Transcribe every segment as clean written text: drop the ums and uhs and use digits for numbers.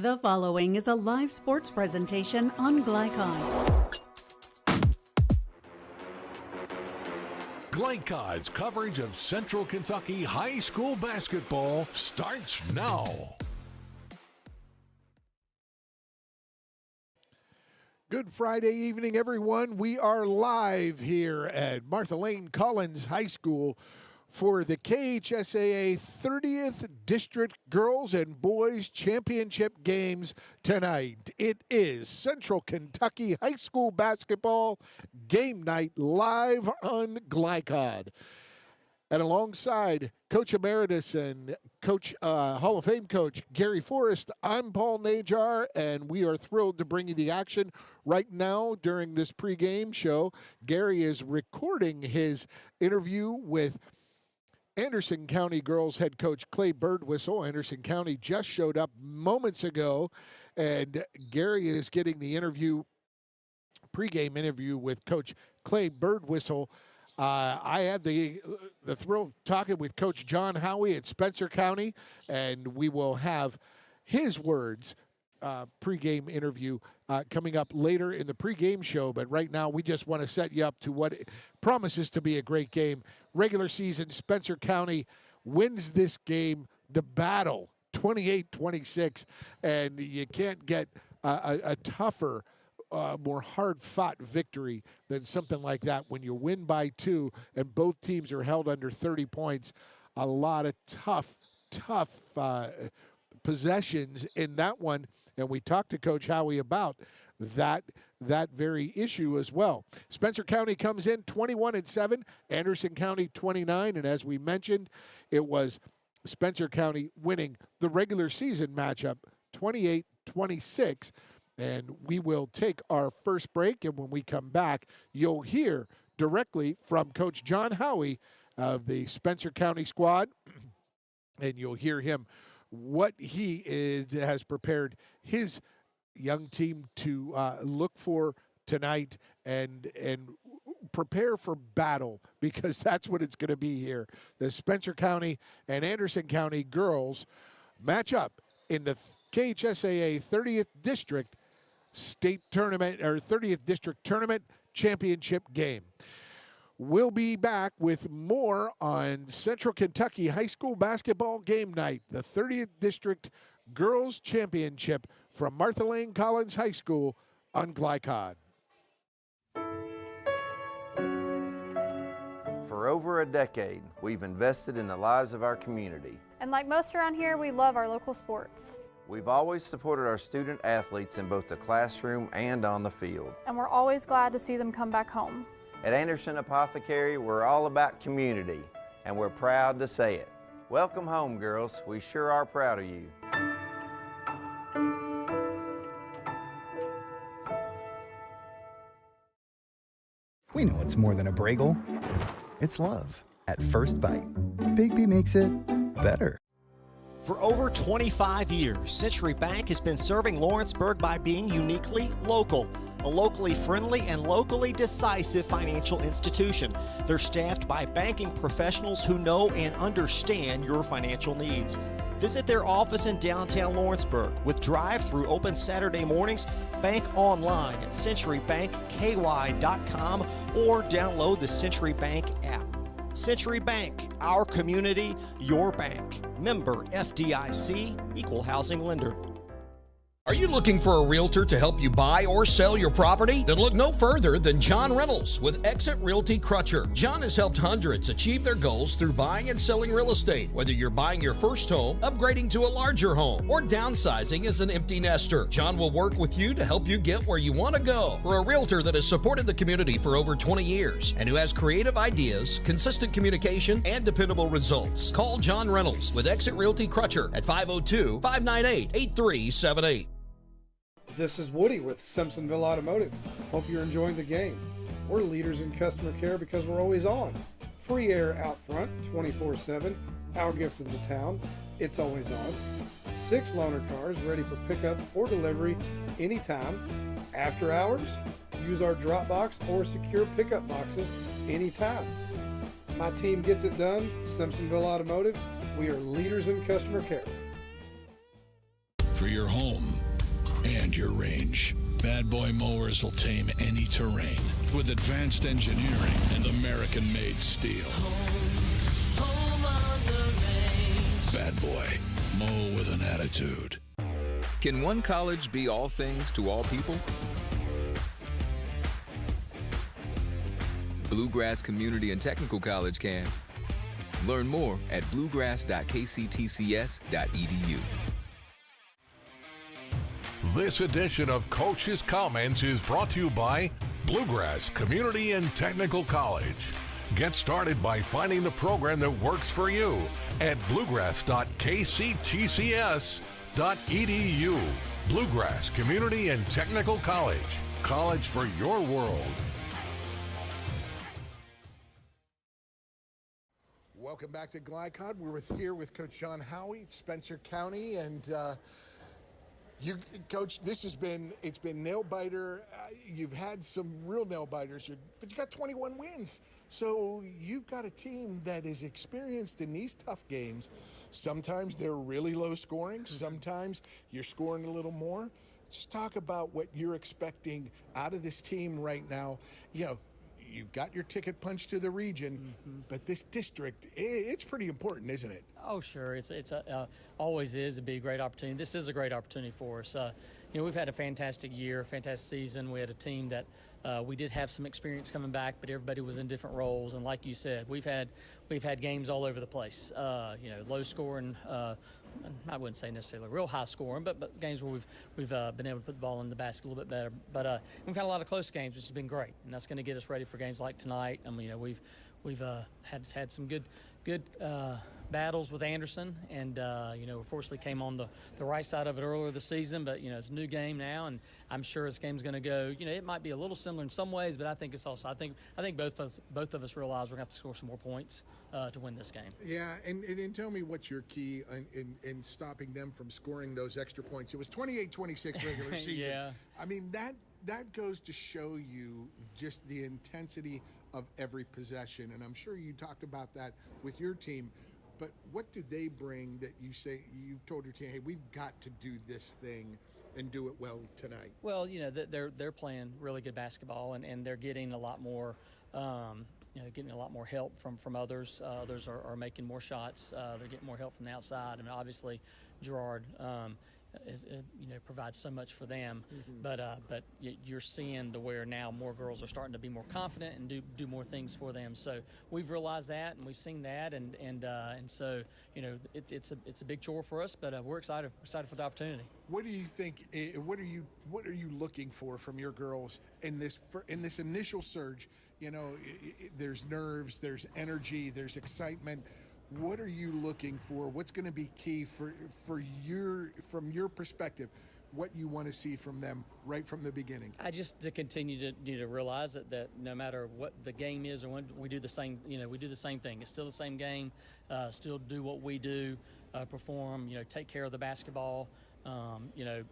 The following is a live sports presentation on Glycon. Glycon's coverage of Central Kentucky high school basketball starts now. Good Friday evening, everyone. We are live here at Martha Lane Collins High School for the KHSAA 30th District Girls and Boys Championship games tonight. It is Central Kentucky High School basketball game night live on Glycon. And alongside Coach Emeritus and Coach Hall of Fame Coach Gary Forrest, I'm Paul Najar, and we are thrilled to bring you the action right now during this pregame show. Gary is recording his interview with Anderson County girls head coach Clay Birdwhistle. Anderson County just showed up moments ago, and Gary is getting the pregame interview with Coach Clay Birdwhistle. I had the thrill of talking with Coach John Howie at Spencer County, and we will have his words pregame interview coming up later in the pregame show. But right now, we just want to set you up to what promises to be a great game. Regular season, Spencer County wins this game, the battle, 28-26, and you can't get a tougher, more hard-fought victory than something like that when you win by 2 and both teams are held under 30 points. A lot of tough possessions in that one, and we talked to Coach Howie about that very issue as well. Spencer County comes in 21-7, Anderson County 29, and as we mentioned, it was Spencer County winning the regular season matchup 28-26. And we will take our first break, and when we come back, you'll hear directly from Coach John Howie of the Spencer County squad, and you'll hear him what he has prepared his young team to look for tonight and prepare for battle, because that's what it's going to be here. The Spencer County and Anderson County girls match up in the KHSAA 30th District State Tournament, or 30th District Tournament Championship game. We'll be back with more on Central Kentucky High School basketball game night, the 30th District Girls Championship from Martha Lane Collins High School on Glycon. For over a decade, we've invested in the lives of our community. And like most around here, we love our local sports. We've always supported our student athletes in both the classroom and on the field. And we're always glad to see them come back home. At Anderson Apothecary, we're all about community, and we're proud to say it. Welcome home, girls. We sure are proud of you. We know it's more than a Bragel. It's love at first bite. Big B makes it better. For over 25 years, Century Bank has been serving Lawrenceburg by being uniquely local. A locally friendly and locally decisive financial institution. They're staffed by banking professionals who know and understand your financial needs. Visit their office in downtown Lawrenceburg with drive-through open Saturday mornings. Bank online at centurybankky.com or download the Century Bank app. Century Bank, our community, your bank. Member FDIC, Equal Housing Lender. Are you looking for a realtor to help you buy or sell your property? Then look no further than John Reynolds with Exit Realty Crutcher. John has helped hundreds achieve their goals through buying and selling real estate. Whether you're buying your first home, upgrading to a larger home, or downsizing as an empty nester, John will work with you to help you get where you want to go. For a realtor that has supported the community for over 20 years and who has creative ideas, consistent communication, and dependable results, call John Reynolds with Exit Realty Crutcher at 502-598-8378. This is Woody with Simpsonville Automotive. Hope you're enjoying the game. We're leaders in customer care because we're always on. Free air out front, 24/7. Our gift to the town, it's always on. 6 loaner cars ready for pickup or delivery anytime. After hours, use our drop box or secure pickup boxes anytime. My team gets it done. Simpsonville Automotive, we are leaders in customer care. For your home, and your range. Bad Boy mowers will tame any terrain with advanced engineering and American-made steel. Bad Boy, mow with an attitude. Can one college be all things to all people? Bluegrass Community and Technical College can. Learn more at bluegrass.kctcs.edu. This edition of Coach's Comments is brought to you by Bluegrass Community and Technical College. Get started by finding the program that works for you at bluegrass.kctcs.edu. Bluegrass Community and Technical College. College for your world. Welcome back to Glycod. We're here with Coach John Howie, Spencer County, and you, Coach. It's been nail biter. You've had some real nail biters, but you got 21 wins. So you've got a team that is experienced in these tough games. Sometimes they're really low scoring. Sometimes you're scoring a little more. Just talk about what you're expecting out of this team right now. You know, you've got your ticket punched to the region, but this district, it's pretty important, isn't it? Oh, sure. It's always is. It'd be a great opportunity. This is a great opportunity for us. You know, we've had a fantastic year, fantastic season. We had a team that we did have some experience coming back, but everybody was in different roles. And like you said, we've had games all over the place. You know, low scoring. I wouldn't say necessarily real high scoring, but games where we've been able to put the ball in the basket a little bit better. But we've had a lot of close games, which has been great, and that's going to get us ready for games like tonight. I mean, you know, we've had some good battles with Anderson, and you know, unfortunately came on the right side of it earlier this season. But you know, it's a new game now, and I'm sure this game's going to go. You know, it might be a little similar in some ways, but I think it's also. I think both of us realize we're going to have to score some more points to win this game. Yeah, and tell me what's your key in stopping them from scoring those extra points. It was 28-26 regular season. Yeah. I mean, that goes to show you just the intensity of every possession, and I'm sure you talked about that with your team. But what do they bring that you say you've told your team, hey, we've got to do this thing and do it well tonight? Well, you know, they're playing really good basketball, and they're getting a lot more. You know, getting a lot more help from others. Others are making more shots. They're getting more help from the outside. I mean, obviously, Gerard provides so much for them. But you're seeing the where now more girls are starting to be more confident and do more things for them. So we've realized that, and we've seen that, and so you know, it's a big chore for us. But we're excited for the opportunity. What do you think? What are you looking for from your girls in this initial surge? You know, there's nerves, there's energy, there's excitement. What are you looking for? What's going to be key from your perspective? What you want to see from them right from the beginning? I just to continue to realize that no matter what the game is or when we do the same, you know, we do the same thing. It's still the same game. Still do what we do, perform. You know, take care of the basketball. You know.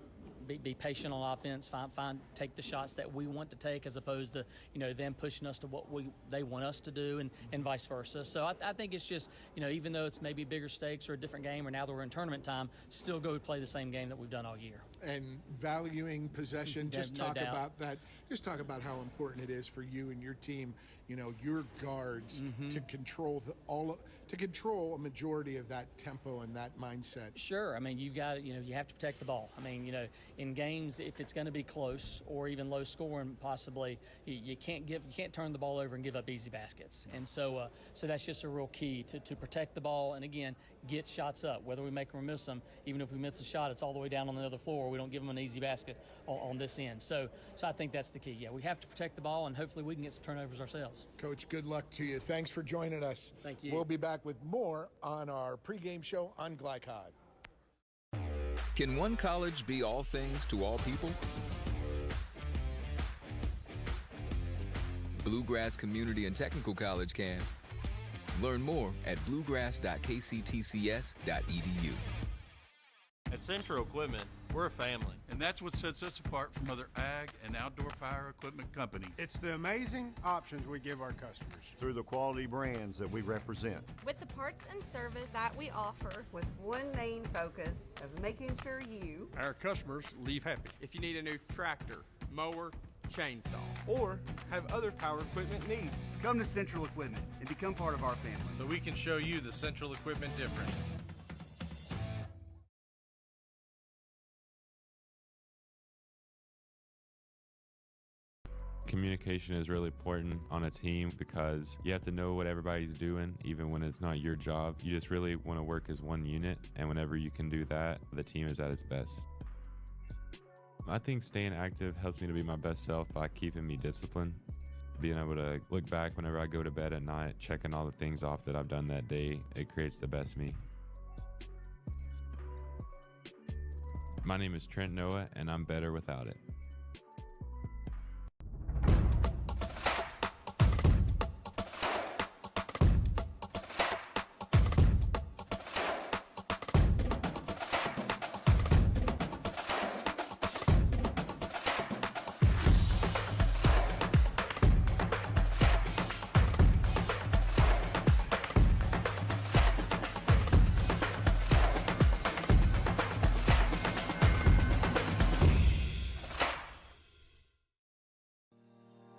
Be patient on offense. Take the shots that we want to take, as opposed to them pushing us to what they want us to do, and vice versa. So I think it's just even though it's maybe bigger stakes or a different game, or now that we're in tournament time, still go play the same game that we've done all year. And valuing possession. Just talk about that. Just talk about how important it is for you and your team. Your guards to control a majority of that tempo and that mindset. Sure. I mean, you've got you have to protect the ball. I mean, in games, if it's going to be close or even low scoring, possibly you can't turn the ball over and give up easy baskets. And so that's just a real key to protect the ball, and again, get shots up. Whether we make them or miss them, even if we miss a shot, it's all the way down on the other floor. We don't give them an easy basket on this end. So I think that's the key. Yeah, we have to protect the ball, and hopefully we can get some turnovers ourselves. Coach, good luck to you. Thanks for joining us. Thank you. We'll be back with more on our pregame show on Glycod. Can one college be all things to all people? Bluegrass Community and Technical College can. Learn more at bluegrass.kctcs.edu. At Central Equipment, we're a family. And that's what sets us apart from other ag and outdoor power equipment companies. It's the amazing options we give our customers. Through the quality brands that we represent. With the parts and service that we offer. With one main focus of making sure you, our customers, leave happy. If you need a new tractor, mower, chainsaw, or have other power equipment needs, come to Central Equipment and become part of our family. So we can show you the Central Equipment difference. Communication is really important on a team because you have to know what everybody's doing, even when it's not your job. You just really want to work as one unit, and whenever you can do that, the team is at its best. I think staying active helps me to be my best self by keeping me disciplined. Being able to look back whenever I go to bed at night, checking all the things off that I've done that day, it creates the best me. My name is Trent Noah, and I'm better without it.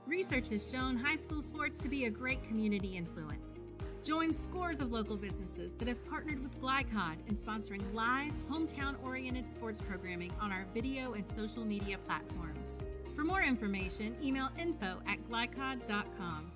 Research has shown high school sports to be a great community influence. Join scores of local businesses that have partnered with Glycod in sponsoring live, hometown-oriented sports programming on our video and social media platforms. For more information, email info@glycod.com.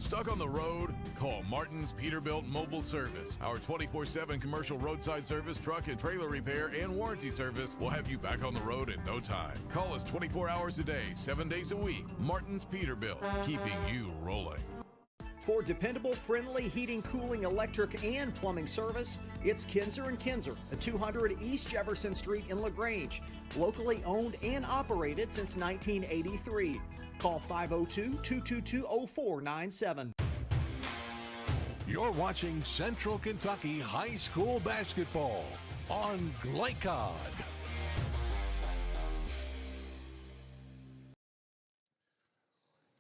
Stuck on the road? Call Martin's Peterbilt Mobile Service. Our 24/7 commercial roadside service, truck and trailer repair, and warranty service will have you back on the road in no time. Call us 24 hours a day, 7 days a week. Martin's Peterbilt, keeping you rolling. For dependable, friendly heating, cooling, electric, and plumbing service, it's Kinzer & Kinzer at 200 East Jefferson Street in LaGrange. Locally owned and operated since 1983. Call 502-222-0497. You're watching Central Kentucky High School Basketball on Glycod.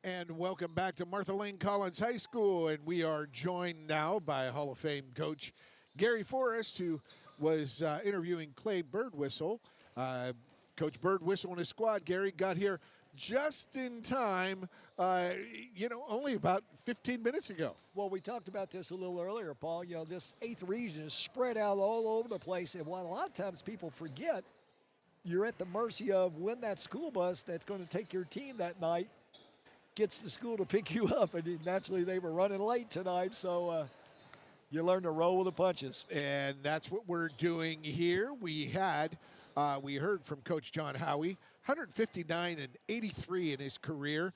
And welcome back to Martha Lane Collins High School. And we are joined now by Hall of Fame coach Gary Forrest, who was interviewing Clay Birdwhistle. Coach Birdwhistle and his squad, Gary, got here just in time, only about 15 minutes ago. Well, we talked about this a little earlier, Paul. You know, this 8th region is spread out all over the place, and what a lot of times people forget, you're at the mercy of when that school bus that's going to take your team that night gets to school to pick you up, and naturally they were running late tonight, so you learn to roll with the punches. And that's what we're doing here. We heard from Coach John Howie, 159 and 83 in his career.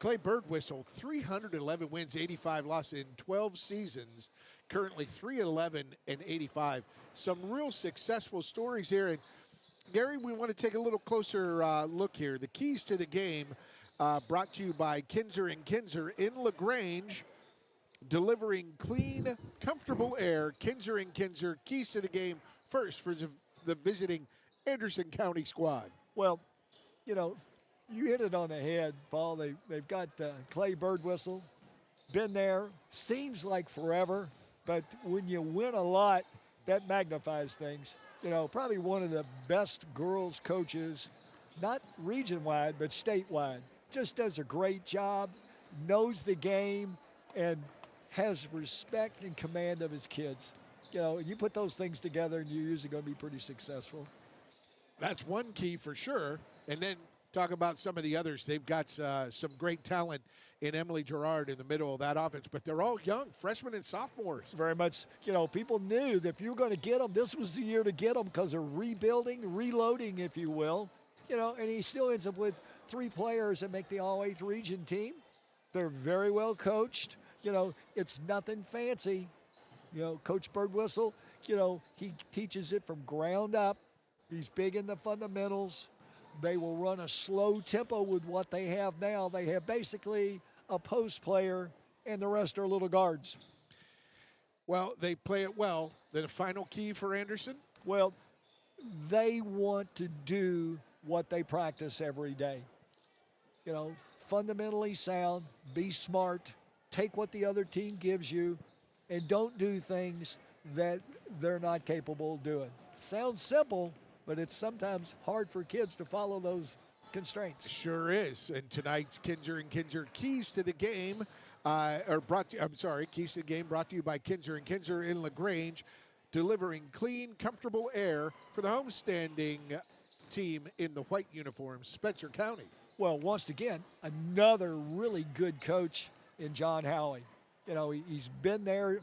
Clay Birdwhistle, 311 wins, 85 losses in 12 seasons. Currently 311 and 85. Some real successful stories here. And Gary, we want to take a little closer look here. The keys to the game brought to you by Kinzer & Kinzer in LaGrange, delivering clean, comfortable air. Kinzer & Kinzer, keys to the game first for the visiting Anderson County squad. Well, you know, you hit it on the head, Paul. They've got Clay Birdwhistle, been there, seems like forever, but when you win a lot, that magnifies things. You know, probably one of the best girls coaches, not region-wide, but statewide. Just does a great job, knows the game, and has respect and command of his kids. You know, you put those things together and you're usually going to be pretty successful. That's one key for sure. And then talk about some of the others. They've got some great talent in Emily Gerard in the middle of that offense, but they're all young, freshmen and sophomores. Very much, you know, people knew that if you were going to get them, this was the year to get them because they're rebuilding, reloading, if you will. You know, and he still ends up with 3 players that make the All-8th region team. They're very well coached. You know, it's nothing fancy. You know, Coach Birdwhistle, you know, he teaches it from ground up. He's big in the fundamentals. They will run a slow tempo with what they have now. They have basically a post player, and the rest are little guards. Well, they play it well. The final key for Anderson? Well, they want to do what they practice every day. You know, fundamentally sound, be smart, take what the other team gives you, and don't do things that they're not capable of doing. Sounds simple, but it's sometimes hard for kids to follow those constraints. Sure is. And tonight's Kinzer and Kinzer Keys to the Game, Keys to the Game brought to you by Kinzer and Kinzer in LaGrange, delivering clean, comfortable air for the homestanding team in the white uniforms, Spencer County. Well, once again, another really good coach in John Howey. You know, he's been there,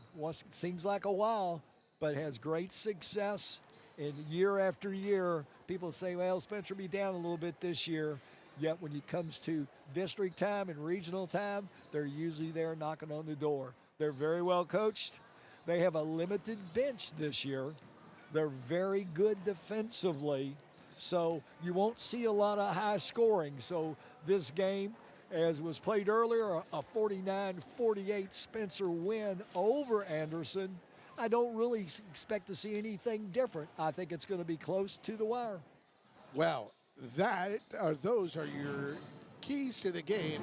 seems like a while, but has great success. And year after year, people say, well, Spencer will be down a little bit this year. Yet when it comes to district time and regional time, they're usually there knocking on the door. They're very well coached. They have a limited bench this year. They're very good defensively. So you won't see a lot of high scoring. So this game, as was played earlier, a 49-48 Spencer win over Anderson. I don't really expect to see anything different. I think it's going to be close to the wire. Well, those are your keys to the game,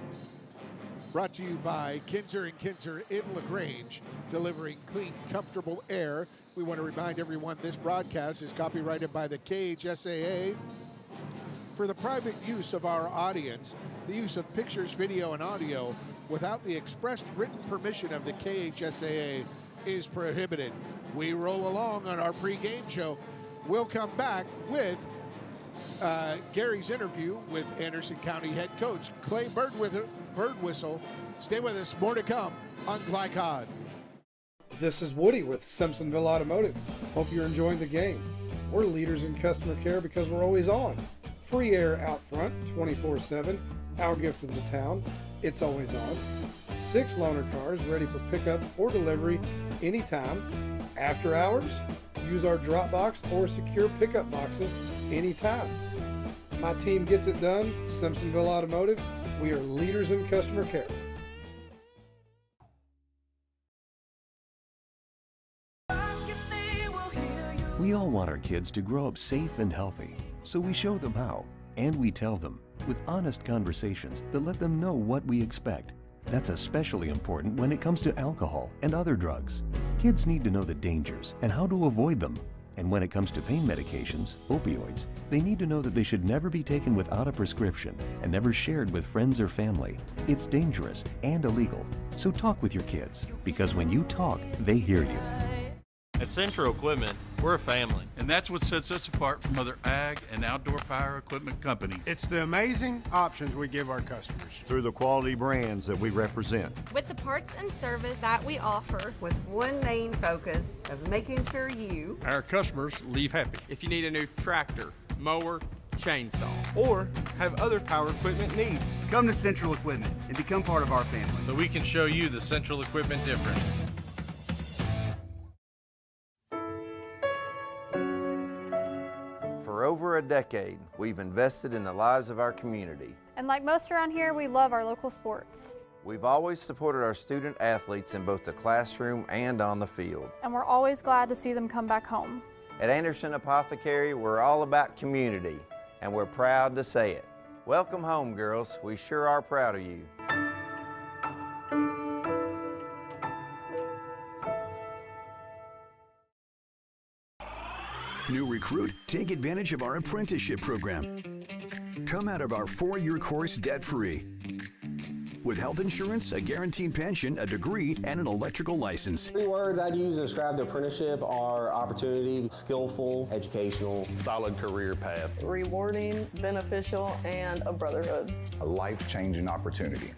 brought to you by Kinzer and Kinzer in LaGrange, delivering clean, comfortable air. We want to remind everyone this broadcast is copyrighted by the KHSAA. For the private use of our audience, the use of pictures, video, and audio without the expressed written permission of the KHSAA is prohibited. We roll along on our pregame show. We'll come back with Gary's interview with Anderson County head coach Clay Birdwhistle. Stay with us. More to come on Glycod. This is Woody with Simpsonville Automotive. Hope you're enjoying the game. We're leaders in customer care because we're always on. Free air out front, 24/7. Our gift to the town. It's always on. 6 loaner cars ready for pickup or delivery anytime. After hours, use our drop box or secure pickup boxes anytime. My team gets it done. Simpsonville Automotive. We are leaders in customer care. We all want our kids to grow up safe and healthy, so we show them how, and we tell them with honest conversations that let them know what we expect. That's especially important when it comes to alcohol and other drugs. Kids need to know the dangers and how to avoid them. And when it comes to pain medications, opioids, they need to know that they should never be taken without a prescription and never shared with friends or family. It's dangerous and illegal. So talk with your kids, because when you talk, they hear you. At Central Equipment, we're a family. And that's what sets us apart from other ag and outdoor power equipment companies. It's the amazing options we give our customers. Through the quality brands that we represent. With the parts and service that we offer. With one main focus of making sure you, our customers, leave happy. If you need a new tractor, mower, chainsaw, or have other power equipment needs, come to Central Equipment and become part of our family. So we can show you the Central Equipment difference. For over a decade, we've invested in the lives of our community. And like most around here, we love our local sports. We've always supported our student athletes in both the classroom and on the field. And we're always glad to see them come back home. At Anderson Apothecary, we're all about community, and we're proud to say it. Welcome home, girls. We sure are proud of you. New recruit, take advantage of our apprenticeship program. Come out of our 4-year course debt-free. With health insurance, a guaranteed pension, a degree, and an electrical license. 3 words I'd use to describe the apprenticeship are opportunity, skillful, educational, solid career path, rewarding, beneficial, and a brotherhood. A life-changing opportunity.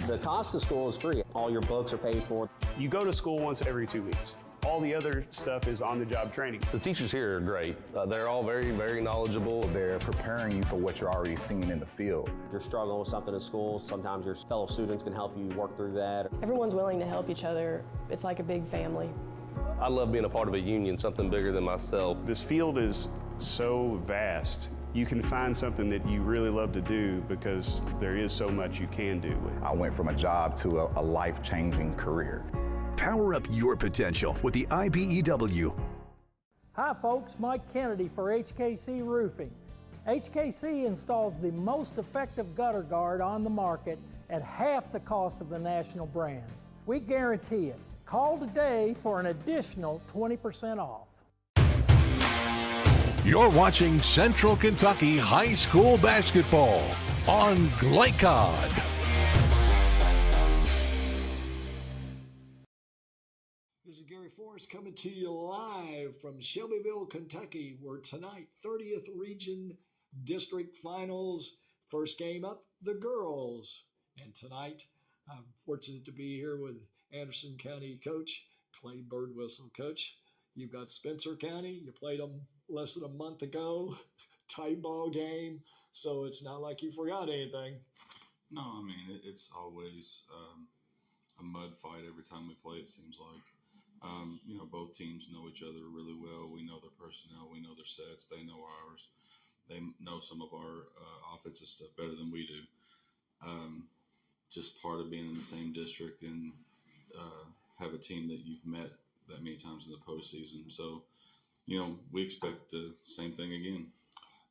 The cost of school is free. All your books are paid for. You go to school once every 2 weeks. All the other stuff is on-the-job training. The teachers here are great. They're all very, very knowledgeable. They're preparing you for what you're already seeing in the field. If you're struggling with something in school, sometimes your fellow students can help you work through that. Everyone's willing to help each other. It's like a big family. I love being a part of a union, something bigger than myself. This field is so vast. You can find something that you really love to do because there is so much you can do. I went from a job to a life-changing career. Power up your potential with the IBEW. Hi folks, Mike Kennedy for HKC Roofing. HKC installs the most effective gutter guard on the market at half the cost of the national brands. We guarantee it. Call today for an additional 20% off. You're watching Central Kentucky High School Basketball on Glycod. This is Gary Forrest coming to you live from Shelbyville, Kentucky, where tonight, 30th Region District Finals. First game up, the girls. And tonight, I'm fortunate to be here with Anderson County coach, Clay Birdwhistle. Coach, you've got Spencer County. You played them less than a month ago. Tight ball game. So it's not like you forgot anything. No, I mean, it's always a mud fight every time we play, it seems like. Both teams know each other really well. We know their personnel. We know their sets. They know ours. They know some of our offensive stuff better than we do. Just part of being in the same district and have a team that you've met that many times in the postseason. So, we expect the same thing again.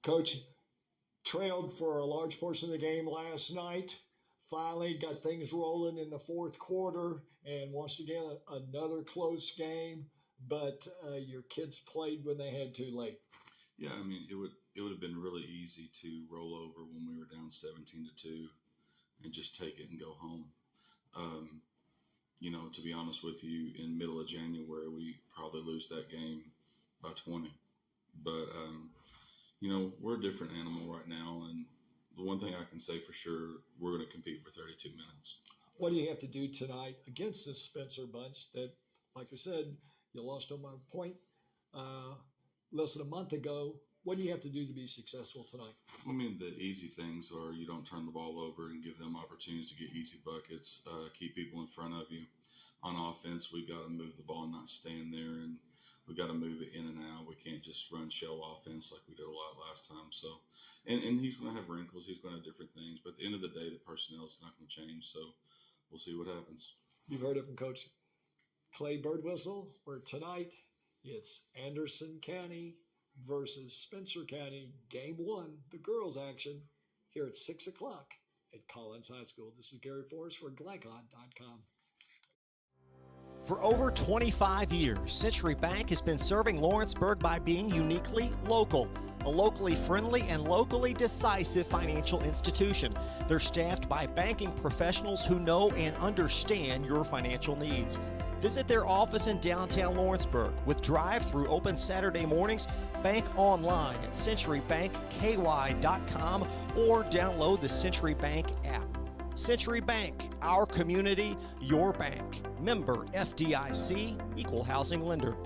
Coach, trailed for a large portion of the game last night. Finally got things rolling in the fourth quarter, and once again, another close game, but your kids played when they had to late. Yeah, I mean, it would have been really easy to roll over when we were down 17-2 and just take it and go home. To be honest with you, in middle of January, we probably lose that game by 20. But, we're a different animal right now, and the one thing I can say for sure, we're going to compete for 32 minutes. What do you have to do tonight against this Spencer bunch that, like I said, you lost on my point less than a month ago? What do you have to do to be successful tonight? I mean, the easy things are you don't turn the ball over and give them opportunities to get easy buckets, keep people in front of you. On offense, we've got to move the ball and not stand there, and we've got to move it in and out. We can't just run shell offense like we did a lot last time. So, and he's going to have wrinkles. He's going to have different things. But at the end of the day, the personnel is not going to change. So we'll see what happens. You've heard it from Coach Clay Birdwhistle, where tonight it's Anderson County versus Spencer County, game one, the girls action, here at 6 o'clock at Collins High School. This is Gary Forrest for Glycod.com. For over 25 years, Century Bank has been serving Lawrenceburg by being uniquely local, a locally friendly and locally decisive financial institution. They're staffed by banking professionals who know and understand your financial needs. Visit their office in downtown Lawrenceburg with drive-through open Saturday mornings. Bank online at centurybankky.com or download the Century Bank app. Century Bank, our community, your bank. Member FDIC, Equal Housing Lender.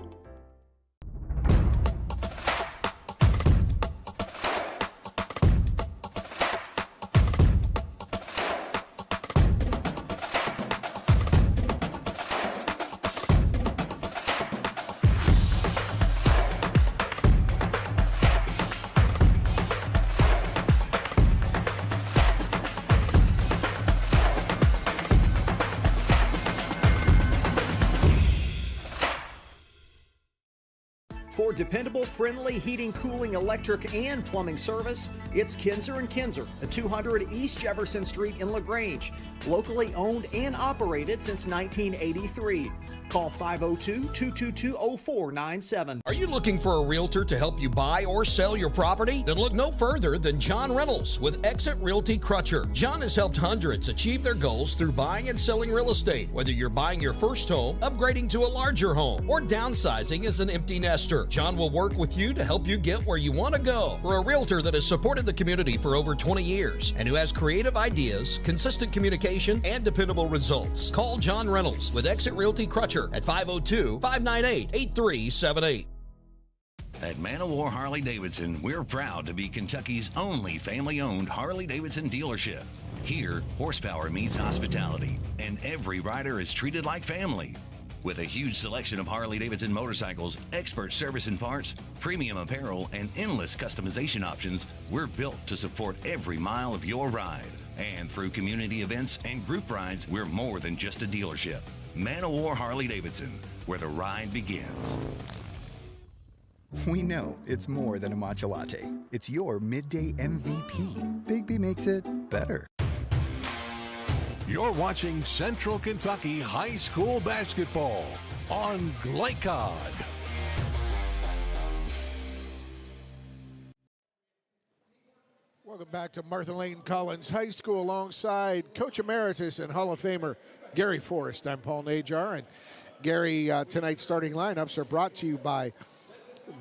For dependable, friendly heating, cooling, electric, and plumbing service, it's Kinzer & Kinzer at 200 East Jefferson Street in LaGrange. Locally owned and operated since 1983. Call 502-222-0497. Are you looking for a realtor to help you buy or sell your property? Then look no further than John Reynolds with Exit Realty Crutcher. John has helped hundreds achieve their goals through buying and selling real estate. Whether you're buying your first home, upgrading to a larger home, or downsizing as an empty nester, John will work with you to help you get where you want to go. For a realtor that has supported the community for over 20 years and who has creative ideas, consistent communication, and dependable results, call John Reynolds with Exit Realty Crutcher at 502-598-8378. At Man-O-War Harley-Davidson, we're proud to be Kentucky's only family-owned Harley-Davidson dealership. Here, horsepower meets hospitality, and every rider is treated like family. With a huge selection of Harley-Davidson motorcycles, expert service and parts, premium apparel, and endless customization options, we're built to support every mile of your ride. And through community events and group rides, we're more than just a dealership. Man-O-War Harley-Davidson, where the ride begins. We know it's more than a matcha latte. It's your midday MVP. Big makes it better. You're watching Central Kentucky High School basketball on Glycod. Welcome back to Martha Lane Collins High School alongside Coach Emeritus and Hall of Famer Gary Forrest. I'm Paul Najar, and Gary, tonight's starting lineups are brought to you by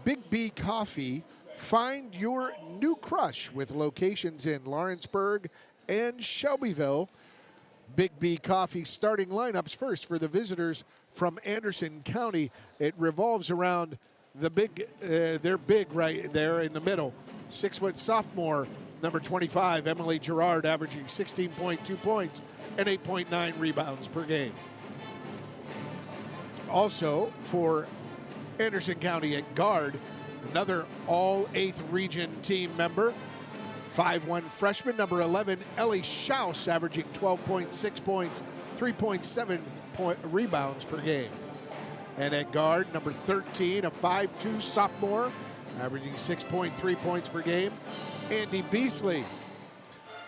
Big B Coffee. Find your new crush with locations in Lawrenceburg and Shelbyville. Big B Coffee starting lineups first for the visitors from Anderson County. It revolves around the big, they're big right there in the middle. 6-foot sophomore, number 25, Emily Gerard, averaging 16.2 points and 8.9 rebounds per game. Also for Anderson County at guard, another all 8th region team member, 5'1" freshman, number 11, Ellie Schaus, averaging 12.6 points, 3.7 rebounds per game. And at guard, number 13, a 5'2" sophomore, averaging 6.3 points per game, Andy Beasley.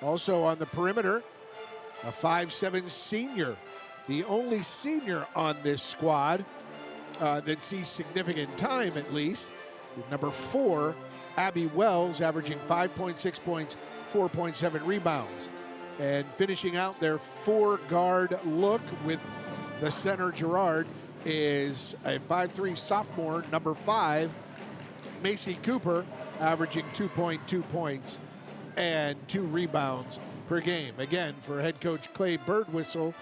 Also on the perimeter, a 5'7" senior, the only senior on this squad that sees significant time at least. Number 4, Abby Wells, averaging 5.6 points, 4.7 rebounds. And finishing out their 4-guard look with the center Gerard is a 5'3" sophomore, number 5, Macy Cooper, averaging 2.2 points and 2 rebounds per game. Again, for head coach Clay Birdwhistle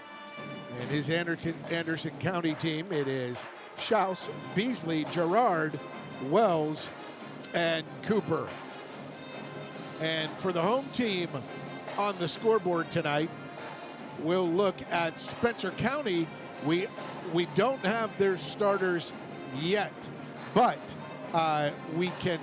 and his Anderson County team, it is Schaus, Beasley, Gerard, Wells, and Cooper. And for the home team on the scoreboard tonight, we'll look at Spencer County. We don't have their starters yet, but we can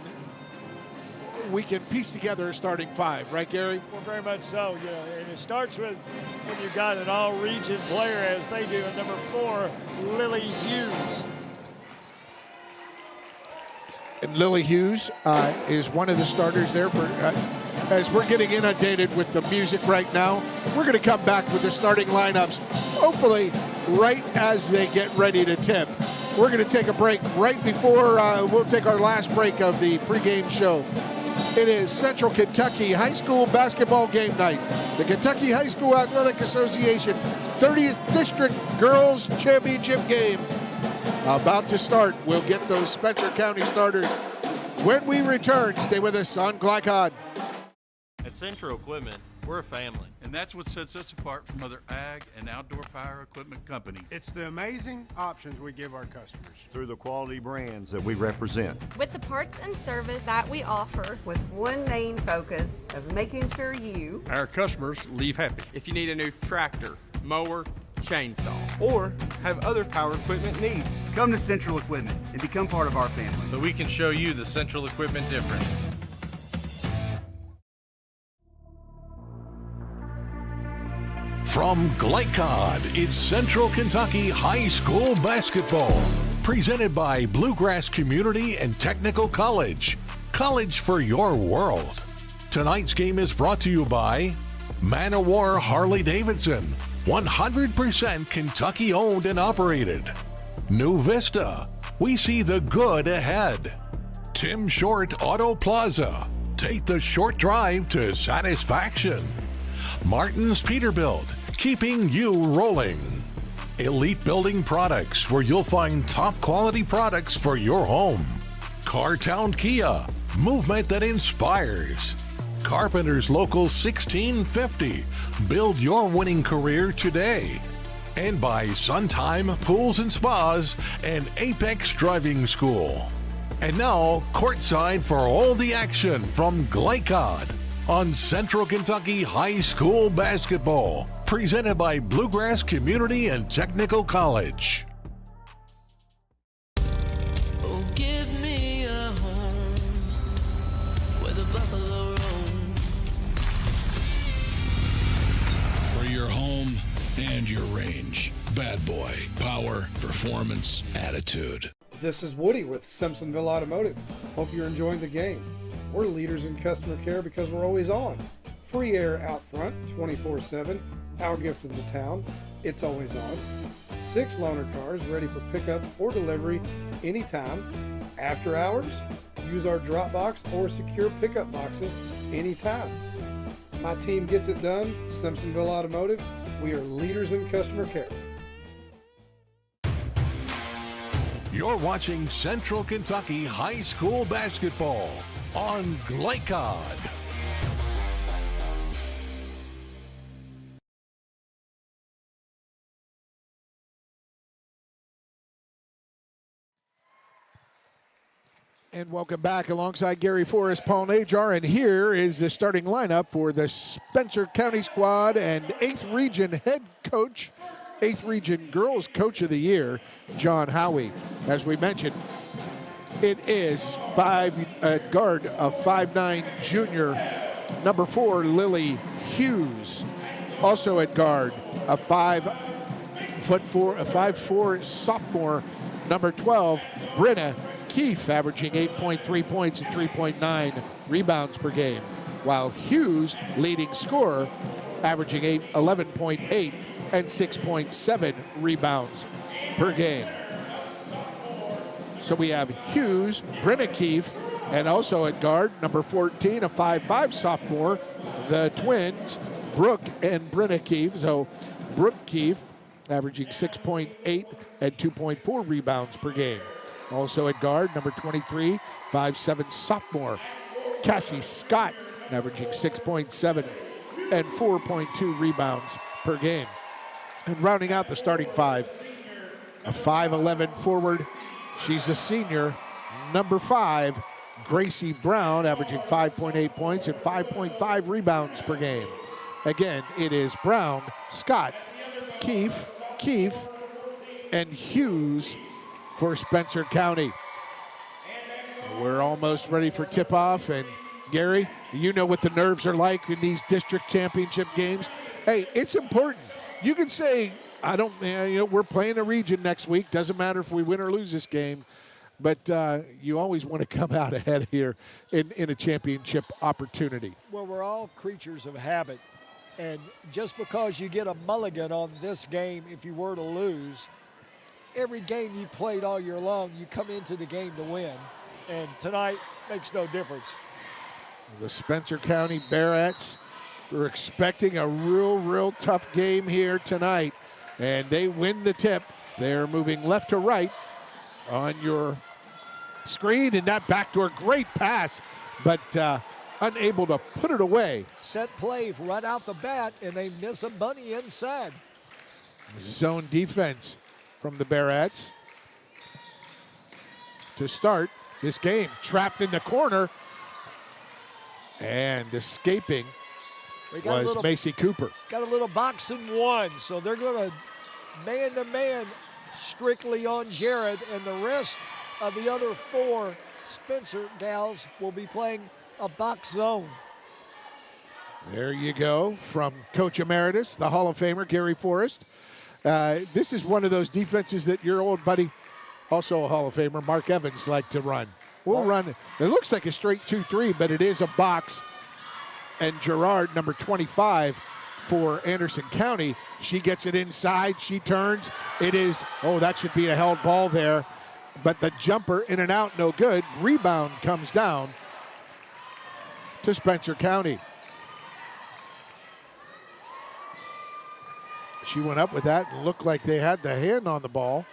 piece together a starting 5, right, Gary? Well, very much so. You know, and it starts with when you've got an all-region player, as they do, at number 4, Lily Hughes. And Lily Hughes is one of the starters there. For as we're getting inundated with the music right now, we're going to come back with the starting lineups, hopefully right as they get ready to tip. We're going to take a break right before we'll take our last break of the pregame show. It is Central Kentucky High School basketball game night. The Kentucky High School Athletic Association 30th District Girls Championship game about to start. We'll get those Spencer County starters when we return. Stay with us on Glycod. At Central Equipment, we're a family. And that's what sets us apart from other ag and outdoor power equipment companies. It's the amazing options we give our customers. Through the quality brands that we represent. With the parts and service that we offer. With one main focus of making sure our customers leave happy. If you need a new tractor, mower, chainsaw, or have other power equipment needs, come to Central Equipment and become part of our family. So we can show you the Central Equipment difference. From Glycod, it's Central Kentucky High School basketball. Presented by Bluegrass Community and Technical College. College for your world. Tonight's game is brought to you by Man O' War Harley-Davidson. 100% Kentucky owned and operated. New Vista. We see the good ahead. Tim Short Auto Plaza. Take the short drive to satisfaction. Martin's Peterbilt. Keeping you rolling. Elite Building Products, where you'll find top quality products for your home. Cartown Kia, movement that inspires. Carpenter's Local 1650, build your winning career today. And by Suntime Pools and Spas and Apex Driving School. And now, courtside for all the action from Glycod on Central Kentucky High School basketball. Presented by Bluegrass Community and Technical College. Oh, give me a home where the buffalo roam. For your home and your range. Bad boy. Power, performance, attitude. This is Woody with Simpsonville Automotive. Hope you're enjoying the game. We're leaders in customer care because we're always on. Free air out front, 24/7. Our gift to the town, it's always on. 6 loaner cars ready for pickup or delivery anytime. After hours, use our drop box or secure pickup boxes anytime. My team gets it done. Simpsonville Automotive. We are leaders in customer care. You're watching Central Kentucky High School Basketball on Glycod. And welcome back alongside Gary Forrest, Paul Najar, and here is the starting lineup for the Spencer County squad and 8th Region head coach, 8th Region Girls Coach of the Year, John Howie. As we mentioned, it is guard of 5'9" junior, number 4, Lily Hughes. Also at guard, a 5'4" sophomore, number 12, Brenna Keefe, averaging 8.3 points and 3.9 rebounds per game, while Hughes, leading scorer, averaging 11.8 and 6.7 rebounds per game. So we have Hughes, Brenna Keefe, and also at guard, number 14, a 5'5" sophomore, the twins, Brooke and Brenna Keefe. So Brooke Keefe, averaging 6.8 and 2.4 rebounds per game. Also at guard, number 23, 5'7" sophomore, Cassie Scott, averaging 6.7 and 4.2 rebounds per game. And rounding out the starting 5, a 5'11" forward, she's a senior, number 5, Gracie Brown, averaging 5.8 points and 5.5 rebounds per game. Again, it is Brown, Scott, Keefe, and Hughes for Spencer County. We're almost ready for tip-off, and Gary, you know what the nerves are like in these district championship games. Hey, it's important. You can say, we're playing a region next week. Doesn't matter if we win or lose this game, but you always want to come out ahead here in a championship opportunity. Well, we're all creatures of habit, and just because you get a mulligan on this game if you were to lose, every game you played all year long, you come into the game to win. And tonight makes no difference. The Spencer County Bearettes were expecting a real tough game here tonight, and they win the tip. They're moving left to right on your screen, and that backdoor, great pass, but unable to put it away. Set play right out the bat, and they miss a bunny inside. Zone defense from the Bearettes to start this game. Trapped in the corner, and escaping was Macy Cooper. Got a little box and 1, so they're going to man-to-man strictly on Jared, and the rest of the other 4 Spencer gals will be playing a box zone. There you go from Coach Emeritus, the Hall of Famer, Gary Forrest. This is one of those defenses that your old buddy, also a Hall of Famer, Mark Evans, liked to run. We'll run, it looks like a straight 2-3, but it is a box. And Gerard, number 25 for Anderson County, she gets it inside, she turns. It is, that should be a held ball there. But the jumper in and out, no good. Rebound comes down to Spencer County. She went up with that and looked like they had the hand on the ball.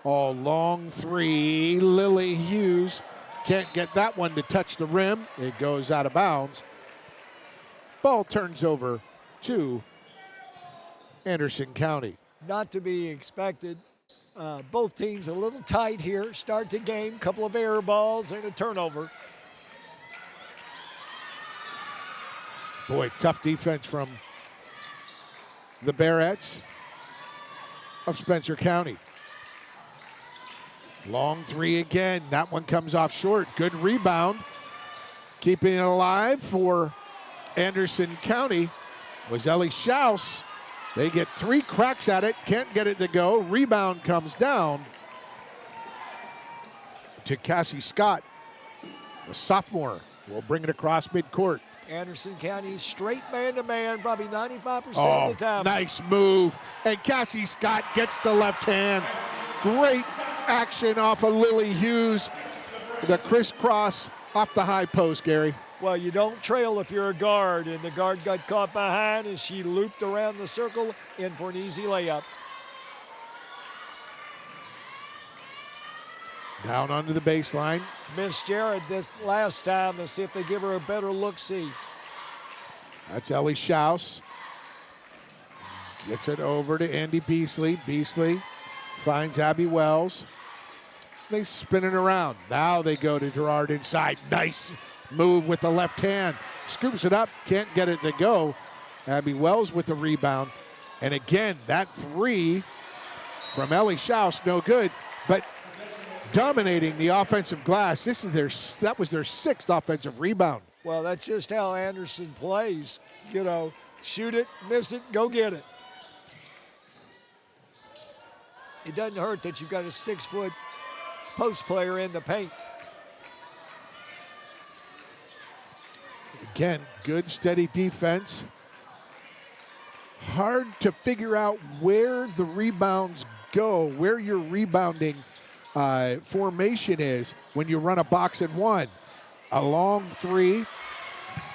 Long 3, Lily Hughes can't get that one to touch the rim. It goes out of bounds. Ball turns over to Anderson County. Not to be expected. Both teams a little tight here. Start the game, couple of error balls and a turnover. Boy, tough defense from the Bearettes of Spencer County. Long 3 again. That one comes off short. Good rebound. Keeping it alive for Anderson County was Ellie Schaus. They get 3 cracks at it, can't get it to go. Rebound comes down to Cassie Scott. The sophomore will bring it across midcourt. Anderson County straight man-to-man, probably 95% Oh, of the time. nice move. And Cassie Scott gets the left hand. Great action off of Lily Hughes. The crisscross off the high post, Gary. Well, you don't trail if you're a guard, and the guard got caught behind as she looped around the circle in for an easy layup. Down onto the baseline. Miss Jared this last time. Let's see if they give her a better look-see. That's Ellie Schaus. Gets it over to Andy Beasley. Beasley finds Abby Wells. They spin it around. Now they go to Gerard inside. Nice move with the left hand. Scoops it up. Can't get it to go. Abby Wells with the rebound. And again, that 3 from Ellie Schaus, no good. But dominating the offensive glass. That was their 6th offensive rebound. Well, that's just how Anderson plays. You know, shoot it, miss it, go get it. It doesn't hurt that you've got a 6-foot post player in the paint. Again, good steady defense. Hard to figure out where the rebounds go, where your rebounding formation is when you run a box and 1. A long 3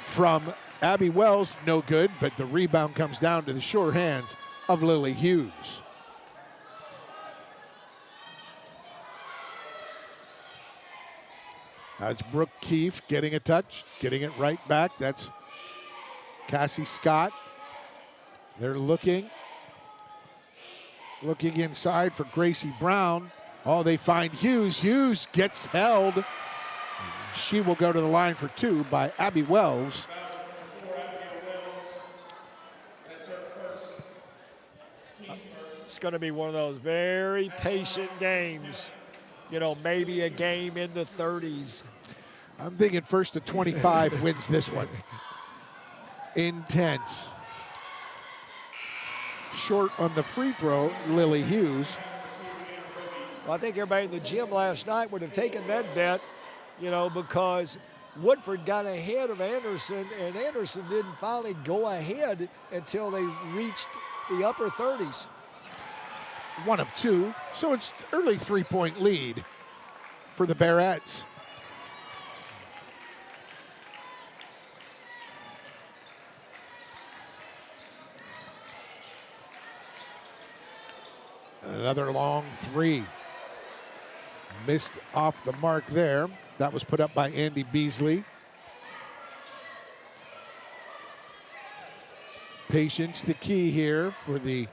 from Abby Wells, no good, but the rebound comes down to the sure hands of Lily Hughes. That's Brooke Keefe getting a touch, getting it right back. That's Cassie Scott. They're looking inside for Gracie Brown. Oh, they find Hughes. Hughes gets held. She will go to the line for 2 by Abby Wells. It's going to be one of those very patient games. You know, maybe a game in the 30s. I'm thinking 1st to 25 wins this one. Intense. Short on the free throw, Lily Hughes. Well, I think everybody in the gym last night would have taken that bet, you know, because Woodford got ahead of Anderson, and Anderson didn't finally go ahead until they reached the upper 30s. 1 of 2, so it's early 3-point lead for the Bearettes. Another long 3. Missed off the mark there. That was put up by Andy Beasley. Patience the key here for the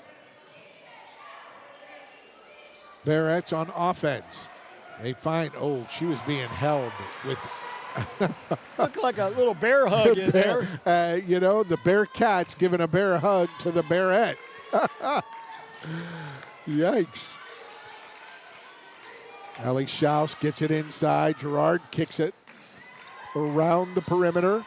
Bearettes on offense. They find, oh, she was being held with. Looked like a little bear hug in there. You know, the Bearcats giving a bear hug to the Bearette. Yikes. Ellie Schaus gets it inside. Gerard kicks it around the perimeter.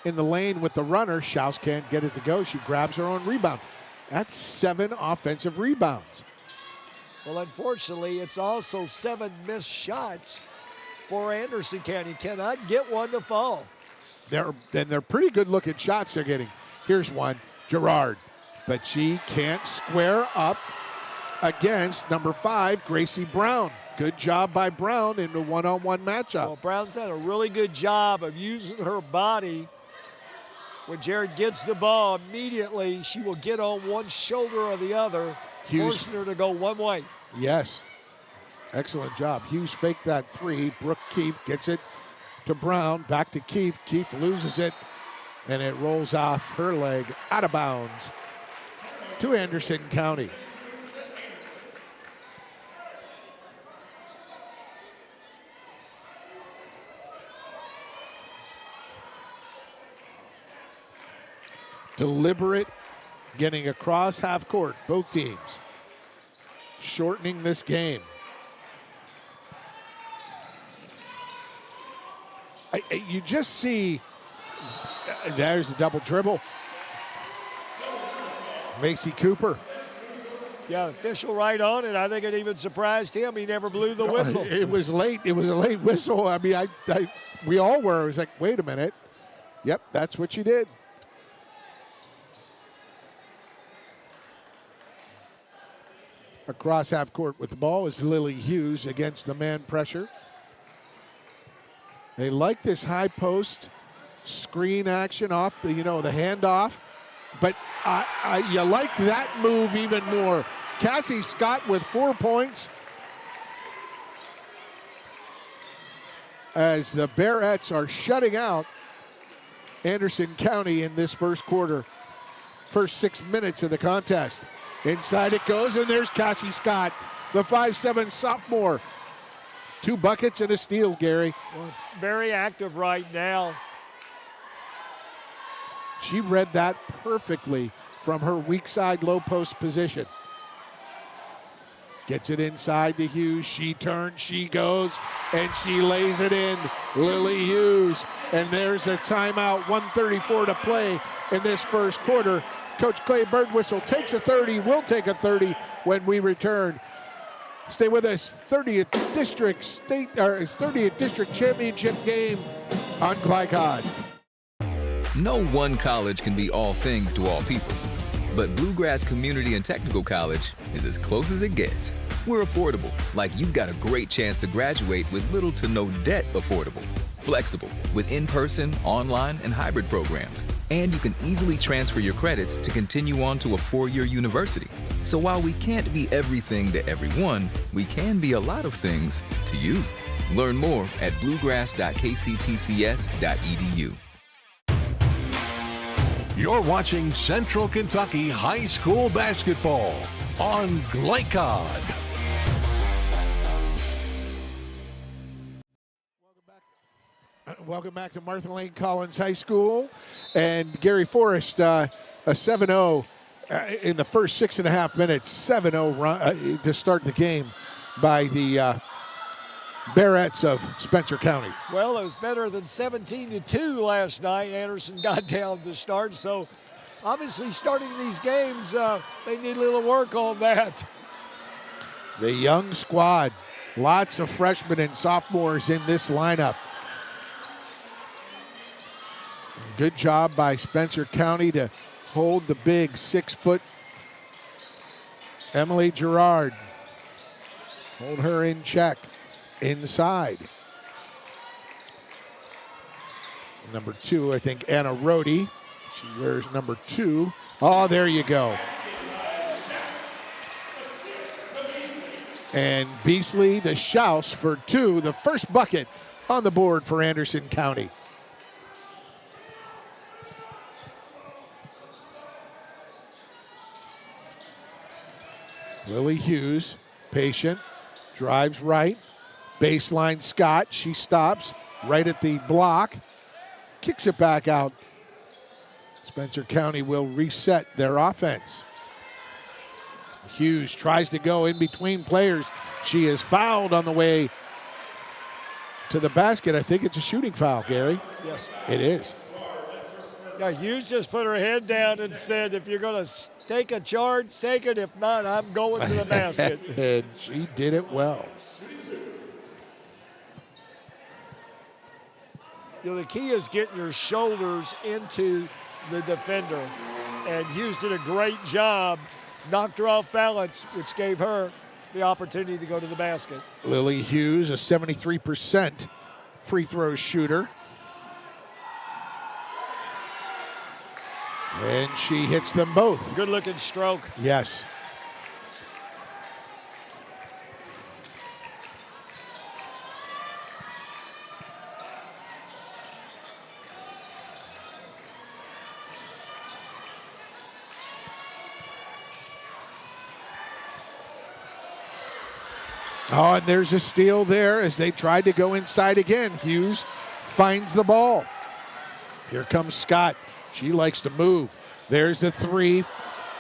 In the lane with the runner. Schaus can't get it to go. She grabs her own rebound. That's 7 offensive rebounds. Well, unfortunately, it's also 7 missed shots for Anderson County. Cannot get one to fall. They're pretty good looking shots they're getting. Here's one, Gerard. But she can't square up against number 5, Gracie Brown. Good job by Brown in the one-on-one matchup. Well, Brown's done a really good job of using her body. When Jared gets the ball, immediately she will get on one shoulder or the other, forcing her to go one way. Yes. Excellent job. Hughes faked that 3. Brooke Keefe gets it to Brown. Back to Keefe. Keefe loses it, and it rolls off her leg out of bounds to Anderson County. Deliberate getting across half court, both teams. Shortening this game. You just see, there's the double dribble. Macy Cooper. Yeah, official right on it. I think it even surprised him. He never blew the whistle. It was late. It was a late whistle. I mean, we all were. It was like, wait a minute. Yep, that's what she did. Across half court with the ball is Lily Hughes against the man pressure. They like this high post screen action off the, the handoff. But you like that move even more. Cassie Scott with 4 points as the Bearettes are shutting out Anderson County in this first quarter. First 6 minutes of the contest. Inside it goes, and there's Cassie Scott, the 5'7" sophomore. 2 buckets and a steal, Gary. Well, very active right now. She read that perfectly from her weak side low post position. Gets it inside to Hughes. She turns, she goes, and she lays it in. Lily Hughes. And there's a timeout, 1:34 to play in this first quarter. Coach Clay Birdwhistle takes a 30. We'll take a 30 when we return. Stay with us. 30th District Championship game on Glycod. No one college can be all things to all people, but Bluegrass Community and Technical College is as close as it gets. We're affordable, like you've got a great chance to graduate with little to no debt. Affordable, flexible, with in-person, online, and hybrid programs. And you can easily transfer your credits to continue on to a 4-year university. So while we can't be everything to everyone, we can be a lot of things to you. Learn more at bluegrass.kctcs.edu. You're watching Central Kentucky High School basketball on Glycod. Welcome back to Martha Lane Collins High School. And Gary Forrest, a 7-0 in the first 6.5 minutes, 7-0 run to start the game by the Bearettes of Spencer County. Well, it was better than 17-2 last night. Anderson got down to start, so obviously starting these games, they need a little work on that. The young squad, lots of freshmen and sophomores in this lineup. Good job by Spencer County to hold the big 6-foot Emily Gerard. Hold her in check. Inside. Number 2, I think Anna Rohde. She wears number 2. Oh, there you go. And Beasley, the Schaus for 2, the first bucket on the board for Anderson County. Lily Hughes, patient, drives right. Baseline Scott, she stops right at the block, kicks it back out. Spencer County will reset their offense. Hughes tries to go in between players. She is fouled on the way to the basket. I think it's a shooting foul, Gary. Yes. It is. Yeah, Hughes just put her head down and said, if you're going to take a charge, take it. If not, I'm going to the basket. And she did it well. The key is getting your shoulders into the defender. And Hughes did a great job, knocked her off balance, which gave her the opportunity to go to the basket. Lily Hughes, a 73% free throw shooter. And she hits them both. Good looking stroke. Yes. Oh, and there's a steal there as they tried to go inside again. Hughes finds the ball. Here comes Scott. She likes to move. There's the 3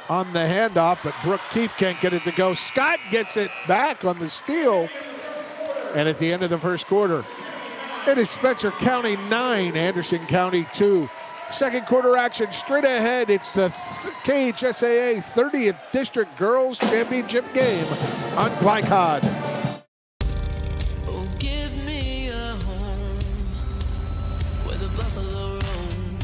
on the handoff, but Brooke Keefe can't get it to go. Scott gets it back on the steal. And at the end of the first quarter, it is Spencer County 9, Anderson County 2. Second quarter action straight ahead. It's the KHSAA 30th District Girls Championship game on Glycod. Oh, give me a home where the buffalo roam.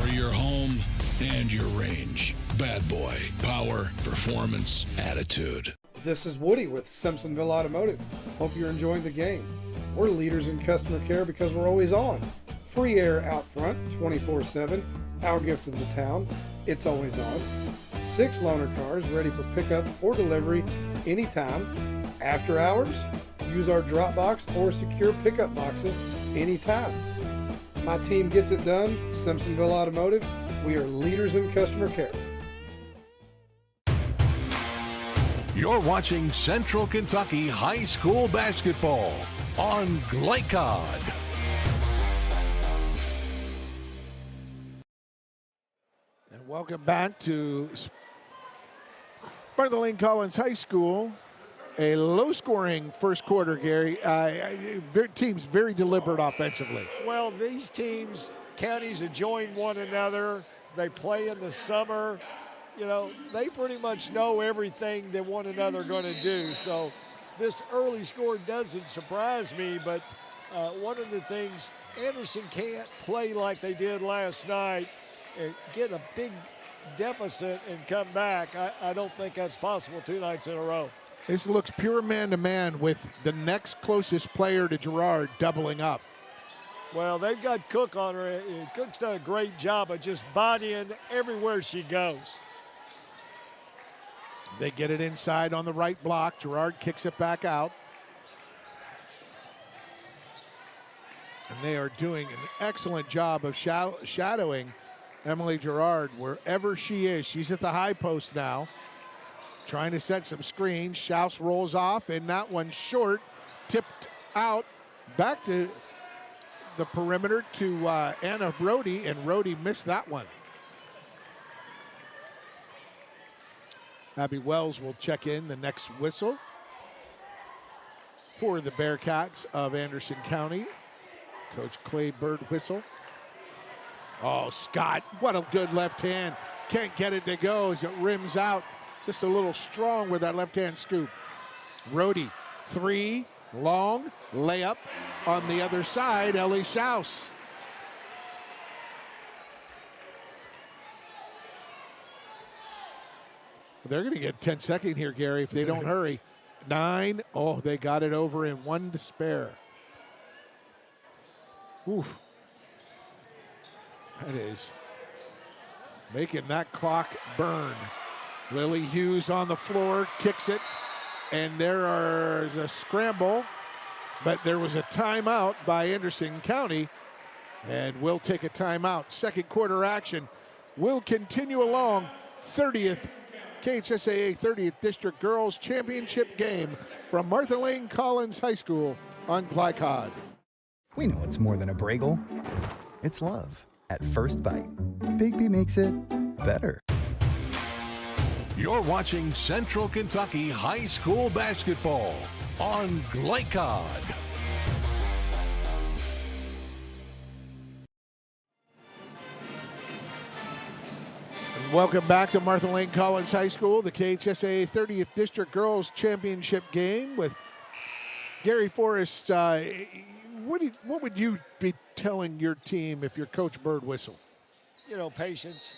For your home and your range. Bad boy. Power, performance, attitude. This is Woody with Simpsonville Automotive. Hope you're enjoying the game. We're leaders in customer care because we're always on. Free air out front, 24/7. Our gift to the town, it's always on. 6 loaner cars ready for pickup or delivery anytime. After hours, use our drop box or secure pickup boxes anytime. My team gets it done. Simpsonville Automotive. We are leaders in customer care. You're watching Central Kentucky High School basketball on Glycod. And welcome back to Martha Lane Collins High School. A low-scoring first quarter, Gary. Teams very deliberate offensively. Well, these teams, counties have joined one another. They play in the summer. You know, they pretty much know everything that one another are going to do. So this early score doesn't surprise me, but one of the things, Anderson can't play like they did last night and get a big deficit and come back. I don't think that's possible 2 nights in a row. This looks pure man-to-man with the next closest player to Gerard doubling up. Well, they've got Cook on her. Cook's done a great job of just bodying everywhere she goes. They get it inside on the right block. Gerard kicks it back out. And they are doing an excellent job of shadowing Emily Gerard wherever she is. She's at the high post now, trying to set some screens. Schaus rolls off, and that one short, tipped out back to the perimeter to Anna Rhodey, and Rhodey missed that one. Abby Wells will check in the next whistle for the Bearcats of Anderson County. Coach Clay Bird whistle. Oh, Scott, what a good left hand. Can't get it to go as it rims out. Just a little strong with that left-hand scoop. Rhodey, 3, long, layup on the other side, Ellie Schaus. They're going to get 10-second here, Gary, if they don't hurry. 9. Oh, they got it over in 1 to spare. Oof. That is making that clock burn. Lily Hughes on the floor, kicks it, and there's a scramble, but there was a timeout by Anderson County, and we'll take a timeout. Second quarter action will continue along. 30th KHSAA 30th District Girls Championship game from Martha Lane Collins High School on Glycod. We know it's more than a Pregame. It's love at first bite. Bigby makes it better. You're watching Central Kentucky High School basketball on Glycod. Welcome back to Martha Lane Collins High School, the KHSAA 30th District Girls Championship game with Gary Forrest. What would you be telling your team if you're Coach Bird whistle? You know, patience.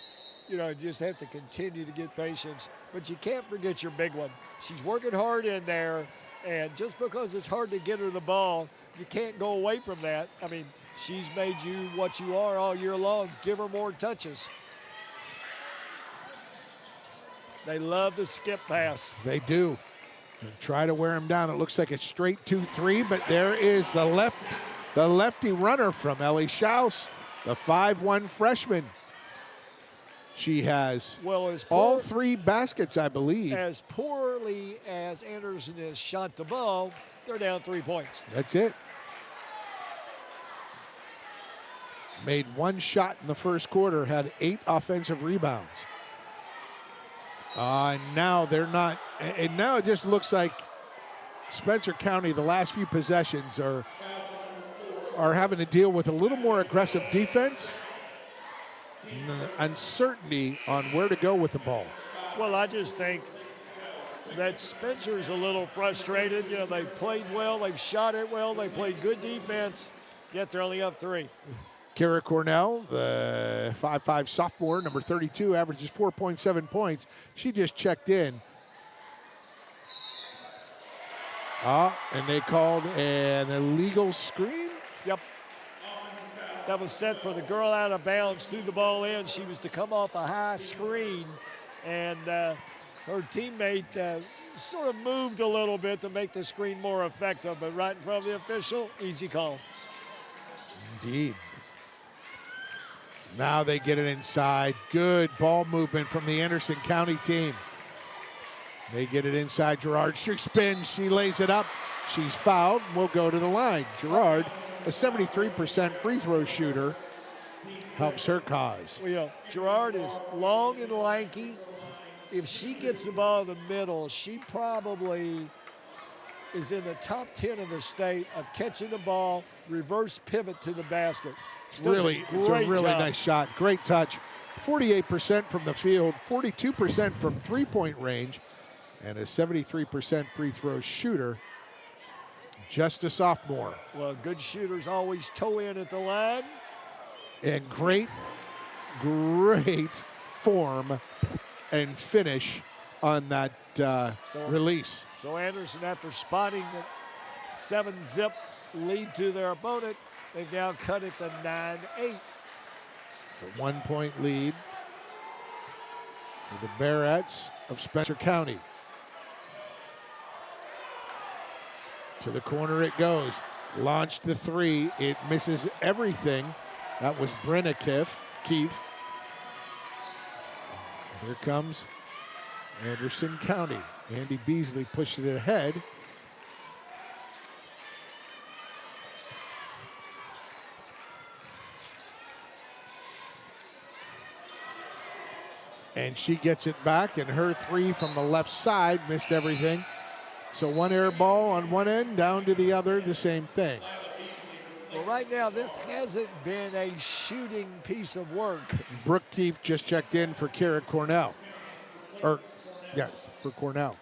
You know, you just have to continue to get patience. But you can't forget your big one. She's working hard in there, and just because it's hard to get her the ball, you can't go away from that. I mean, she's made you what you are all year long. Give her more touches. They love the skip pass. They do. And try to wear him down. It looks like it's straight 2-3, but there is the lefty runner from Ellie Schaus, the 5'1" freshman. She has all 3 baskets, I believe. As poorly as Anderson has shot the ball, they're down 3 points. That's it. Made 1 shot in the first quarter, had 8 offensive rebounds. And now they're not, and now it just looks like Spencer County, the last few possessions are are having to deal with a little more aggressive defense, uncertainty on where to go with the ball. Well, I just think that Spencer's a little frustrated. You know, they played well, they've shot it well, they played good defense, yet they're only up 3. Kara Cornell, the 5'5" sophomore, number 32, averages 4.7 points. She just checked in. And they called an illegal screen? Yep. That was set for the girl out of bounds, threw the ball in. She was to come off a high screen, and her teammate sort of moved a little bit to make the screen more effective, but right in front of the official, easy call. Indeed. Now they get it inside. Good ball movement from the Anderson County team. They get it inside Girard. She spins. She lays it up. She's fouled and will go to the line. Girard, a 73% free throw shooter, helps her cause. Well, you know, Girard is long and lanky. If she gets the ball in the middle, she probably is in the top 10 of the state of catching the ball, reverse pivot to the basket. Really, it's a really nice shot. Great touch. 48% from the field, 42% from three-point range, and a 73% free throw shooter. Just a sophomore. Well, good shooters always toe in at the line. And great form and finish on that release. So Anderson, after spotting the 7-zip lead to their opponent, they've now cut it to 9-8. It's a 1-point lead for the Bearettes of Spencer County. To the corner it goes. Launched the 3. It misses everything. That was Brenna Keefe. Here comes Anderson County. Andy Beasley pushing it ahead. And she gets it back, and her 3 from the left side missed everything. So one air ball on one end, down to the other, the same thing. Well, right now, this hasn't been a shooting piece of work. Brooke Keefe just checked in for Kara Cornell. Yes, for Cornell.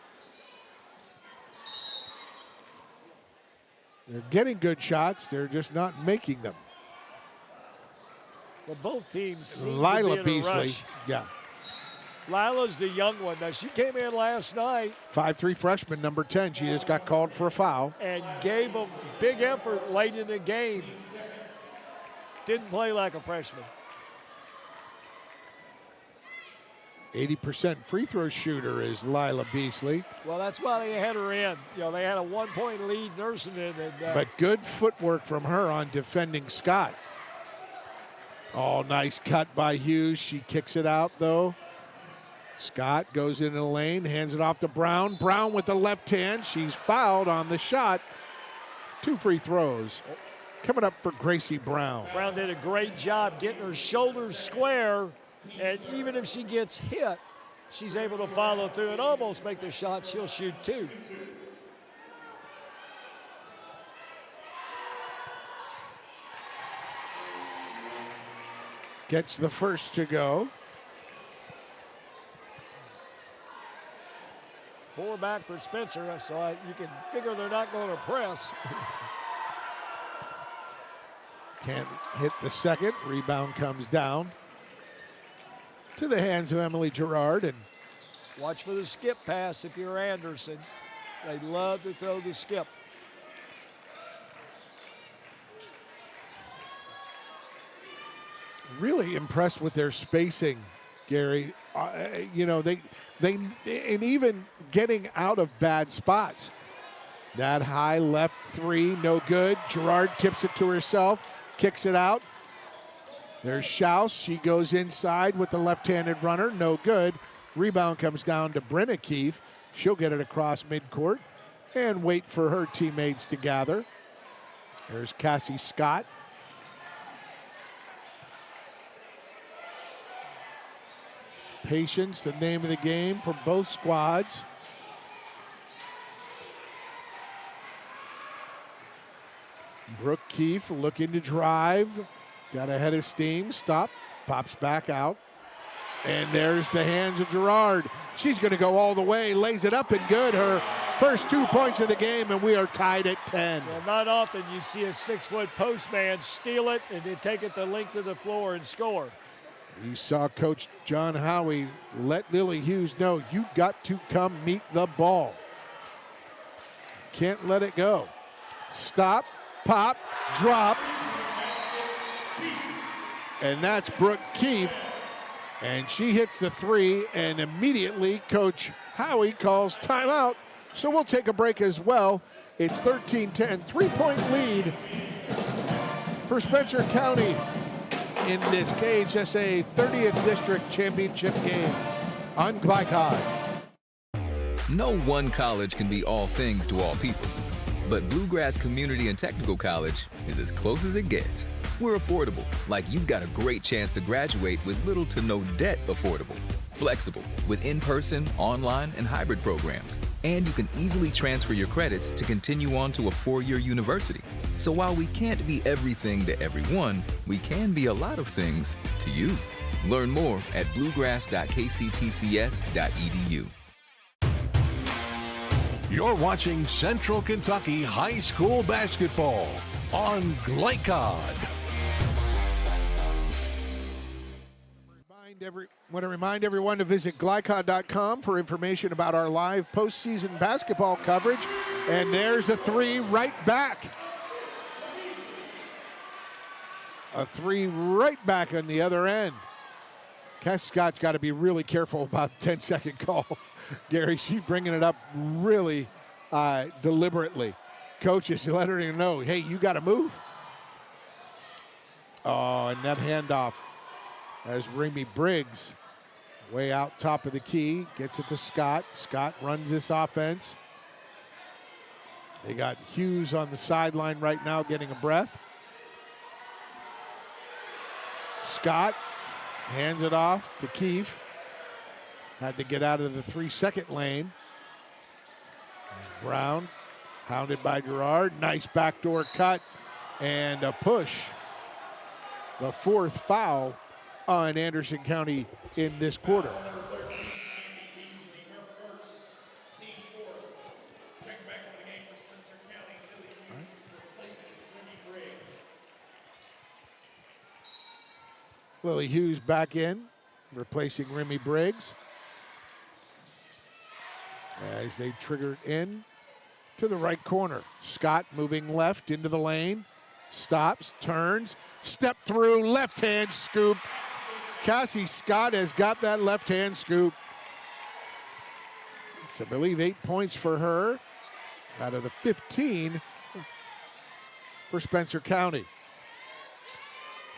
They're getting good shots. They're just not making them. Well, both teams seem Lila to be in a Beasley, rush. yeah. Lila's the young one. Now, she came in last night. 5'3" freshman, number 10. She just got called for a foul. And gave a big effort late in the game. Didn't play like a freshman. 80% free throw shooter is Lila Beasley. Well, that's why they had her in. You know, they had a 1-point lead nursing it. But good footwork from her on defending Scott. Oh, nice cut by Hughes. She kicks it out, though. Scott goes into the lane, hands it off to Brown. Brown with the left hand. She's fouled on the shot. 2 free throws coming up for Gracie Brown. Brown did a great job getting her shoulders square, and even if she gets hit, she's able to follow through and almost make the shot. She'll shoot 2. Gets the first to go. 4 back for Spencer, so you can figure they're not going to press. Can't hit the second. Rebound comes down to the hands of Emily Girard. And watch for the skip pass if you're Anderson. They love to throw the skip. Really impressed with their spacing, Gary. You know, they and even getting out of bad spots. That high left 3, no good. Girard tips it to herself, kicks it out. There's Schaus. She goes inside with the left-handed runner, no good. Rebound comes down to Brenna Keefe. She'll get it across midcourt and wait for her teammates to gather. There's Cassie Scott. Patience, the name of the game for both squads. Brooke Keefe looking to drive. Got ahead of steam. Stop. Pops back out. And there's the hands of Gerard. She's going to go all the way. Lays it up and good. Her first 2 points of the game, and we are tied at 10. Well, not often you see a 6-foot postman steal it and then take it the length of the floor and score. You saw Coach John Howie let Lily Hughes know you got to come meet the ball. Can't let it go. Stop, pop, drop. And that's Brooke Keefe. And she hits the three, and immediately Coach Howie calls timeout. So we'll take a break as well. It's 13-10, 3-point lead for Spencer County in this KHSAA 30th District Championship game on Glycod. No one college can be all things to all people, but Bluegrass Community and Technical College is as close as it gets. We're affordable, like you've got a great chance to graduate with little to no debt affordable. Flexible, with in-person, online, and hybrid programs. And you can easily transfer your credits to continue on to a 4-year university. So while we can't be everything to everyone, we can be a lot of things to you. Learn more at bluegrass.kctcs.edu. You're watching Central Kentucky High School Basketball on Glycod. Want to remind everyone to visit glycod.com for information about our live postseason basketball coverage. And there's the three right back. A three right back on the other end. Cass Scott's got to be really careful about the 10-second call. Gary, she's bringing it up really deliberately. Coach is letting her know, hey, you got to move. Oh, and that handoff as Remy Briggs, way out top of the key, gets it to Scott. Scott runs this offense. They got Hughes on the sideline right now getting a breath. Scott hands it off to Keefe. Had to get out of the 3-second lane. Brown, hounded by Gerard. Nice backdoor cut and a push. The fourth foul on Anderson County in this quarter. Lily Hughes back in, replacing Remy Briggs. As they trigger in to the right corner. Scott moving left into the lane. Stops, turns, step through, left hand scoop. Cassie Scott has got that left hand scoop. It's, I believe, 8 points for her out of the 15 for Spencer County.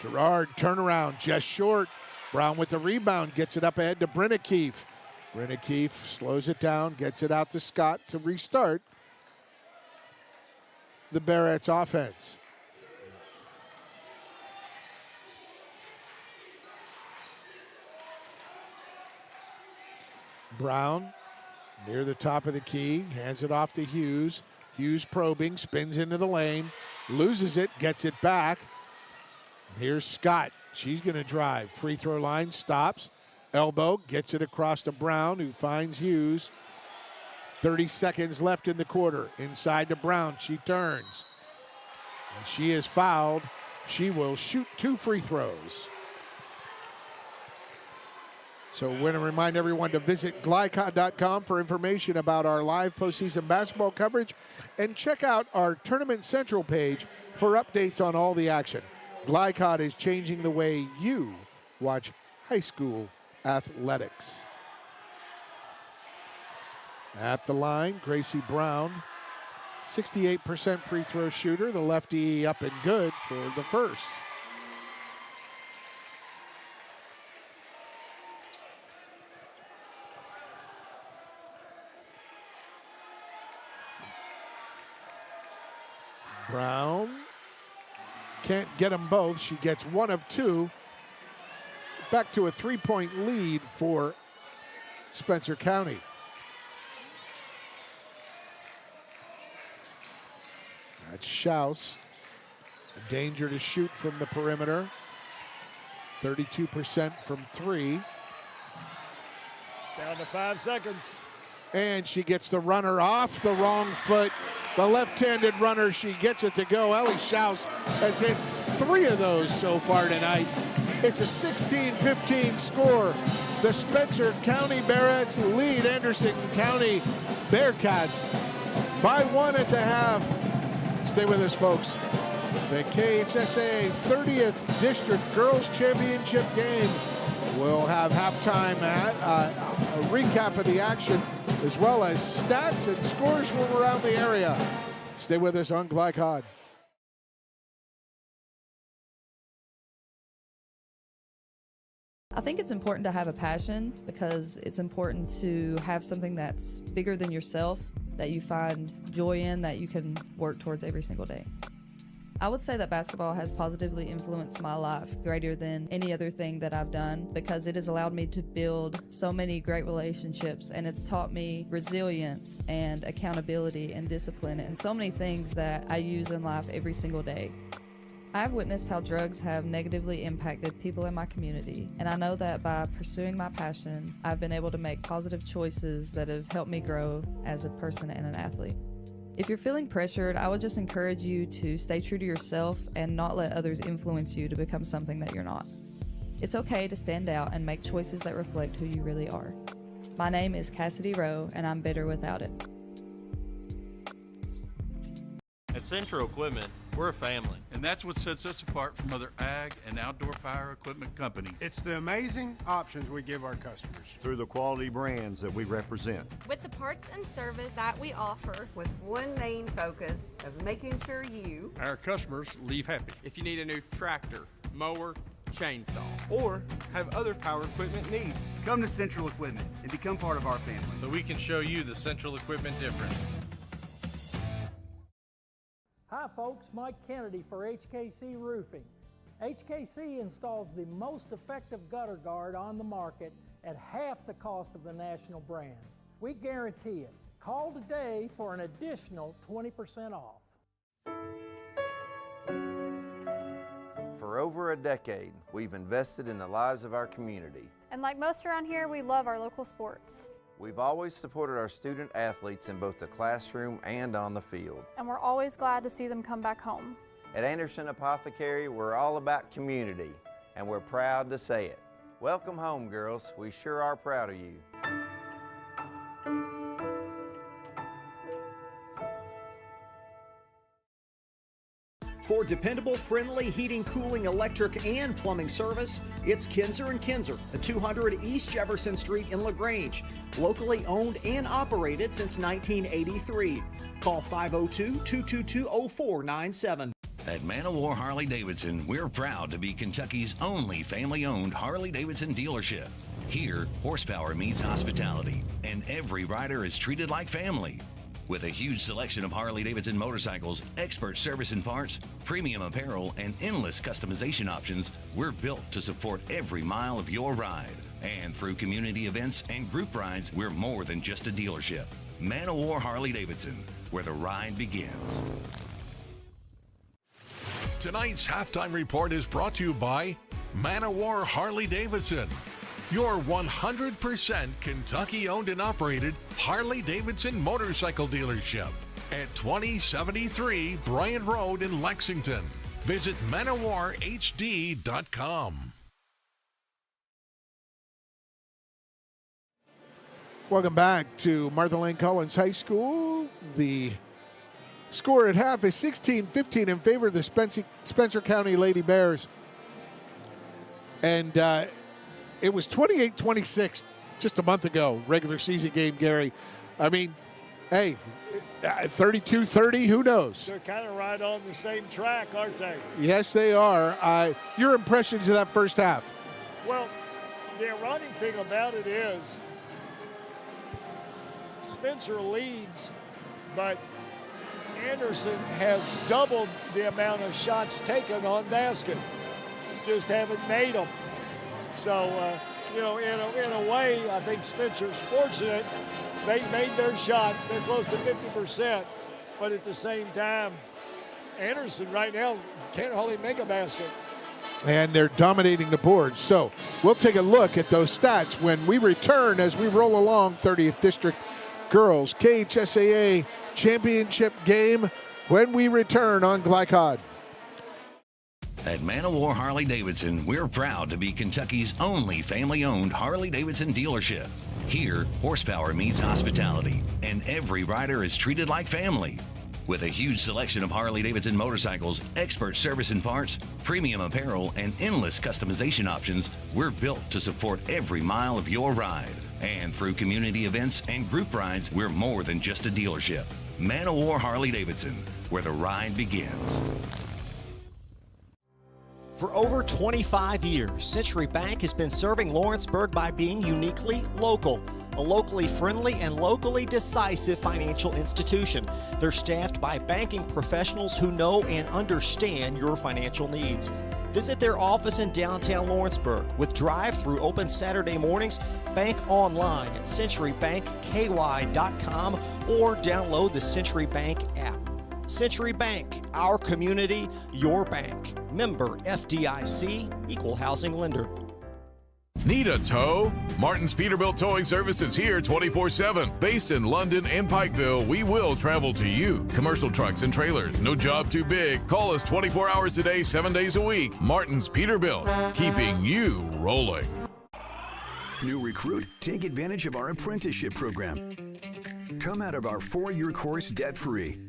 Gerard turnaround, just short. Brown with the rebound, gets it up ahead to Brenna Keefe. Brenna Keefe slows it down, gets it out to Scott to restart the Barrett's offense. Brown near the top of the key, hands it off to Hughes. Hughes probing, spins into the lane, loses it, gets it back. Here's Scott. She's going to drive. Free throw line, stops. Elbow, gets it across to Brown, who finds Hughes. 30 seconds left in the quarter. Inside to Brown. She turns. And she is fouled. She will shoot 2 free throws. So we're going to remind everyone to visit glycod.com for information about our live postseason basketball coverage and check out our Tournament Central page for updates on all the action. Glycod is changing the way you watch high school athletics. At the line, Gracie Brown, 68% free throw shooter. The lefty up and good for the first. Brown can't get them both. She gets 1 of 2. Back to a 3-point lead for Spencer County. That's Schaus Danger to shoot from the perimeter. 32% from three. Down to 5 seconds. And she gets the runner off the wrong foot. The left-handed runner, she gets it to go. Ellie Schaus has hit 3 of those so far tonight. It's a 16-15 score. The Spencer County Bearcats lead Anderson County Bearcats by 1 at the half. Stay with us, folks. The KHSAA 30th District Girls Championship game will have halftime a recap of the action, as well as stats and scores from around the area. Stay with us on Glycod. I think it's important to have a passion because it's important to have something that's bigger than yourself, that you find joy in, that you can work towards every single day. I would say that basketball has positively influenced my life greater than any other thing that I've done because it has allowed me to build so many great relationships, and it's taught me resilience and accountability and discipline and so many things that I use in life every single day. I've witnessed how drugs have negatively impacted people in my community, and I know that by pursuing my passion, I've been able to make positive choices that have helped me grow as a person and an athlete. If you're feeling pressured, I would just encourage you to stay true to yourself and not let others influence you to become something that you're not. It's okay to stand out and make choices that reflect who you really are. My name is Cassidy Rowe, and I'm better without it. At Central Equipment, we're a family. And that's what sets us apart from other ag and outdoor power equipment companies. It's the amazing options we give our customers. Through the quality brands that we represent. With the parts and service that we offer. With one main focus of making sure you, our customers, leave happy. If you need a new tractor, mower, chainsaw, or have other power equipment needs, come to Central Equipment and become part of our family. So we can show you the Central Equipment difference. Hi folks, Mike Kennedy for HKC Roofing. HKC installs the most effective gutter guard on the market at half the cost of the national brands. We guarantee it. Call today for an additional 20% off. For over a decade, we've invested in the lives of our community. And like most around here, we love our local sports. We've always supported our student athletes in both the classroom and on the field. And we're always glad to see them come back home. At Anderson Apothecary, we're all about community, and we're proud to say it. Welcome home, girls. We sure are proud of you. For dependable, friendly heating, cooling, electric, and plumbing service, it's Kinzer & Kinzer at 200 East Jefferson Street in LaGrange. Locally owned and operated since 1983. Call 502-222-0497. At Man O' War Harley Davidson, we're proud to be Kentucky's only family-owned Harley Davidson dealership. Here, horsepower meets hospitality, and every rider is treated like family. With a huge selection of Harley-Davidson motorcycles, expert service and parts, premium apparel, and endless customization options, we're built to support every mile of your ride. And through community events and group rides, we're more than just a dealership. Man O' War Harley-Davidson, where the ride begins. Tonight's halftime report is brought to you by Man O' War Harley-Davidson, your 100% Kentucky-owned and operated Harley-Davidson motorcycle dealership at 2073 Bryant Road in Lexington. Visit manowarhd.com. Welcome back to Martha Lane Collins High School. The score at half is 16-15 in favor of the Spencer County Lady Bears. And it was 28-26 just a month ago, regular season game, Gary. I mean, hey, 32-30, who knows? They're kind of right on the same track, aren't they? Yes, they are. Your impressions of that first half? Well, the ironic thing about it is Spencer leads, but Anderson has doubled the amount of shots taken on basket. Just haven't made them. So, in a way, I think Spencer's fortunate. They made their shots. They're close to 50%. But at the same time, Anderson right now can't hardly make a basket. And they're dominating the board. So we'll take a look at those stats when we return as we roll along 30th District Girls KHSAA Championship game when we return on Glycod. At Man of War Harley-Davidson, we're proud to be Kentucky's only family-owned Harley-Davidson dealership. Here, horsepower meets hospitality, and every rider is treated like family. With a huge selection of Harley-Davidson motorcycles, expert service and parts, premium apparel, and endless customization options, we're built to support every mile of your ride. And through community events and group rides, we're more than just a dealership. Man of War Harley-Davidson, where the ride begins. For over 25 years, Century Bank has been serving Lawrenceburg by being uniquely local. A locally friendly and locally decisive financial institution. They're staffed by banking professionals who know and understand your financial needs. Visit their office in downtown Lawrenceburg with drive-through open Saturday mornings. Bank online at centurybankky.com or download the Century Bank app. Century Bank, our community, your bank. Member FDIC, equal housing lender. Need a tow? Martin's Peterbilt Towing Service is here 24/7. Based in London and Pikeville, we will travel to you. Commercial trucks and trailers, no job too big. Call us 24 hours a day, 7 days a week. Martin's Peterbilt, keeping you rolling. New recruit, take advantage of our apprenticeship program. Come out of our 4-year course debt-free.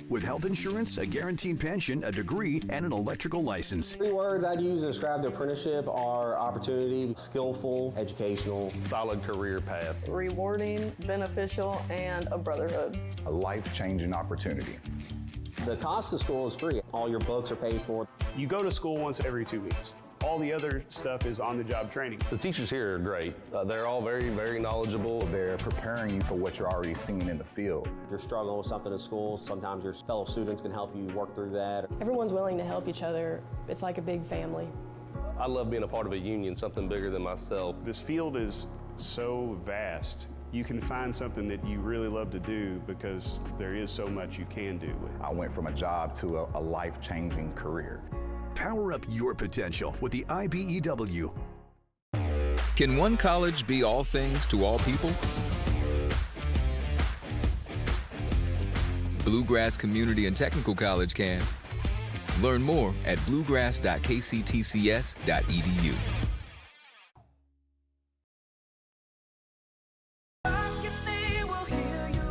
With health insurance, a guaranteed pension, a degree, and an electrical license. 3 words I'd use to describe the apprenticeship are opportunity, skillful, educational, solid career path, rewarding, beneficial, and a brotherhood. A life-changing opportunity. The cost of school is free. All your books are paid for. You go to school once every 2 weeks. All the other stuff is on-the-job training. The teachers here are great. They're all very, very knowledgeable. They're preparing you for what you're already seeing in the field. If you're struggling with something in school, sometimes your fellow students can help you work through that. Everyone's willing to help each other. It's like a big family. I love being a part of a union, something bigger than myself. This field is so vast. You can find something that you really love to do because there is so much you can do. I went from a job to a life-changing career. Power up your potential with the IBEW. Can one college be all things to all people? Bluegrass Community and Technical College can. Learn more at bluegrass.kctcs.edu.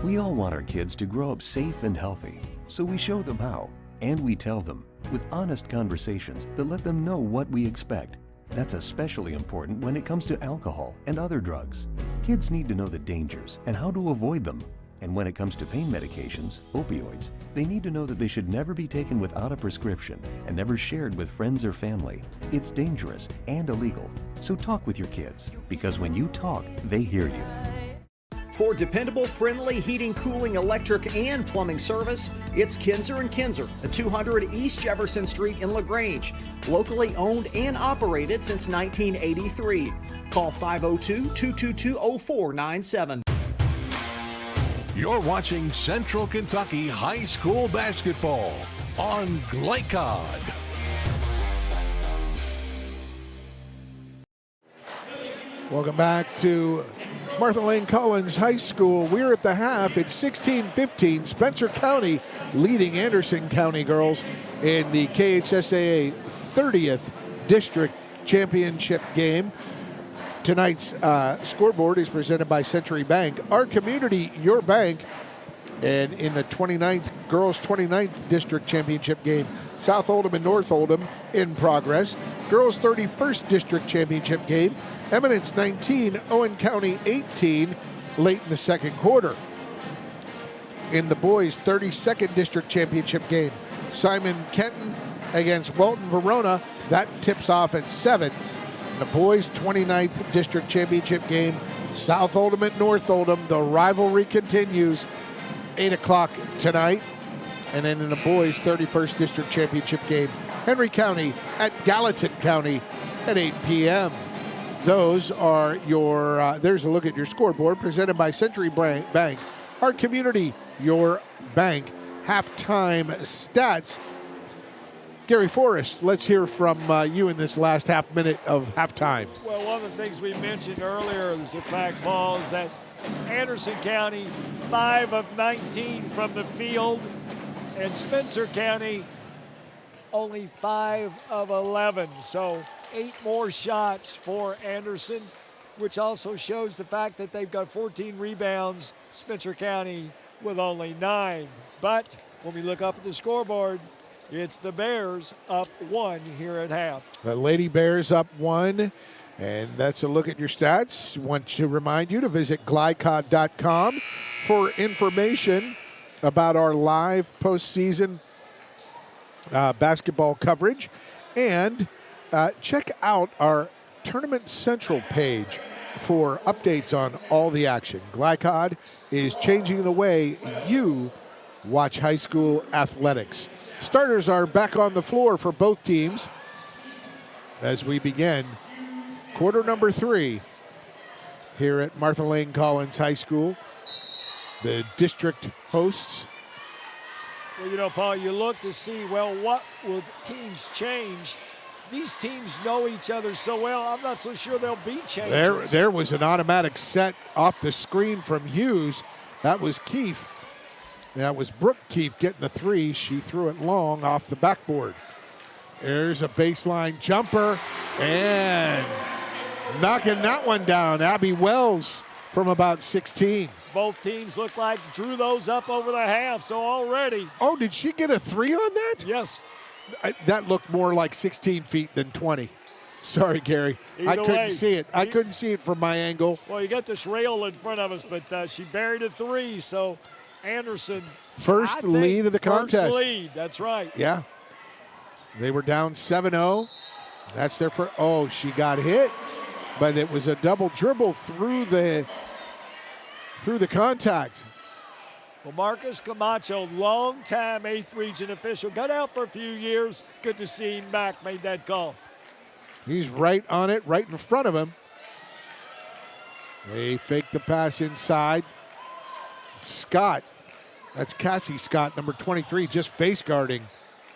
We all want our kids to grow up safe and healthy, so we show them how, and we tell them with honest conversations that let them know what we expect. That's especially important when it comes to alcohol and other drugs. Kids need to know the dangers and how to avoid them. And when it comes to pain medications, opioids, they need to know that they should never be taken without a prescription and never shared with friends or family. It's dangerous and illegal. So talk with your kids, because when you talk, they hear you. For dependable, friendly heating, cooling, electric, and plumbing service, it's Kinzer & Kinzer at 200 East Jefferson Street in LaGrange. Locally owned and operated since 1983. Call 502-222-0497. You're watching Central Kentucky High School Basketball on Glycod. Welcome back to Martha Lane Collins High School. We're at the half. It's 16-15. Spencer County leading Anderson County girls in the KHSAA 30th District Championship game. Tonight's scoreboard is presented by Century Bank. Our community, your bank. And in the girls 29th District Championship game, South Oldham and North Oldham in progress. Girls 31st District Championship game, Eminence 19, Owen County 18, late in the second quarter. In the boys 32nd District Championship game, Simon Kenton against Walton Verona, that tips off at 7. The boys 29th District Championship game, South Oldham at North Oldham, the rivalry continues. 8 o'clock tonight. And then in the boys 31st District Championship game, Henry County at Gallatin County at 8 p.m. Those are your, there's a look at your scoreboard presented by Century Bank. Our community, your bank. halftime stats. Gary Forrest, let's hear from you in this last half minute of halftime. Well, one of the things we mentioned earlier is the fact, Paul, is that Anderson County, 5 of 19 from the field, and Spencer County, only 5 of 11. So 8 more shots for Anderson, which also shows the fact that they've got 14 rebounds, Spencer County with only 9. But when we look up at the scoreboard, it's the Bears up 1 here at half. The Lady Bears up 1, and that's a look at your stats. Want to remind you to visit glycod.com for information about our live postseason basketball coverage, and check out our Tournament Central page for updates on all the action. Glycod is changing the way you watch high school athletics. Starters are back on the floor for both teams as we begin quarter number 3 here at Martha Lane Collins High School. The district hosts. Well, you know, Paul, you look to see, well, what will teams change? These teams know each other so well, I'm not so sure there'll be changes. There was an automatic set off the screen from Hughes. That was Keefe. That was Brooke Keefe getting a 3. She threw it long off the backboard. There's a baseline jumper, and knocking that one down, Abby Wells from about 16. Both teams look like drew those up over the half, so already. Oh, did she get a 3 on that? Yes. That looked more like 16 feet than 20. Sorry, Gary. I couldn't see it. I couldn't see it from my angle. Well, you got this rail in front of us, but she buried a 3, so Anderson. First lead of the contest. First lead, that's right. Yeah. They were down 7-0. That's their first. Oh, she got hit, but it was a double dribble through the contact. Well, Marcus Camacho, long-time 8th Region official, got out for a few years. Good to see him back, made that call. He's right on it, right in front of him. They fake the pass inside. Scott, that's Cassie Scott, number 23, just face guarding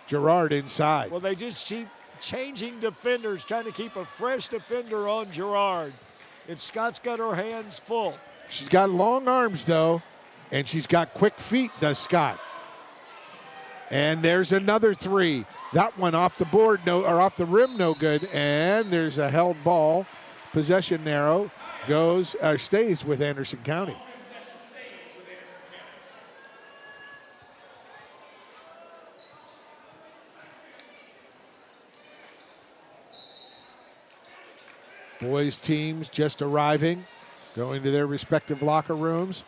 Gerard inside. Well, they just keep changing defenders, trying to keep a fresh defender on Gerard. And Scott's got her hands full. She's got long arms, though, and she's got quick feet, does Scott. And there's another 3. That one off the board, or off the rim, no good. And there's a held ball. Possession narrow. Stays with Anderson County. Boys teams just arriving, going to their respective locker rooms.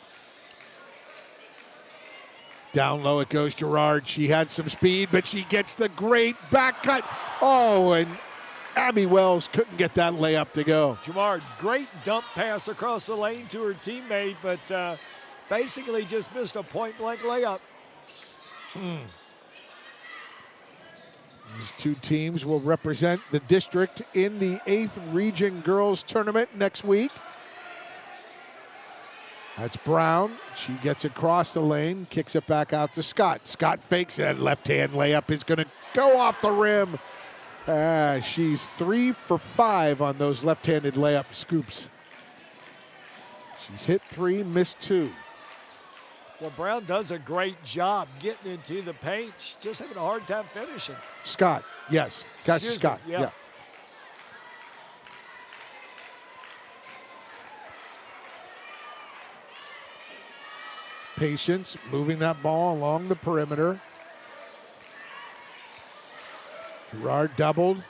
Down low it goes Gerard. She had some speed, but she gets the great back cut. Oh, and Abby Wells couldn't get that layup to go. Gerard, great dump pass across the lane to her teammate, but basically just missed a point-blank layup. These two teams will represent the district in the 8th Region Girls Tournament next week. That's Brown. She gets across the lane, kicks it back out to Scott. Scott fakes it. Left-hand layup is going to go off the rim. She's 3 for 5 on those left-handed layup scoops. She's hit 3, missed 2. Well, Brown does a great job getting into the paint. She's just having a hard time finishing. Scott, yes. Cassie Scott, yeah. Patience, moving that ball along the perimeter. Gerard doubled.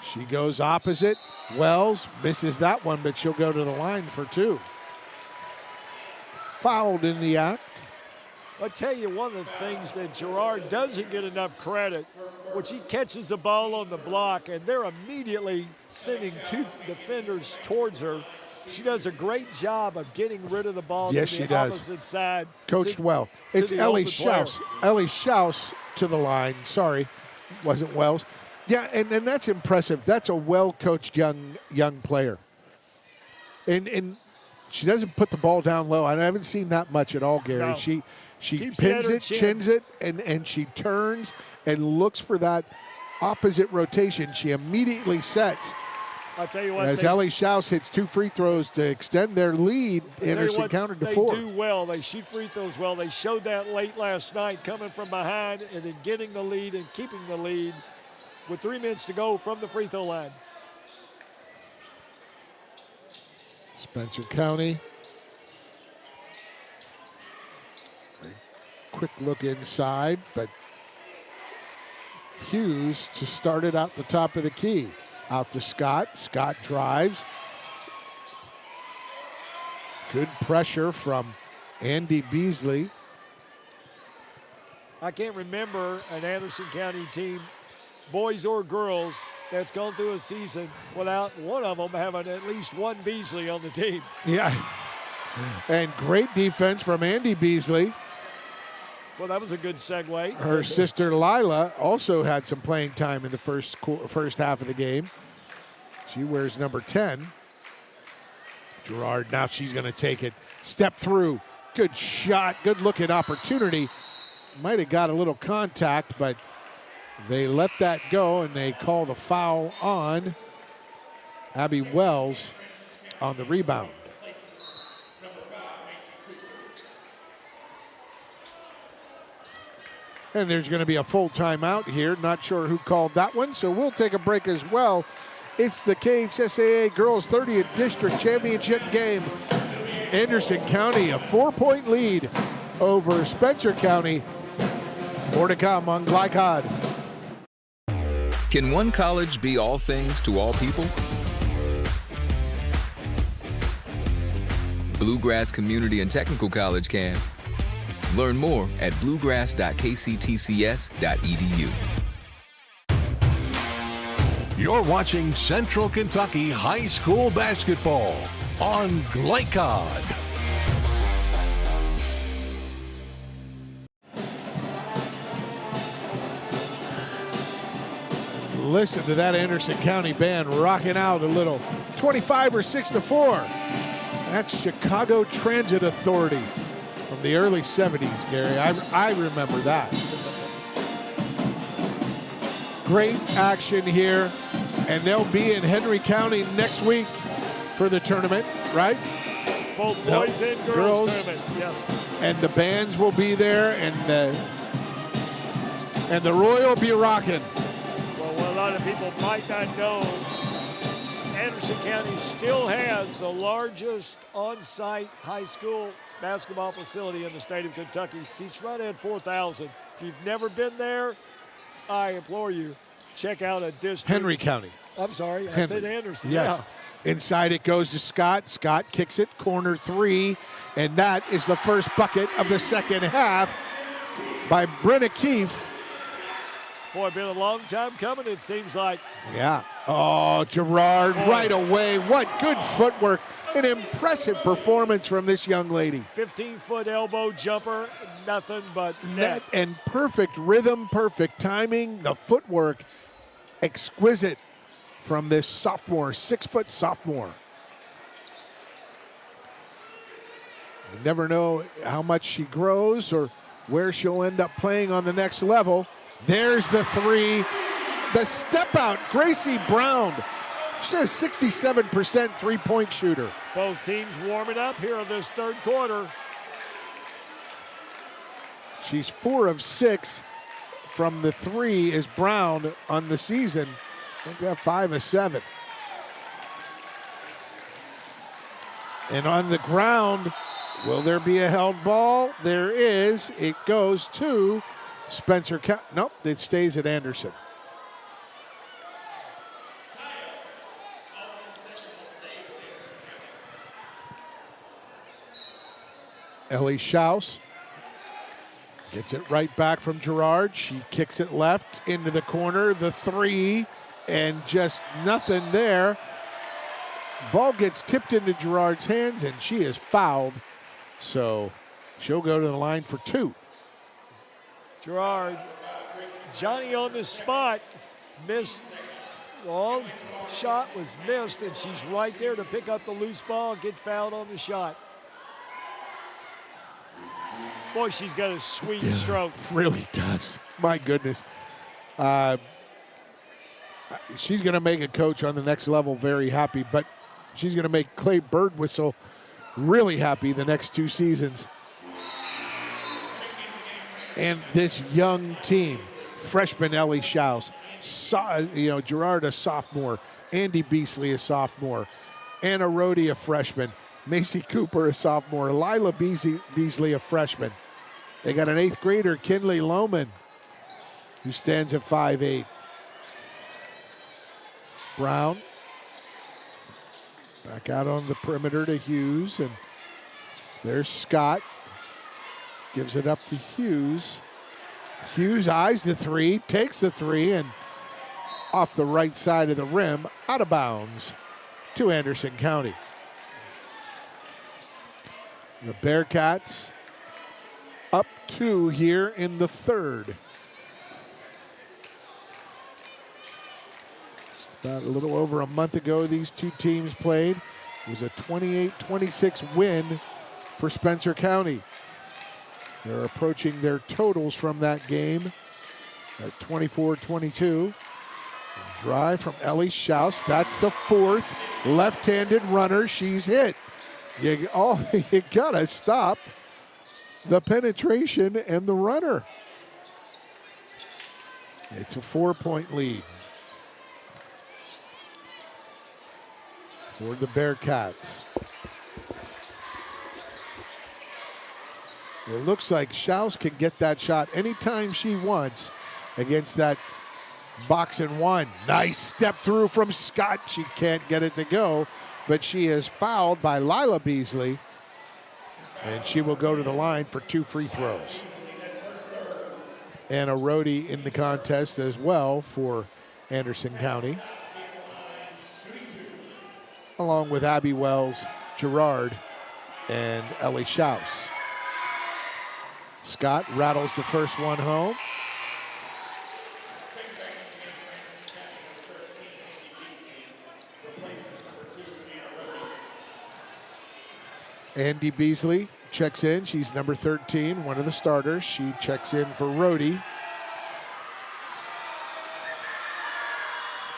She goes opposite. Wells misses that one, but she'll go to the line for 2. Fouled in the act. I'll tell you one of the things that Gerard doesn't get enough credit, when she catches the ball on the block and they're immediately sending 2 defenders towards her. She does a great job of getting rid of the ball yes, to the opposite side. Coached well. It's Ellie Schaus. Ellie Schaus to the line. Sorry, wasn't Wells. Yeah, and that's impressive. That's a well-coached young player. And she doesn't put the ball down low. I haven't seen that much at all, Gary. No. She Keeps pins her it, chin. chins it, and she turns and looks for that opposite rotation. She immediately sets. I'll tell you what. As Ellie Schaus hits 2 free throws to extend their lead, Anderson countered to 4. They do well. They shoot free throws well. They showed that late last night, coming from behind and then getting the lead and keeping the lead with 3 minutes to go from the free throw line. Spencer County. A quick look inside, but Hughes to start it out the top of the key. Out to Scott. Scott drives. Good pressure from Andy Beasley. I can't remember an Anderson County team, boys or girls, that's gone through a season without one of them having at least one Beasley on the team. Yeah. And great defense from Andy Beasley. Well, that was a good segue. Her sister Lila also had some playing time in the first half of the game. She wears number 10. Gerard, now she's going to take it. Step through. Good shot. Good looking opportunity. Might have got a little contact, but they let that go, and they call the foul on Abby Wells on the rebound. And there's going to be a full timeout here. Not sure who called that one, so we'll take a break as well. It's the KHSAA Girls 30th District Championship game. Anderson County, a 4-point lead over Spencer County. More to come on Glycod. Can one college be all things to all people? Bluegrass Community and Technical College can. Learn more at bluegrass.kctcs.edu. You're watching Central Kentucky High School Basketball on Glycod. Listen to that Anderson County band rocking out a little. 25 or 6-4. That's Chicago Transit Authority from the early 70s, Gary. I remember that. Great action here, and they'll be in Henry County next week for the tournament, right? Both boys and girls tournament, yes. And the bands will be there, and the Royal will be rocking. Well, what a lot of people might not know, Anderson County still has the largest on-site high school basketball facility in the state of Kentucky. Seats right at 4,000. If you've never been there, I implore you, check out a district. Henry County. I'm sorry, I said Anderson. Yes. Yeah. Inside it goes to Scott. Scott kicks it, corner 3, and that is the first bucket of the second half by Brenna Keefe. Boy, been a long time coming, it seems like. Yeah. Oh, Gerard right away. What good footwork. An impressive performance from this young lady. 15-foot elbow jumper, nothing but net. And perfect rhythm, perfect timing. The footwork, exquisite from this sophomore, 6-foot sophomore. You never know how much she grows or where she'll end up playing on the next level. There's the 3. The step out, Gracie Brown. She's a 67% three-point shooter. Both teams warming up here in this third quarter. She's 4 of 6 from the 3 is Brown on the season. I think that 5 of 7. And on the ground, will there be a held ball? There is. It goes to Spencer. Nope, it stays at Anderson. Ellie Schaus gets it right back from Gerard. She kicks it left into the corner, the 3, and just nothing there. Ball gets tipped into Gerard's hands, and she is fouled. So she'll go to the line for 2. Gerard, Johnny on the spot, missed. Long shot was missed, and she's right there to pick up the loose ball and get fouled on the shot. Boy, she's got a sweet stroke. Really does. My goodness. She's going to make a coach on the next level very happy, but she's going to make Clay Birdwhistle really happy the next 2 seasons. And this young team, freshman Ellie Schaus, Gerard a sophomore, Andy Beasley a sophomore, Anna Rhodey a freshman, Macy Cooper a sophomore, Lila Beasley a freshman. They got an 8th grader, Kinley Lohman, who stands at 5'8". Brown back out on the perimeter to Hughes, and there's Scott. Gives it up to Hughes. Hughes eyes the 3, takes the 3, and off the right side of the rim, out of bounds to Anderson County. The Bearcats up 2 here in the 3rd. About a little over a month ago, these 2 teams played. It was a 28-26 win for Spencer County. They're approaching their totals from that game at 24-22. Drive from Ellie Schaus. That's the 4th left-handed runner. She's hit. You gotta stop the penetration and the runner. It's a 4-point lead for the Bearcats. It looks like Schaus can get that shot anytime she wants against that box and 1. Nice step through from Scott. She can't get it to go, but she is fouled by Lila Beasley, and she will go to the line for 2 free throws. Anna Rhodey in the contest as well for Anderson County, along with Abby Wells, Gerard, and Ellie Schaus. Scott rattles the first one home. Andy Beasley checks in. She's number 13, one of the starters. She checks in for Rhodey.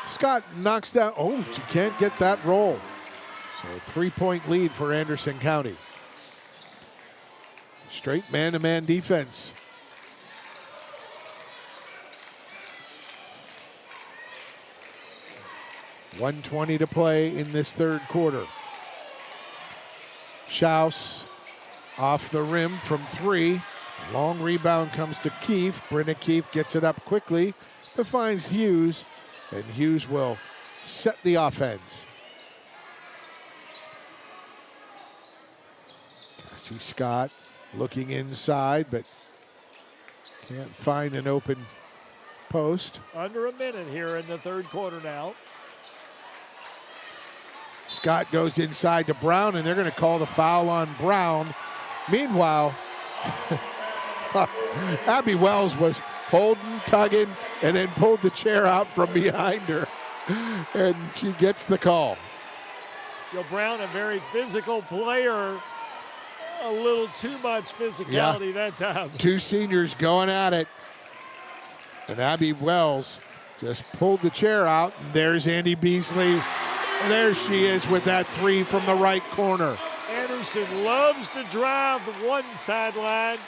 Scott knocks down. Oh, she can't get that roll. So a 3-point lead for Anderson County. Straight man-to-man defense. .120 to play in this 3rd quarter. Schaus off the rim from 3. Long rebound comes to Keefe. Brenna Keefe gets it up quickly, but finds Hughes, and Hughes will set the offense. Cassie Scott looking inside, but can't find an open post. Under a minute here in the 3rd quarter now. Scott goes inside to Brown, and they're going to call the foul on Brown. Meanwhile, Abby Wells was holding, tugging, and then pulled the chair out from behind her, and she gets the call. Brown, a very physical player. A little too much physicality that time. 2 seniors going at it. And Abby Wells just pulled the chair out. And there's Andy Beasley. And there she is with that 3 from the right corner. Anderson loves to drive the one sideline,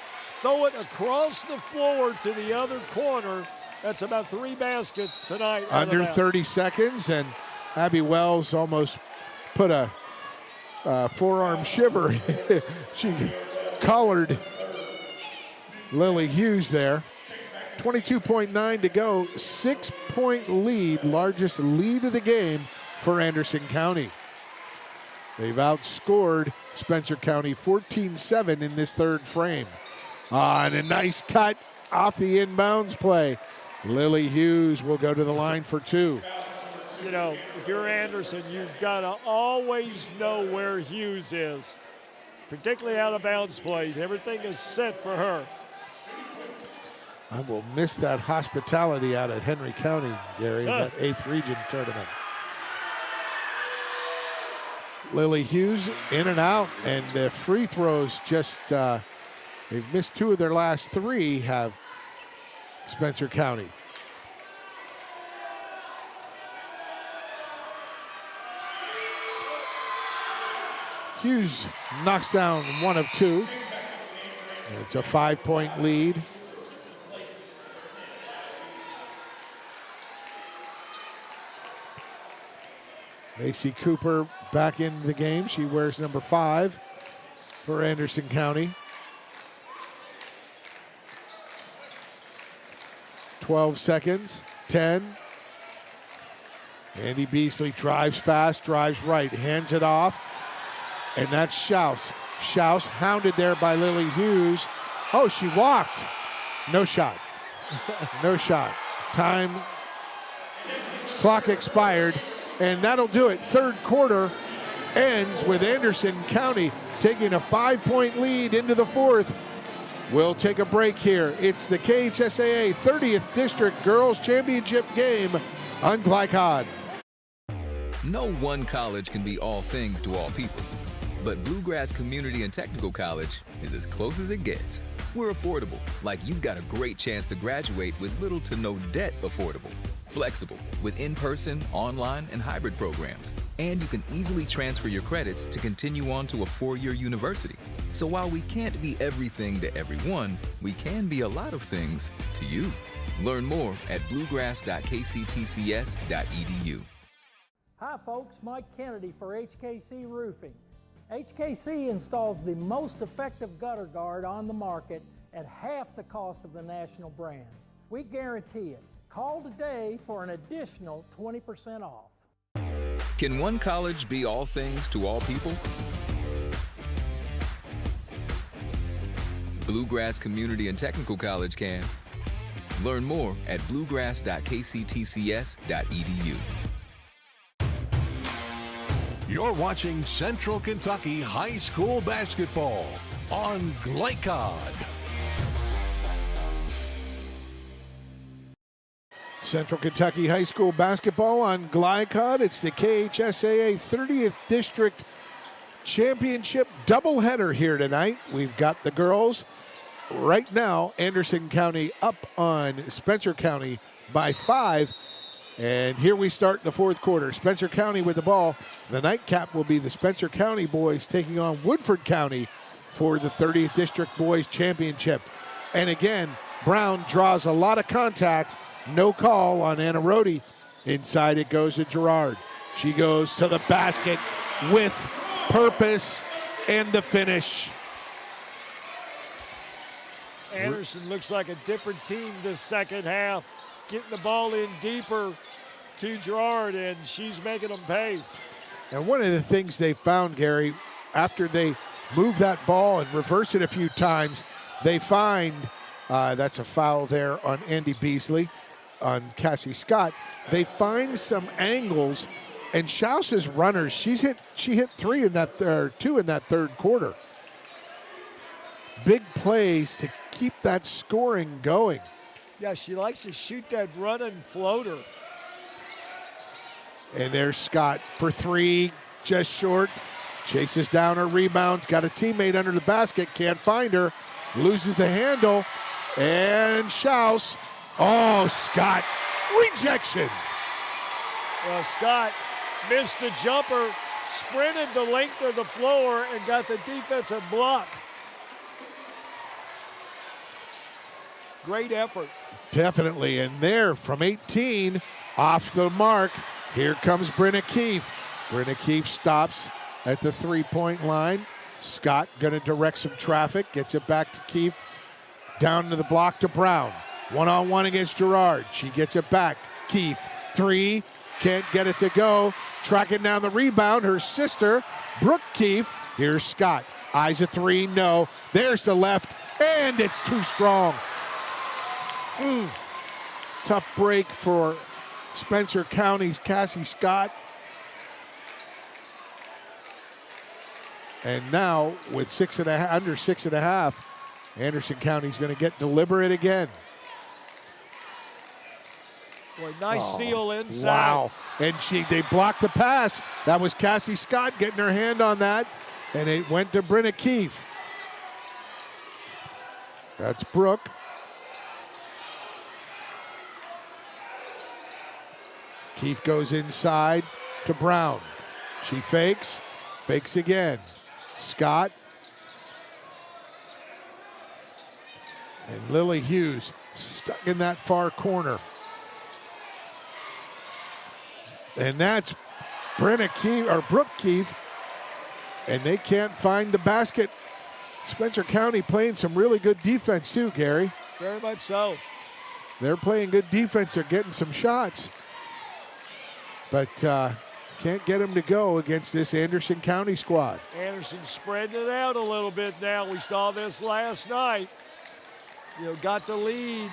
throw it across the floor to the other corner. That's about 3 baskets tonight. Under 30 seconds, and Abby Wells almost put a forearm shiver. She collared Lily Hughes there. 22.9 to go, 6-point lead, largest lead of the game for Anderson County. They've outscored Spencer County 14-7 in this 3rd frame. And a nice cut off the inbounds play. Lily Hughes will go to the line for 2. If you're Anderson, you've got to always know where Hughes is, particularly out of bounds plays. Everything is set for her. I will miss that hospitality out at Henry County, Gary, in that 8th region tournament. Lily Hughes in and out, and the free throws just They've missed 2 of their last 3, have Spencer County. Hughes knocks down 1 of 2. It's a 5-point lead. Macy Cooper back in the game. She wears number 5 for Anderson County. 12 seconds, 10. Andy Beasley drives fast, drives right, hands it off, and that's Schaus. Schaus hounded there by Lily Hughes. Oh, she walked. No shot. No shot. Time, clock expired, and that'll do it. Third quarter ends with Anderson County taking a 5-point lead into the fourth. We'll take a break here. It's the KHSAA 30th District Girls Championship game on Glycod. No one college can be all things to all people, but Bluegrass Community and Technical College is as close as it gets. We're affordable, like you've got a great chance to graduate with little to no debt. Affordable, flexible, with in-person, online, and hybrid programs. And you can easily transfer your credits to continue on to a 4-year university. So while we can't be everything to everyone, we can be a lot of things to you. Learn more at bluegrass.kctcs.edu. Hi folks, Mike Kennedy for HKC Roofing. HKC installs the most effective gutter guard on the market at half the cost of the national brands. We guarantee it. Call today for an additional 20% off. Can one college be all things to all people? Bluegrass Community and Technical College can. Learn more at bluegrass.kctcs.edu. You're watching Central Kentucky High School Basketball on Glycod. Central Kentucky High School Basketball on Glycod. It's the KHSAA 30th District Championship doubleheader here tonight. We've got the girls right now. Anderson County up on Spencer County by 5. And here we start the fourth quarter. Spencer County with the ball. The nightcap will be the Spencer County boys taking on Woodford County for the 30th District Boys Championship. And again, Brown draws a lot of contact. No call on Anna Rohde. Inside it goes to Gerard. She goes to the basket with purpose and the finish. Anderson looks like a different team this second half. Getting the ball in deeper to Gerard, and she's making them pay. And one of the things they found, Gary, after they move that ball and reverse it a few times, they find, that's a foul there on Andy Beasley, on Cassie Scott. They find some angles, and Schaus's runners, she hit 2 in that third quarter. Big plays to keep that scoring going. Yeah, she likes to shoot that running floater. And there's Scott for 3, just short. Chases down her rebound, got a teammate under the basket, can't find her, loses the handle, and Schaus. Oh, Scott, rejection. Well, Scott missed the jumper, sprinted the length of the floor, and got the defensive block. Great effort. Definitely, and there from 18, off the mark, here comes Brenna Keefe. Brenna Keefe stops at the 3-point line. Scott gonna direct some traffic, gets it back to Keefe, down to the block to Brown. One-on-one against Gerard, she gets it back. Keefe, 3, can't get it to go. Tracking down the rebound, her sister, Brooke Keefe. Here's Scott, eyes a 3, no. There's the left, and it's too strong. Tough break for Spencer County's Cassie Scott. And now with under 6.5, Anderson County's going to get deliberate again. Boy, nice steal inside. Wow, and they blocked the pass. That was Cassie Scott getting her hand on that, and it went to Brenna Keefe. That's Brooke. Keefe goes inside to Brown. She fakes again. Scott. And Lily Hughes stuck in that far corner. And that's Brooke Keefe. And they can't find the basket. Spencer County playing some really good defense too, Gary. Very much so. They're playing good defense. They're getting some shots. But can't get them to go against this Anderson County squad. Anderson spreading it out a little bit now. We saw this last night. Got the lead.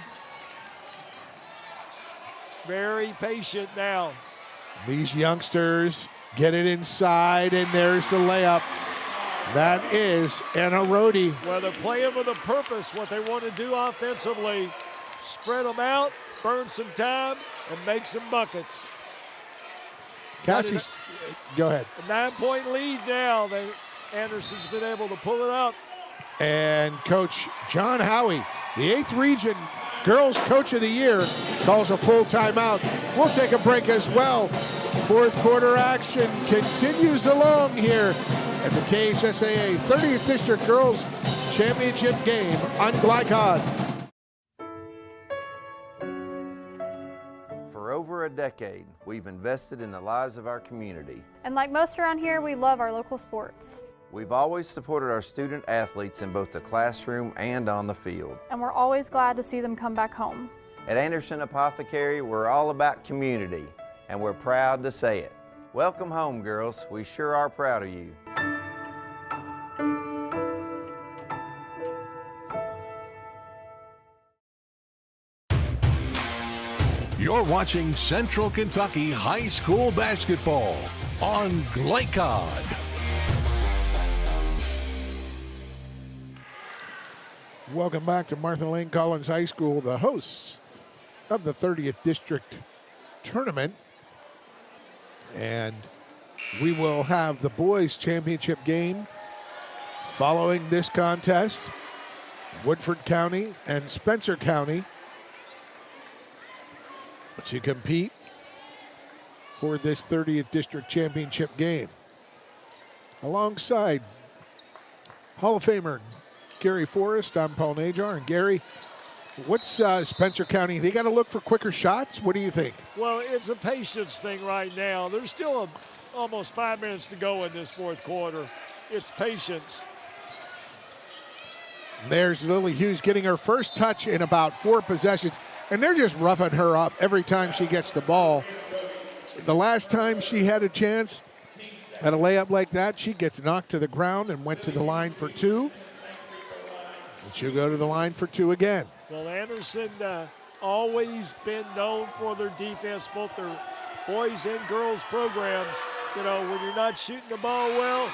Very patient now. These youngsters get it inside, and there's the layup. That is Anna Rohde. Well, they're playing with a purpose, what they want to do offensively. Spread them out, burn some time, and make some buckets. Cassie, go ahead. A 9-point lead now. Anderson's been able to pull it up. And Coach John Howie, the 8th Region Girls Coach of the Year, calls a full timeout. We'll take a break as well. Fourth quarter action continues along here at the KHSAA 30th District Girls Championship game on Glycod. For over a decade, we've invested in the lives of our community. And like most around here, we love our local sports. We've always supported our student athletes in both the classroom and on the field. And we're always glad to see them come back home. At Anderson Apothecary, we're all about community, and we're proud to say it. Welcome home, girls. We sure are proud of you. You're watching Central Kentucky High School Basketball on Glycod. Welcome back to Martha Lane Collins High School, the hosts of the 30th District Tournament. And we will have the boys' championship game following this contest. Woodford County and Spencer County to compete for this 30th District Championship game. Alongside Hall of Famer Gary Forrest, I'm Paul Najar. And Gary, what's Spencer County? They got to look for quicker shots? What do you think? Well, it's a patience thing right now. There's still almost 5 minutes to go in this fourth quarter. It's patience. There's Lily Hughes getting her first touch in about 4 possessions, and they're just roughing her up every time she gets the ball. The last time she had a chance at a layup like that, she gets knocked to the ground and went to the line for 2. And she'll go to the line for 2 again. Well, Anderson always been known for their defense, both their boys and girls programs. When you're not shooting the ball well,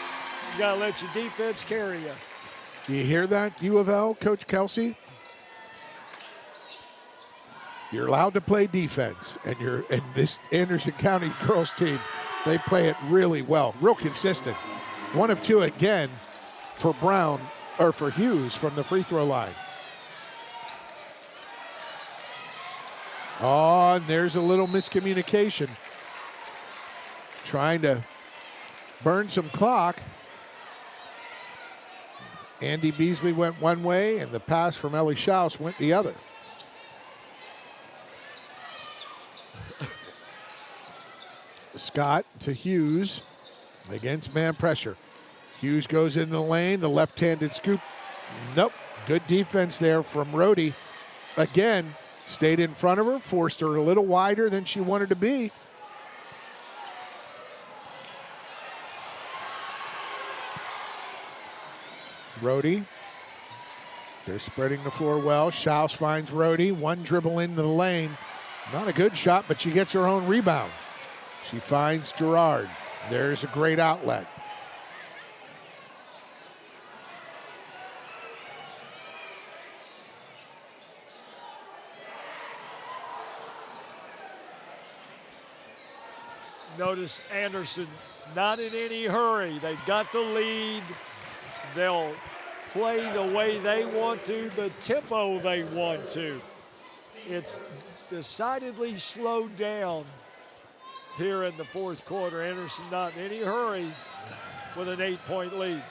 you got to let your defense carry you. Do you hear that, U of L, Coach Kelsey? You're allowed to play defense, and this Anderson County girls team, they play it really well, real consistent. 1 of 2 again for Brown, or for Hughes from the free throw line. Oh, and there's a little miscommunication. Trying to burn some clock. Andy Beasley went one way, and the pass from Ellie Schaus went the other. Scott to Hughes against man pressure. Hughes goes in the lane, the left-handed scoop. Nope, good defense there from Rohde. Again, stayed in front of her, forced her a little wider than she wanted to be. Rohde, they're spreading the floor well. Schaus finds Rohde, 1 dribble into the lane. Not a good shot, but she gets her own rebound. She finds Gerard. There's a great outlet. Notice Anderson not in any hurry. They've got the lead. They'll play the way they want to, the tempo they want to. It's decidedly slowed down here in the fourth quarter. Anderson not in any hurry with an 8-point lead.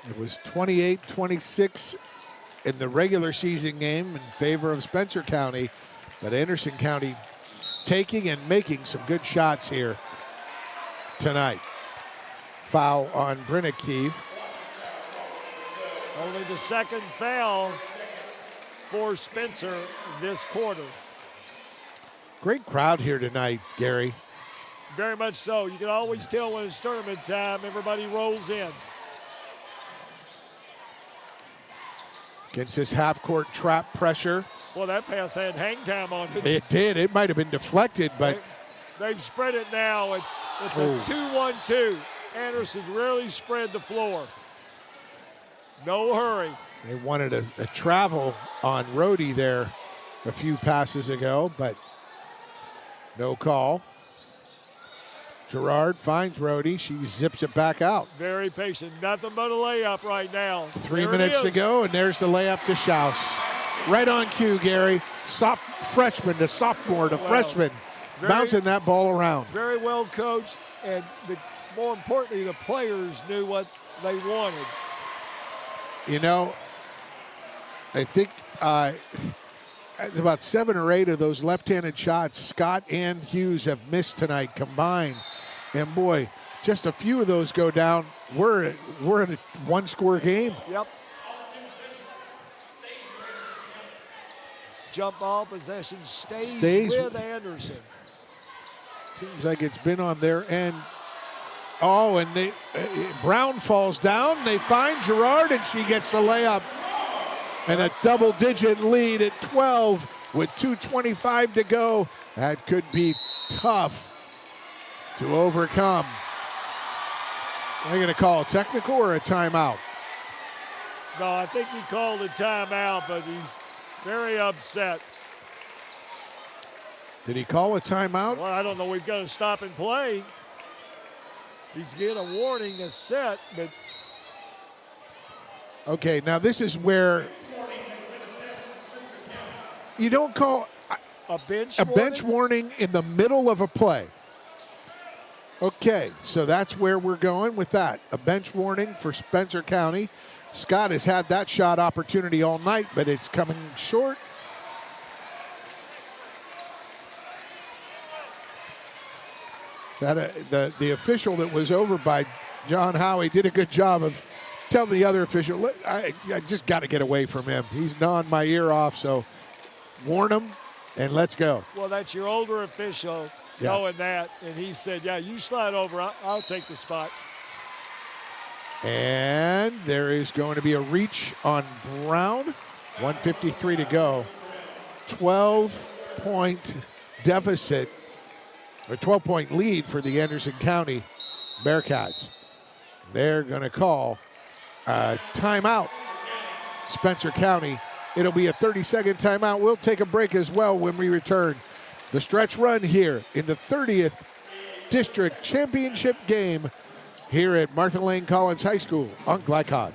It was 28-26 in the regular season game in favor of Spencer County, but Anderson County taking and making some good shots here tonight. Foul on Brenna Keefe. Only the second foul for Spencer this quarter. Great crowd here tonight, Gary. Very much so. You can always tell when it's tournament time, everybody rolls in. Against this half-court trap pressure. Well, that pass had hang time on it. It did. It might have been deflected, but they've spread it now. It's a 2-1-2. Anderson's rarely spread the floor. No hurry. They wanted a travel on Rhodey there a few passes ago, but no call. Gerard finds Rhodey. She zips it back out. Very patient. Nothing but a layup right now. 3 minutes to go, and there's the layup to Schaus. Right on cue, Gary. Freshman to sophomore to freshman. Bouncing that ball around. Very well coached, and more importantly, the players knew what they wanted. You know, I think about 7 or 8 of those left-handed shots Scott and Hughes have missed tonight combined. And boy, just a few of those go down. We're in a one-score game. Yep. Jump ball possession stays with Anderson. Seems like it's been on their end. Oh, and Brown falls down. They find Gerard, and she gets the layup. And a double-digit lead at 12 with 2:25 to go. That could be tough to overcome. Are they going to call a technical or a timeout? No, I think he called a timeout, but he's very upset. Did he call a timeout? Well, I don't know. We've got to stop and play. He's getting a warning, a set, but... Okay, now this is where you don't call a bench warning in the middle of a play. Okay, so that's where we're going with that. A bench warning for Spencer County. Scott has had that shot opportunity all night, but it's coming short. The official that was over by John Howie did a good job of telling the other official, I just got to get away from him. He's gnawing my ear off, so warn him and let's go. Well, that's your older official knowing that, and he said, yeah, you slide over, I'll take the spot. And there is going to be a reach on Brown. 1:53 to go. 12-point deficit, or 12-point lead for the Anderson County Bearcats. They're going to call a timeout. Spencer County. It'll be a 30-second timeout. We'll take a break as well when we return. The stretch run here in the 30th District Championship game here at Martha Lane Collins High School on Glycod.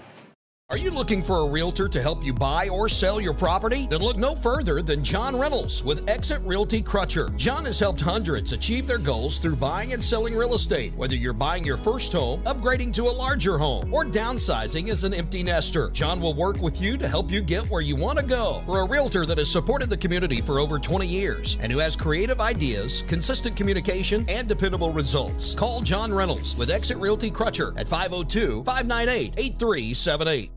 Are you looking for a realtor to help you buy or sell your property? Then look no further than John Reynolds with Exit Realty Crutcher. John has helped hundreds achieve their goals through buying and selling real estate. Whether you're buying your first home, upgrading to a larger home, or downsizing as an empty nester, John will work with you to help you get where you want to go. For a realtor that has supported the community for over 20 years and who has creative ideas, consistent communication, and dependable results, call John Reynolds with Exit Realty Crutcher at 502-598-8378.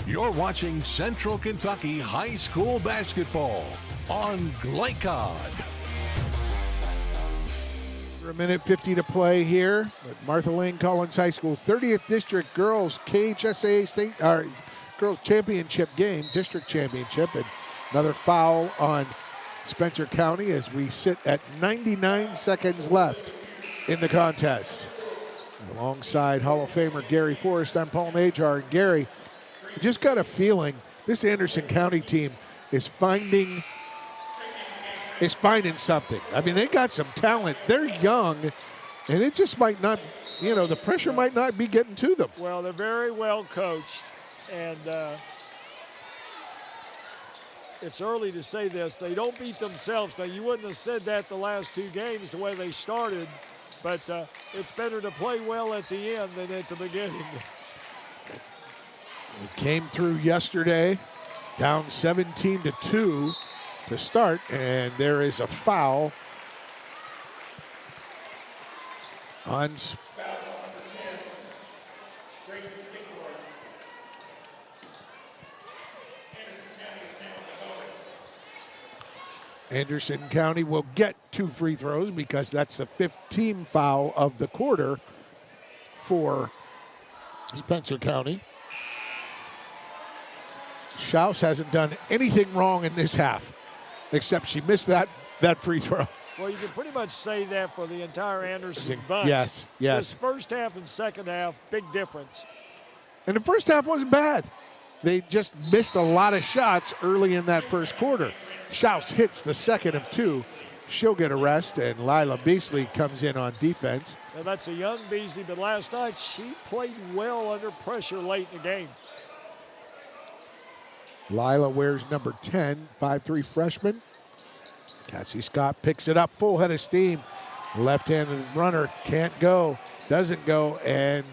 You're watching Central Kentucky High School Basketball on Glycod. For a minute 50 to play here at Martha Lane Collins High School. 30th District Girls KHSAA State Girls Championship game, District Championship, and another foul on Spencer County as we sit at 99 seconds left in the contest. Alongside Hall of Famer Gary Forrest, I'm Paul Najar. And Gary, I just got a feeling this Anderson County team is finding something. I mean, they got some talent. They're young, and it just might not the pressure might not be getting to them. Well, they're very well coached, and it's early to say this. They don't beat themselves. Now, you wouldn't have said that the last 2 games the way they started, but it's better to play well at the end than at the beginning. We came through yesterday, down 17-2 to start, and there is a foul on Anderson County will get 2 free throws because that's the 5th team foul of the quarter for Spencer County. Schaus hasn't done anything wrong in this half, except she missed that free throw. Well, you can pretty much say that for the entire Anderson bunch. Yes. This first half and second half, big difference. And the first half wasn't bad. They just missed a lot of shots early in that first quarter. Schaus hits the second of 2. She'll get a rest, and Lila Beasley comes in on defense. Now, that's a young Beasley, but last night she played well under pressure late in the game. Lila wears number 10, 5'3" freshman. Cassie Scott picks it up, full head of steam. Left-handed runner can't go, doesn't go, and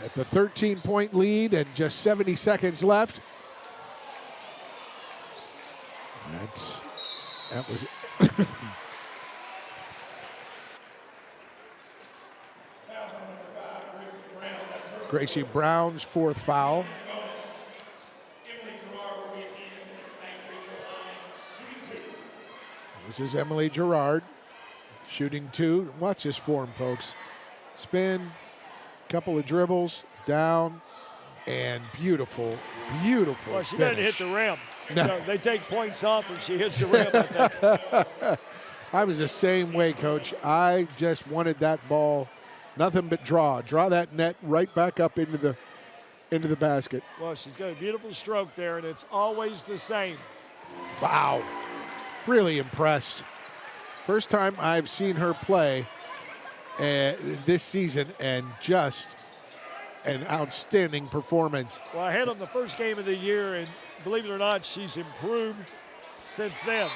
at the 13-point lead and just 70 seconds left. That was Gracie Brown's 4th foul. This is Emily Gerard shooting 2. Watch this form, folks. Spin, couple of dribbles, down, and beautiful Well, she finish. didn't hit the rim. No. So they take points off when she hits the rim, I think. I was the same way, Coach. I just wanted that ball, nothing but draw that net right back up into the basket. Well, she's got a beautiful stroke there, and it's always the same. Wow, really impressed. First time I've seen her play this season, and just an outstanding performance. Well, I had them the first game of the year, and believe it or not, she's improved since then.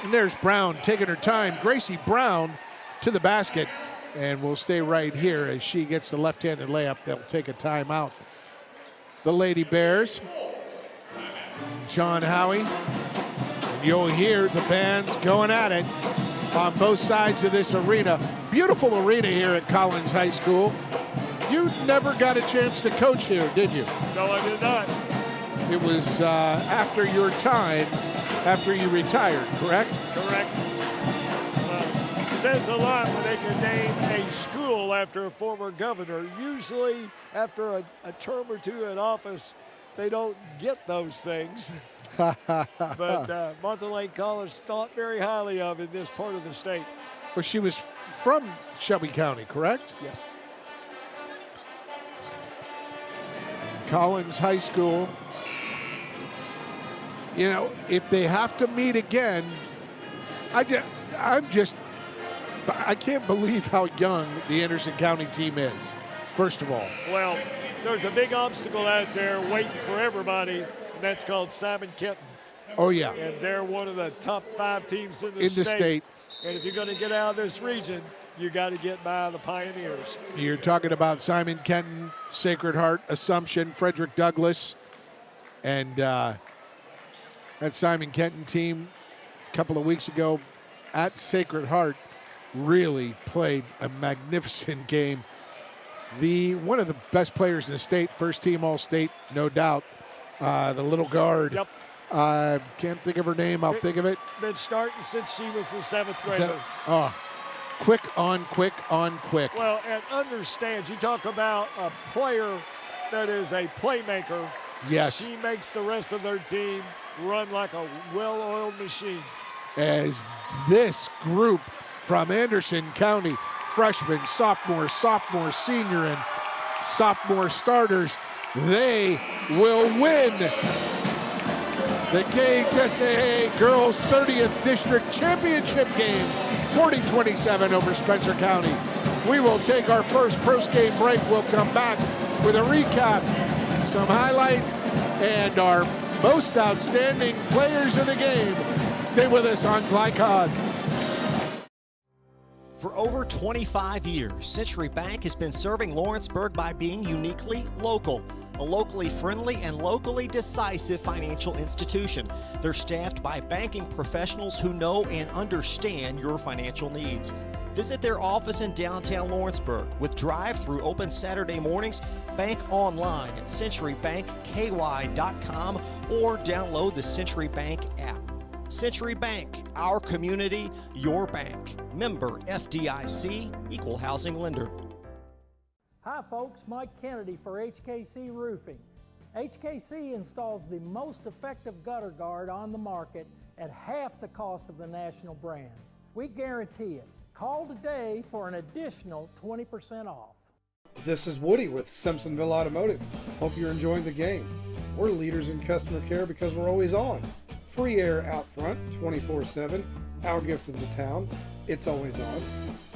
And there's Brown taking her time. Gracie Brown to the basket, and we'll stay right here as she gets the left-handed layup. They'll take a timeout. The Lady Bears, John Howie, and you'll hear the bands going at it on both sides of this arena. Beautiful arena here at Collins High School. You never got a chance to coach here, did you? No, I did not. It was after your time, after you retired, correct? Correct. Says a lot when they can name a school after a former governor. Usually after a term or 2 in office, they don't get those things. But Martha Lane College thought very highly of in this part of the state. Well, she was from Shelby County, correct? Yes. Collins High School. You know, if they have to meet again, I can't believe how young the Anderson County team is, first of all. Well, there's a big obstacle out there waiting for everybody, and that's called Simon Kenton. Oh, yeah. And they're one of the top 5 teams in the state. And if you're going to get out of this region, you got to get by the Pioneers. You're talking about Simon Kenton, Sacred Heart, Assumption, Frederick Douglass, and that Simon Kenton team a couple of weeks ago at Sacred Heart really played a magnificent game. One of the best players in the state, first team All-State, no doubt, the little guard. Yep. Can't think of her name. I'll think of it. Been starting since she was a 7th grader. Quick on quick on quick. Well, and understands, you talk about a player that is a playmaker. Yes. She makes the rest of their team run like a well-oiled machine. As this group from Anderson County, freshmen, sophomore, senior, and sophomore starters, they will win the KHSAA Girls 30th District Championship game, 40-27 over Spencer County. We will take our first post-game break. We'll come back with a recap, some highlights, and our most outstanding players of the game. Stay with us on Glycod. For over 25 years, Century Bank has been serving Lawrenceburg by being uniquely local. A locally friendly and locally decisive financial institution. They're staffed by banking professionals who know and understand your financial needs. Visit their office in downtown Lawrenceburg with drive-through open Saturday mornings. Bank online at centurybankky.com or download the Century Bank app. Century Bank, our community, your bank. Member FDIC, equal housing lender. Hi folks, Mike Kennedy for HKC Roofing. HKC installs the most effective gutter guard on the market at half the cost of the national brands. We guarantee it. Call today for an additional 20% off. This is Woody with Simpsonville Automotive. Hope you're enjoying the game. We're leaders in customer care because we're always on. Free air out front 24/7. Our gift to the town. It's always on.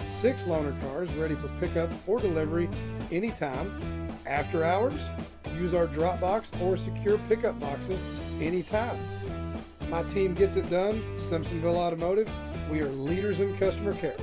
6 loaner cars ready for pickup or delivery anytime. After hours, use our drop box or secure pickup boxes anytime. My team gets it done. Simpsonville Automotive. We are leaders in customer care.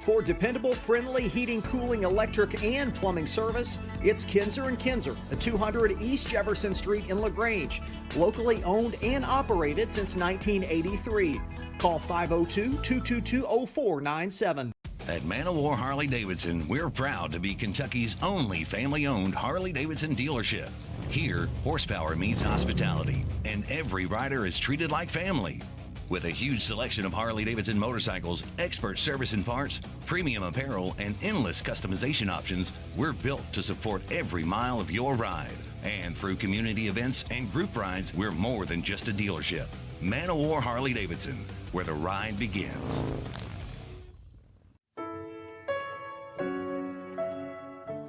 For dependable, friendly heating, cooling, electric, and plumbing service, it's Kinzer & Kinzer at 200 East Jefferson Street in LaGrange. Locally owned and operated since 1983. Call 502-222-0497. At Man O' War Harley Davidson, we're proud to be Kentucky's only family-owned Harley Davidson dealership. Here, horsepower meets hospitality, and every rider is treated like family. With a huge selection of Harley-Davidson motorcycles, expert service and parts, premium apparel, and endless customization options, we're built to support every mile of your ride. And through community events and group rides, we're more than just a dealership. Man O' War Harley Davidson, where the ride begins.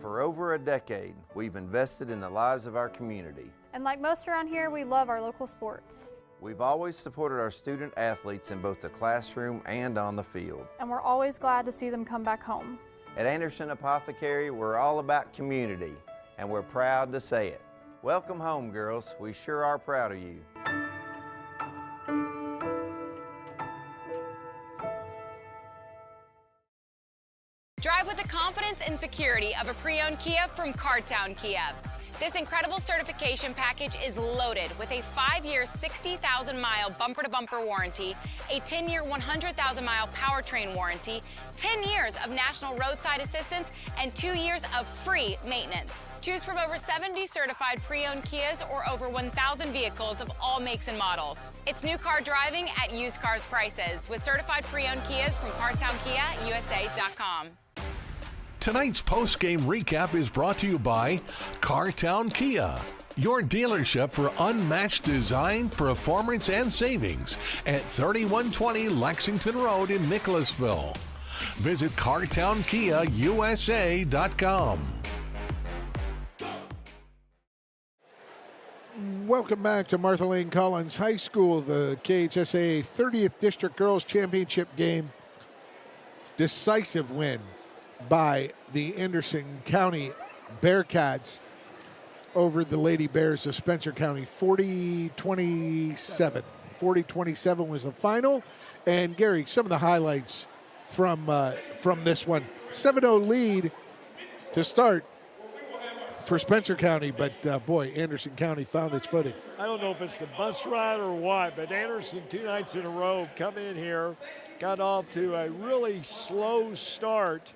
For over a decade, we've invested in the lives of our community. And like most around here, we love our local sports. We've always supported our student athletes in both the classroom and on the field. And we're always glad to see them come back home. At Anderson Apothecary, we're all about community, and we're proud to say it. Welcome home, girls. We sure are proud of you. Drive with the confidence and security of a pre-owned Kia from Cartown Kia. This incredible certification package is loaded with a 5-year, 60,000-mile bumper-to-bumper warranty, a 10-year, 100,000-mile powertrain warranty, 10 years of national roadside assistance, and 2 years of free maintenance. Choose from over 70 certified pre-owned Kias or over 1,000 vehicles of all makes and models. It's new car driving at used cars prices with certified pre-owned Kias from CartownKiaUSA.com. Tonight's post-game recap is brought to you by Cartown Kia, your dealership for unmatched design, performance, and savings at 3120 Lexington Road in Nicholasville. Visit CartownKiaUSA.com. Welcome back to Martha Lane Collins High School, the KHSAA 30th District Girls Championship game. Decisive win by the Anderson County Bearcats over the Lady Bears of Spencer County, 40-27. 40-27 was the final. And Gary, some of the highlights from this one. 7-0 lead to start for Spencer County, but boy, Anderson County found its footing. I don't know if it's the bus ride or what, but Anderson 2 nights in a row come in here, got off to a really slow start,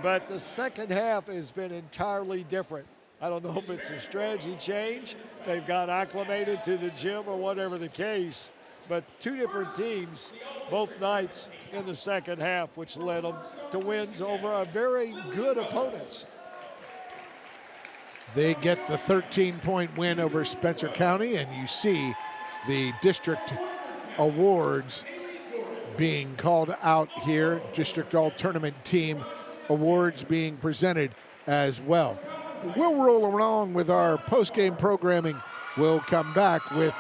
but the second half has been entirely different. I don't know if it's a strategy change, they've got acclimated to the gym or whatever the case, but 2 different teams both nights in the second half, which led them to wins over a very good opponents. They get the 13-point win over Spencer County, and you see the district awards being called out here. District All-Tournament Team awards being presented as well. We'll roll along with our post-game programming. We'll come back with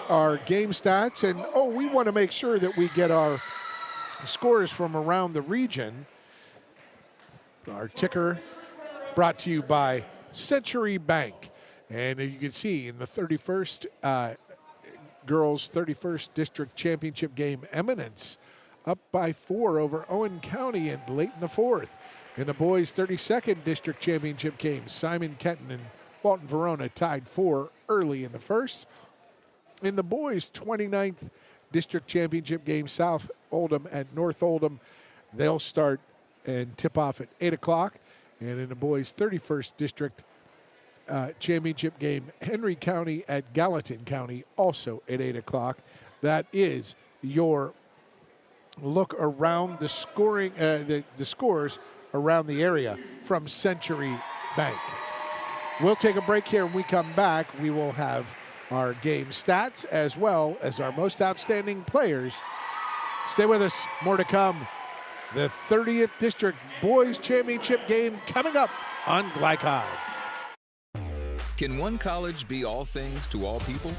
our game stats, and we want to make sure that we get our scores from around the region. Our ticker brought to you by Century Bank. And you can see in the 31st girls 31st District Championship game, Eminence up by 4 over Owen County and late in the 4th. In the boys 32nd District Championship game, Simon Kenton and Walton Verona tied 4 early in the 1st. In the boys 29th District Championship game, South Oldham and North Oldham, they'll start and tip off at 8 o'clock. And in the boys 31st District Championship game, Henry County at Gallatin County, also at 8 o'clock. That is your look around the scoring, the scores around the area from Century Bank. We'll take a break here. When we come back, we will have our game stats as well as our most outstanding players. Stay with us, more to come. The 30th District Boys Championship game coming up on Glycod. Can one college be all things to all people?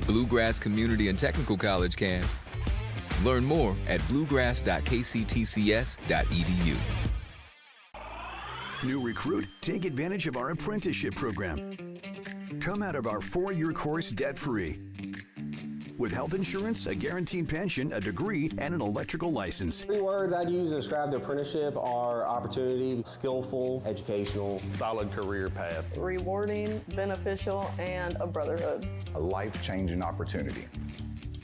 Bluegrass Community and Technical College can. Learn more at bluegrass.kctcs.edu. New recruit? Take advantage of our apprenticeship program. Come out of our 4-year course debt-free. With health insurance, a guaranteed pension, a degree, and an electrical license. 3 words I'd use to describe the apprenticeship are opportunity, skillful, educational, solid career path, Rewarding, beneficial, and a brotherhood. a life-changing opportunity.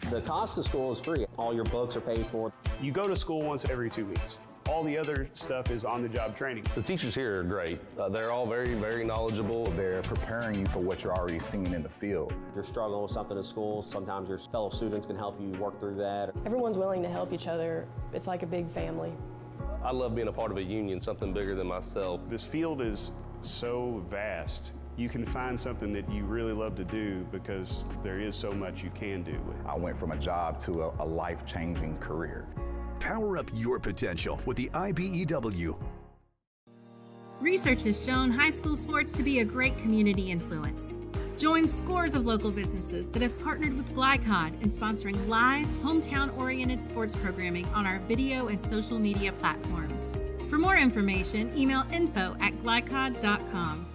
The cost of school is free. All your books are paid for. You go to school once every 2 weeks. All the other stuff is on-the-job training. The teachers here are great. They're all very, very knowledgeable. They're preparing you for what you're already seeing in the field. If you're struggling with something at school, sometimes your fellow students can help you work through that. Everyone's willing to help each other. It's like a big family. I love being a part of a union, something bigger than myself. This field is so vast. You can find something that you really love to do because there is so much you can do. I went from a job to a life-changing career. Power up your potential with the IBEW. Research has shown high school sports to be a great community influence. Join scores of local businesses that have partnered with Glycod in sponsoring live, hometown-oriented sports programming on our video and social media platforms. For more information, email info@glycod.com.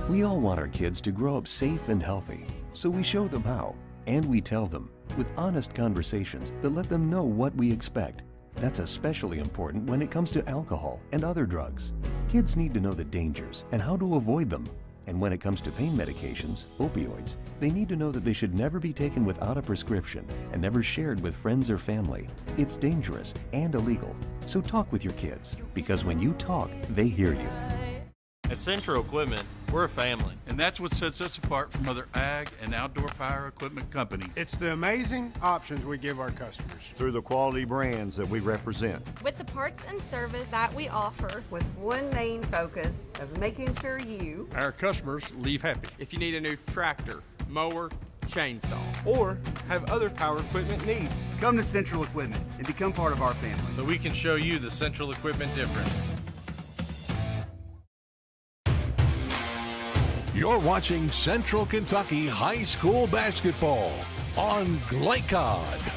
We all want our kids to grow up safe and healthy, so we show them how, and we tell them with honest conversations that let them know what we expect. That's especially important when it comes to alcohol and other drugs. Kids need to know the dangers and how to avoid them. And when it comes to pain medications, opioids, they need to know that they should never be taken without a prescription and never shared with friends or family. It's dangerous and illegal. So talk with your kids, because when you talk, they hear you. At Central Equipment, we're a family. And that's what sets us apart from other ag and outdoor power equipment companies. It's the amazing options we give our customers. Through the quality brands that we represent. With the parts and service that we offer. With one main focus of making sure you, our customers, leave happy. If you need a new tractor, mower, chainsaw, or have other power equipment needs, come to Central Equipment and become part of our family. So we can show you the Central Equipment difference. You're watching Central Kentucky High School Basketball on Glycod.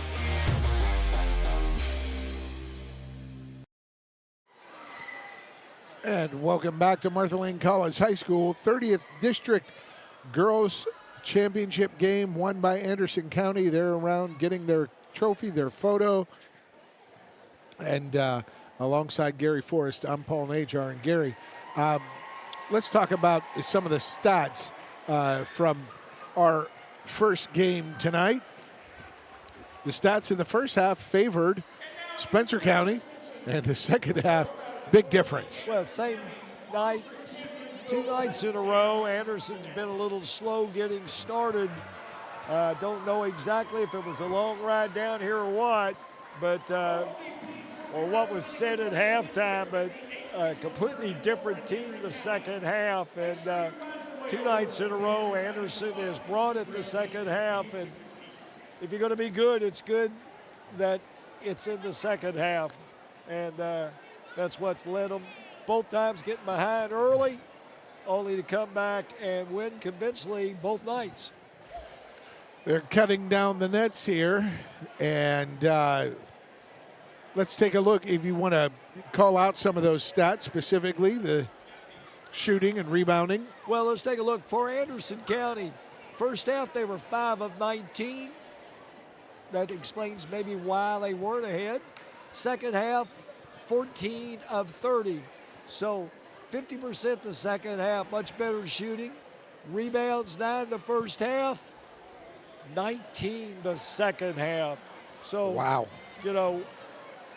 And welcome back to Martha Lane College High School. 30th District Girls Championship game won by Anderson County. They're around getting their trophy, their photo. And alongside Gary Forrest, I'm Paul Najar. And Gary, let's talk about some of the stats from our first game tonight. The stats in the first half favored Spencer County, and the second half, big difference. Well, same night, 2 nights in a row. Anderson's been a little slow getting started. Don't know exactly if it was a long ride down here or what, but or what was said at halftime, but a completely different team the second half. And 2 nights in a row, Anderson has brought it the second half. And if you're going to be good, it's good that it's in the second half. And that's what's led them both times getting behind early, only to come back and win convincingly both nights. They're cutting down the nets here, and let's take a look. If you want to call out some of those stats, specifically the shooting and rebounding. Well, let's take a look for Anderson County. First half, they were 5 of 19. That explains maybe why they weren't ahead. Second half, 14 of 30. So 50% the second half, much better shooting. Rebounds 9 the first half, 19 the second half. So, wow. You know,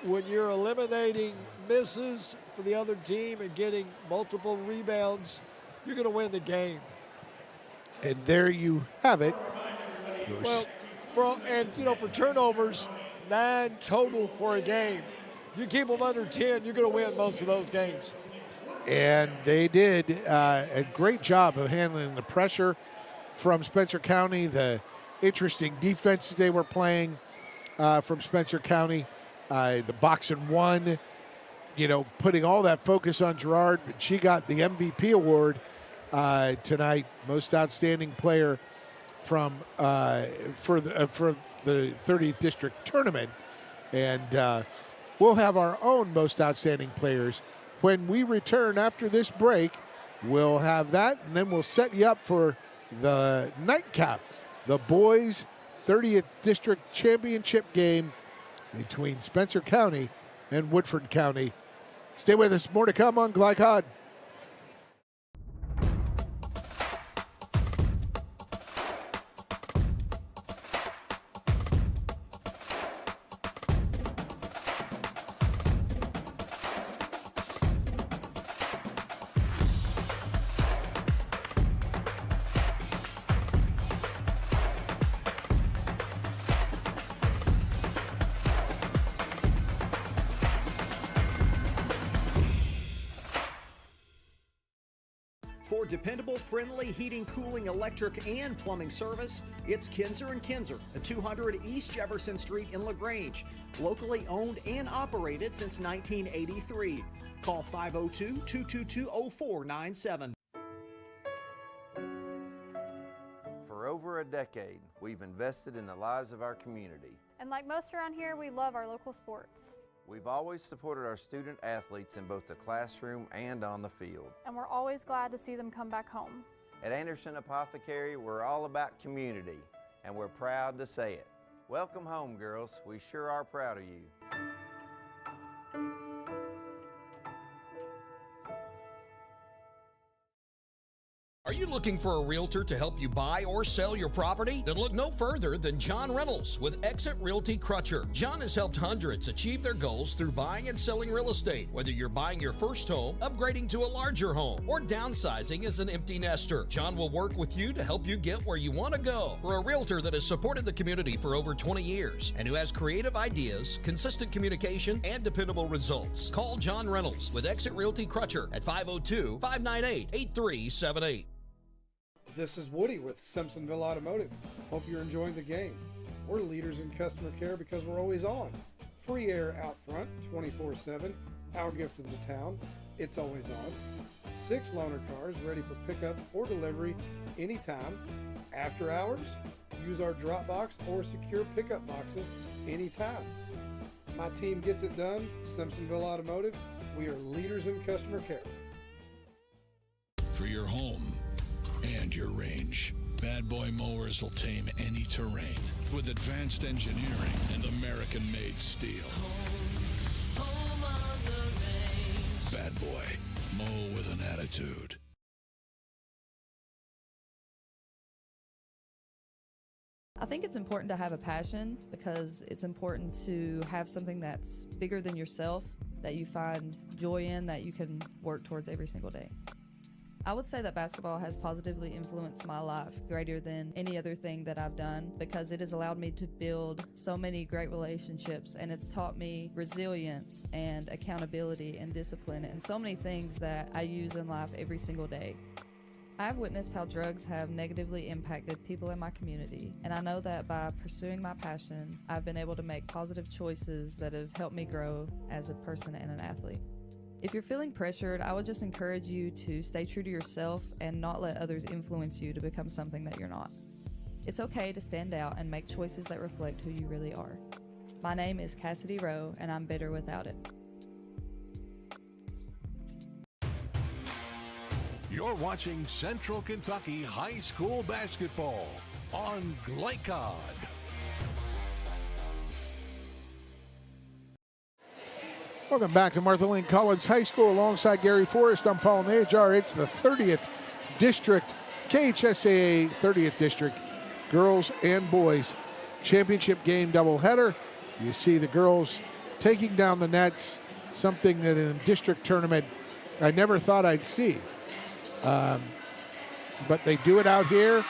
when you're eliminating misses for the other team and getting multiple rebounds, you're going to win the game. And there you have it. Well, for turnovers, 9 total for a game. You keep them under 10, you're going to win most of those games. And they did a great job of handling the pressure from Spencer County, the interesting defenses they were playing from Spencer County, the box and one, putting all that focus on Gerard. She got the MVP award tonight, most outstanding player for the 30th district tournament. And we'll have our own most outstanding players when we return after this break. We'll have that, and then we'll set you up for the nightcap, the boys 30th district championship game between Spencer County and Woodford County. Stay with us, more to come on Glycod. For dependable, friendly heating, cooling, electric, and plumbing service, it's Kinzer & Kinzer at 200 East Jefferson Street in LaGrange. Locally owned and operated since 1983. Call 502-222-0497. For over a decade, we've invested in the lives of our community. And like most around here, we love our local sports. We've always supported our student athletes in both the classroom and on the field. And we're always glad to see them come back home. At Anderson Apothecary, we're all about community, and we're proud to say it. Welcome home, girls. We sure are proud of you. Are you looking for a realtor to help you buy or sell your property? Then look no further than John Reynolds with Exit Realty Crutcher. John has helped hundreds achieve their goals through buying and selling real estate. Whether you're buying your first home, upgrading to a larger home, or downsizing as an empty nester, John will work with you to help you get where you want to go. For a realtor that has supported the community for over 20 years and who has creative ideas, consistent communication, and dependable results, call John Reynolds with Exit Realty Crutcher at 502-598-8378. This is Woody with Simpsonville Automotive. Hope you're enjoying the game. We're leaders in customer care because we're always on. Free air out front, 24/7. Our gift to the town, it's always on. 6 loaner cars ready for pickup or delivery anytime. After hours, use our drop box or secure pickup boxes anytime. My team gets it done. Simpsonville Automotive, we are leaders in customer care. For your home and your range, Bad Boy Mowers will tame any terrain with advanced engineering and American-made steel. Bad Boy, mow with an attitude. I think it's important to have a passion because it's important to have something that's bigger than yourself, that you find joy in, that you can work towards every single day. I would say that basketball has positively influenced my life greater than any other thing that I've done because it has allowed me to build so many great relationships, and it's taught me resilience and accountability and discipline and so many things that I use in life every single day. I've witnessed how drugs have negatively impacted people in my community, and I know that by pursuing my passion, I've been able to make positive choices that have helped me grow as a person and an athlete. If you're feeling pressured, I would just encourage you to stay true to yourself and not let others influence you to become something that you're not. It's okay to stand out and make choices that reflect who you really are. My name is Cassidy Rowe, and I'm bitter without it. You're watching Central Kentucky High School Basketball on Glycod. Welcome back to Martha Lane College High School alongside Gary Forrest. I'm Paul Najar. It's the 30th District, KHSAA 30th District Girls and Boys Championship game doubleheader. You see the girls taking down the nets, something that in a district tournament I never thought I'd see. But they do it out here,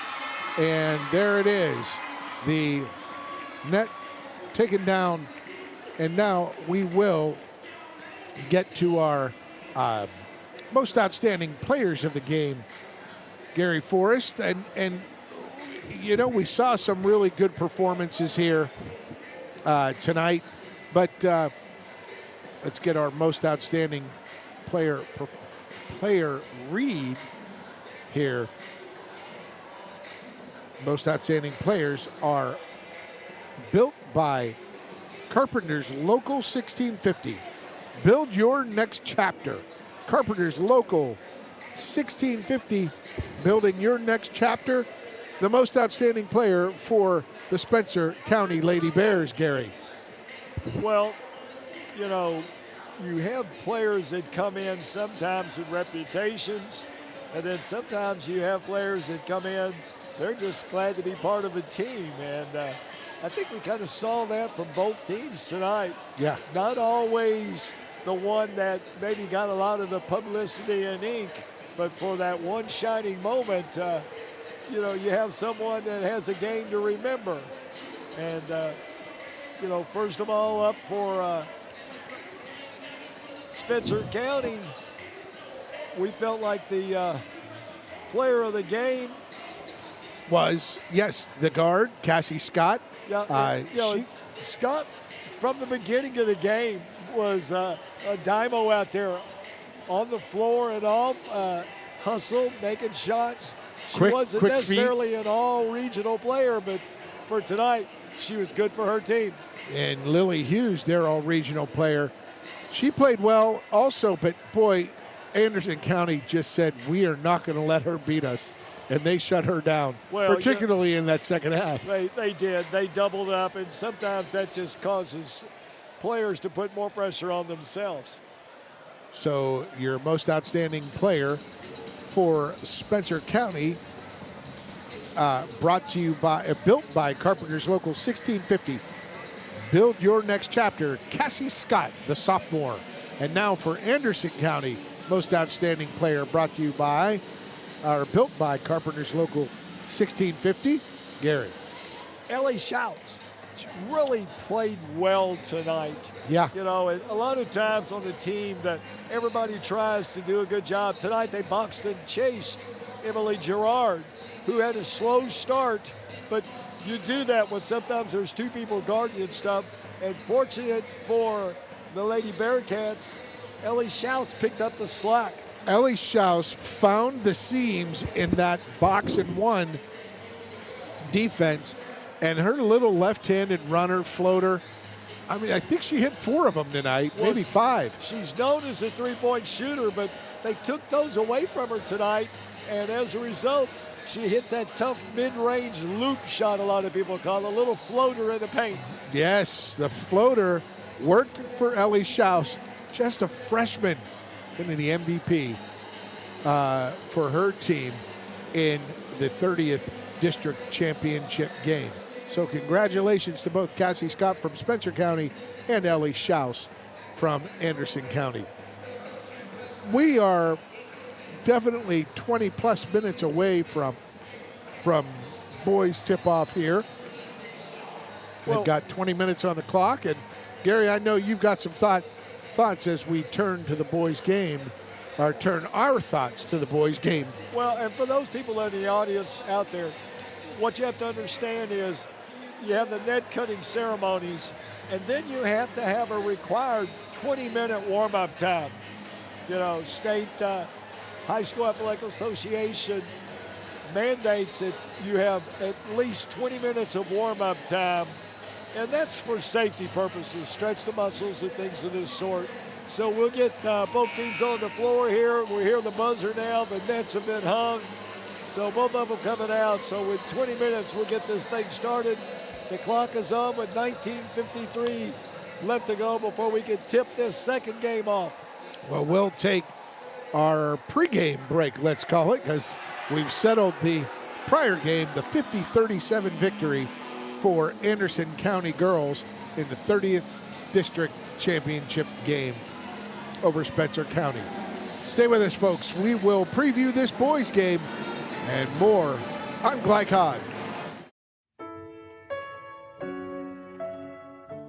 and there it is. The net taken down, and now we will get to our most outstanding players of the game, Gary Forrest. And you know, we saw some really good performances here tonight, but let's get our most outstanding player read here. Most outstanding players are built by Carpenter's Local 1650. Build your next chapter. Carpenter's Local 1650, building your next chapter. The most outstanding player for the Spencer County Lady Bears, Gary. Well, you know, you have players that come in sometimes with reputations, and then sometimes you have players that come in, they're just glad to be part of a team. And I think we kind of saw that from both teams tonight. Yeah. Not always the one that maybe got a lot of the publicity and ink, but for that one shining moment, you know, you have someone that has a game to remember. And, you know, first of all, up for Spencer County, we felt like the player of the game was, yes, the guard, Cassie Scott. Yeah, you know, Scott, from the beginning of the game, was a dynamo out there on the floor and off, hustle, making shots. She wasn't necessarily an all-regional player, but for tonight, she was good for her team. And Lily Hughes, their all-regional player, she played well also, but boy, Anderson County just said, we are not going to let her beat us. And they shut her down, well, particularly in that second half. They did. They doubled up, and sometimes that just causes players to put more pressure on themselves. So your most outstanding player for Spencer County, brought to you by, built by Carpenter's Local 1650. Build your next chapter, Cassie Scott, the sophomore. And now for Anderson County, most outstanding player, brought to you by, are built by Carpenter's Local 1650, Gary. Ellie Shouts really played well tonight. Yeah. You know, a lot of times on the team that everybody tries to do a good job. Tonight they boxed and chased Emily Gerard, who had a slow start, but you do that when sometimes there's two people guarding and stuff. And fortunate for the Lady Bearcats, Ellie Shouts picked up the slack. Ellie Schaus found the seams in that box and one defense, and her little left-handed runner, floater, I mean, I think she hit 4 of them tonight, well, maybe 5. She's known as a three-point shooter, but they took those away from her tonight, and as a result, she hit that tough mid-range loop shot, a lot of people call it, a little floater in the paint. Yes, the floater worked for Ellie Schaus, just a freshman, in the MVP for her team in the 30th District Championship game. So congratulations to both Cassie Scott from Spencer County and Ellie Schaus from Anderson County. We are definitely 20-plus minutes away from boys tip-off here. We've got 20 minutes on the clock, and Gary, I know you've got some thoughts as we turn to the boys' game, or turn our thoughts to the boys' game. Well, and for those people in the audience out there, what you have to understand is you have the net cutting ceremonies, and then you have to have a required 20-minute warm-up time. You know, State High School Athletic Association mandates that you have at least 20 minutes of warm-up time, and that's for safety purposes, stretch the muscles and things of this sort. So we'll get both teams on the floor here. We hear the buzzer now. The nets have been hung. So both of them coming out. So in 20 minutes, we'll get this thing started. The clock is on with 19:53 left to go before we can tip this second game off. Well, we'll take our pregame break, let's call it, because we've settled the prior game, the 50-37 victory for Anderson County girls in the 30th District Championship game over Spencer County. Stay with us, folks. We will preview this boys game and more on Glycod.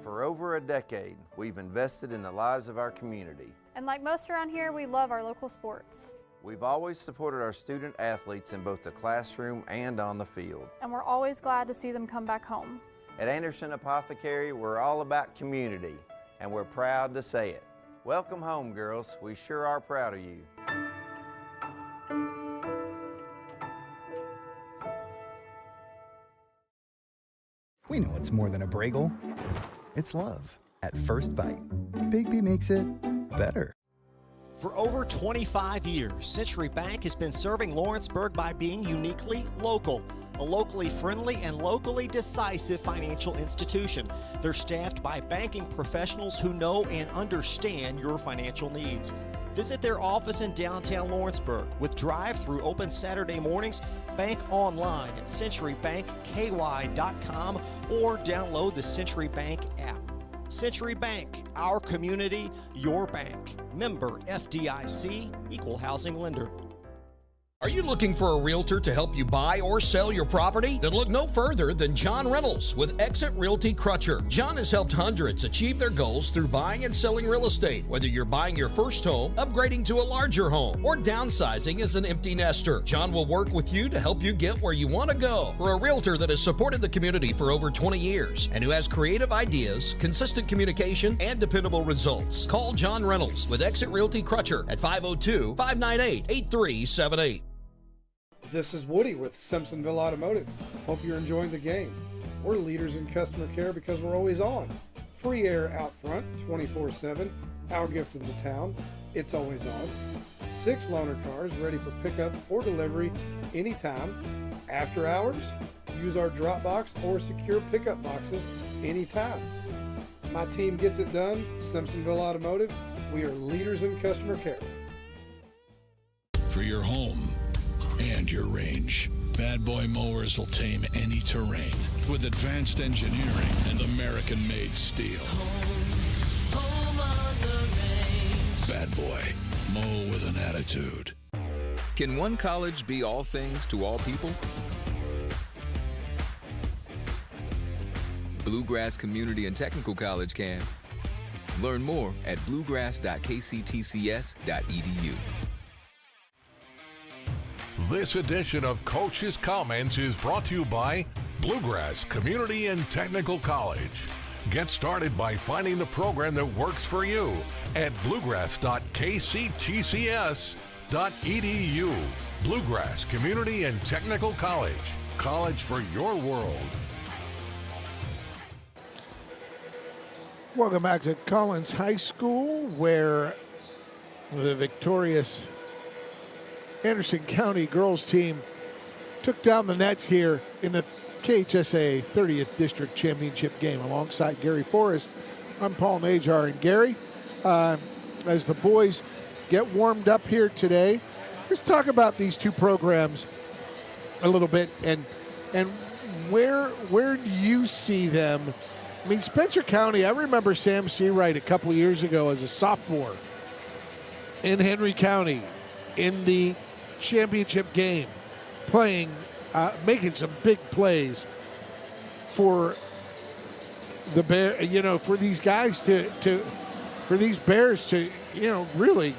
For over a decade, we've invested in the lives of our community. And like most around here, we love our local sports. We've always supported our student athletes in both the classroom and on the field. And we're always glad to see them come back home. At Anderson Apothecary, we're all about community, and we're proud to say it. Welcome home, girls. We sure are proud of you. We know it's more than a Pregame. It's love at first bite. Big B makes it better. For over 25 years, Century Bank has been serving Lawrenceburg by being uniquely local. A locally friendly and locally decisive financial institution. They're staffed by banking professionals who know and understand your financial needs. Visit their office in downtown Lawrenceburg with drive-through open Saturday mornings. Bank online at centurybankky.com or download the Century Bank app. Century Bank, our community, your bank. Member FDIC, equal housing lender. Are you looking for a realtor to help you buy or sell your property? Then look no further than John Reynolds with Exit Realty Crutcher. John has helped hundreds achieve their goals through buying and selling real estate. Whether you're buying your first home, upgrading to a larger home, or downsizing as an empty nester, John will work with you to help you get where you want to go. For a realtor that has supported the community for over 20 years and who has creative ideas, consistent communication, and dependable results, call John Reynolds with Exit Realty Crutcher at 502-598-8378. This is Woody with Simpsonville Automotive. Hope you're enjoying the game. We're leaders in customer care because we're always on. Free air out front, 24/7. Our gift to the town, it's always on. 6 loaner cars ready for pickup or delivery anytime. After hours, use our drop box or secure pickup boxes anytime. My team gets it done. Simpsonville Automotive, we are leaders in customer care. For your home and your range, Bad Boy Mowers will tame any terrain with advanced engineering and American-made steel. Home on the range. Bad Boy, mow with an attitude. Can one college be all things to all people? Bluegrass Community and Technical College can. Learn more at bluegrass.kctcs.edu. This edition of Coach's Comments is brought to you by Bluegrass Community and Technical College. Get started by finding the program that works for you at bluegrass.kctcs.edu. Bluegrass Community and Technical College. College for your world. Welcome back to Collins High School, where the victorious Anderson County girls team took down the Nets here in the KHSAA 30th District Championship game. Alongside Gary Forrest, I'm Paul Najar. And Gary, as the boys get warmed up here today, let's talk about these two programs a little bit and where do you see them? I mean, Spencer County, I remember Sam Seawright a couple of years ago as a sophomore in Henry County in the championship game, playing, making some big plays for the Bear, for these guys for these Bears to, really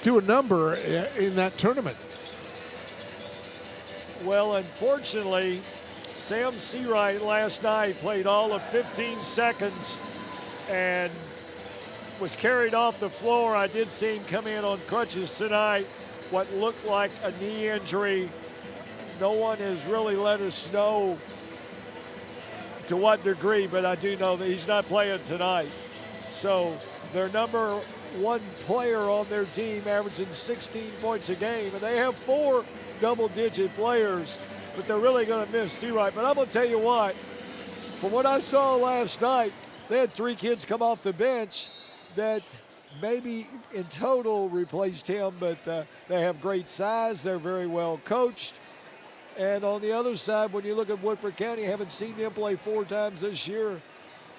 do a number in that tournament. Well, unfortunately, Sam Seawright last night played all of 15 seconds and was carried off the floor. I did see him come in on crutches tonight. what looked like a knee injury. No one has really let us know to what degree, but I do know that he's not playing tonight. So their number one player on their team averaging 16 points a game, and they have 4 double-digit players, but they're really going to miss Seawright. But I'm going to tell you what, from what I saw last night, they had 3 kids come off the bench that maybe in total replaced him, but they have great size. They're very well coached. And on the other side, when you look at Woodford County, haven't seen them play 4 times this year.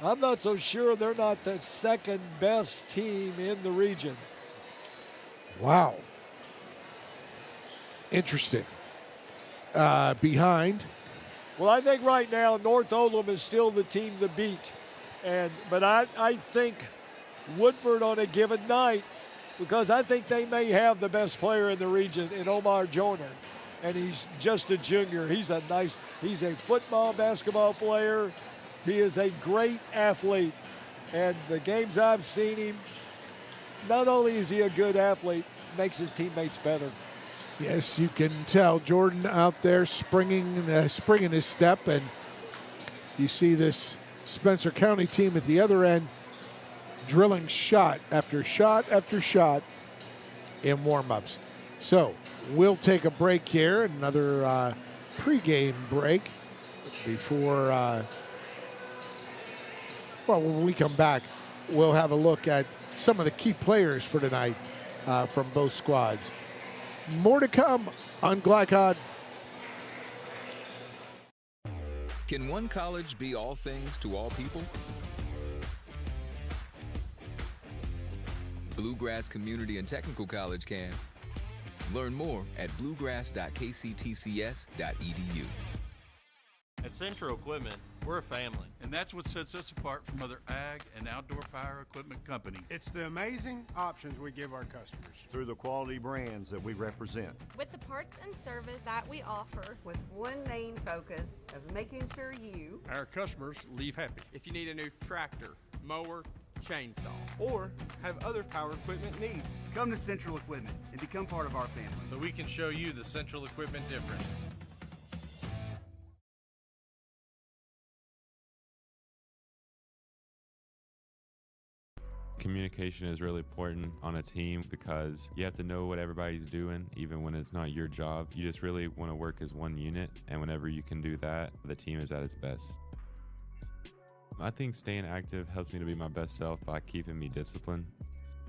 I'm not so sure they're not the second best team in the region. Wow. Interesting. Behind. Well, I think right now North Oldham is still the team to beat. But I think Woodford on a given night, because I think they may have the best player in the region in Omar Joner. And he's just a junior. He's a football, basketball player. He is a great athlete. And the games I've seen him, not only is he a good athlete, makes his teammates better. Yes, you can tell Jordan out there springing his step, and you see this Spencer County team at the other end drilling shot after shot after shot in warm-ups. So we'll take a break here, another pregame break before, when we come back, we'll have a look at some of the key players for tonight from both squads. More to come on Glycod. Can one college be all things to all people? Bluegrass Community and Technical College can. Learn more at bluegrass.kctcs.edu. At Central Equipment, we're a family. And that's what sets us apart from other ag and outdoor power equipment companies. It's the amazing options we give our customers. Through the quality brands that we represent. With the parts and service that we offer. With one main focus of making sure you, our customers, leave happy. If you need a new tractor, mower, chainsaw, or have other power equipment needs, come to Central Equipment and become part of our family. So we can show you the Central Equipment difference. Communication is really important on a team because you have to know what everybody's doing, even when it's not your job. You just really want to work as one unit, and whenever you can do that, the team is at its best. I think staying active helps me to be my best self by keeping me disciplined.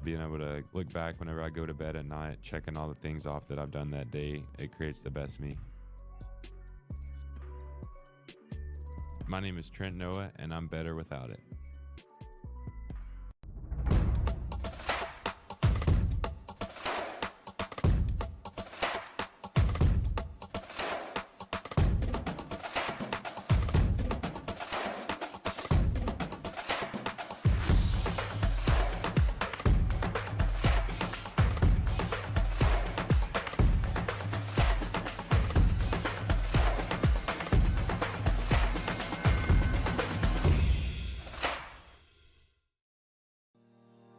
Being able to look back whenever I go to bed at night, checking all the things off that I've done that day, it creates the best me. My name is Trent Noah, and I'm better without it.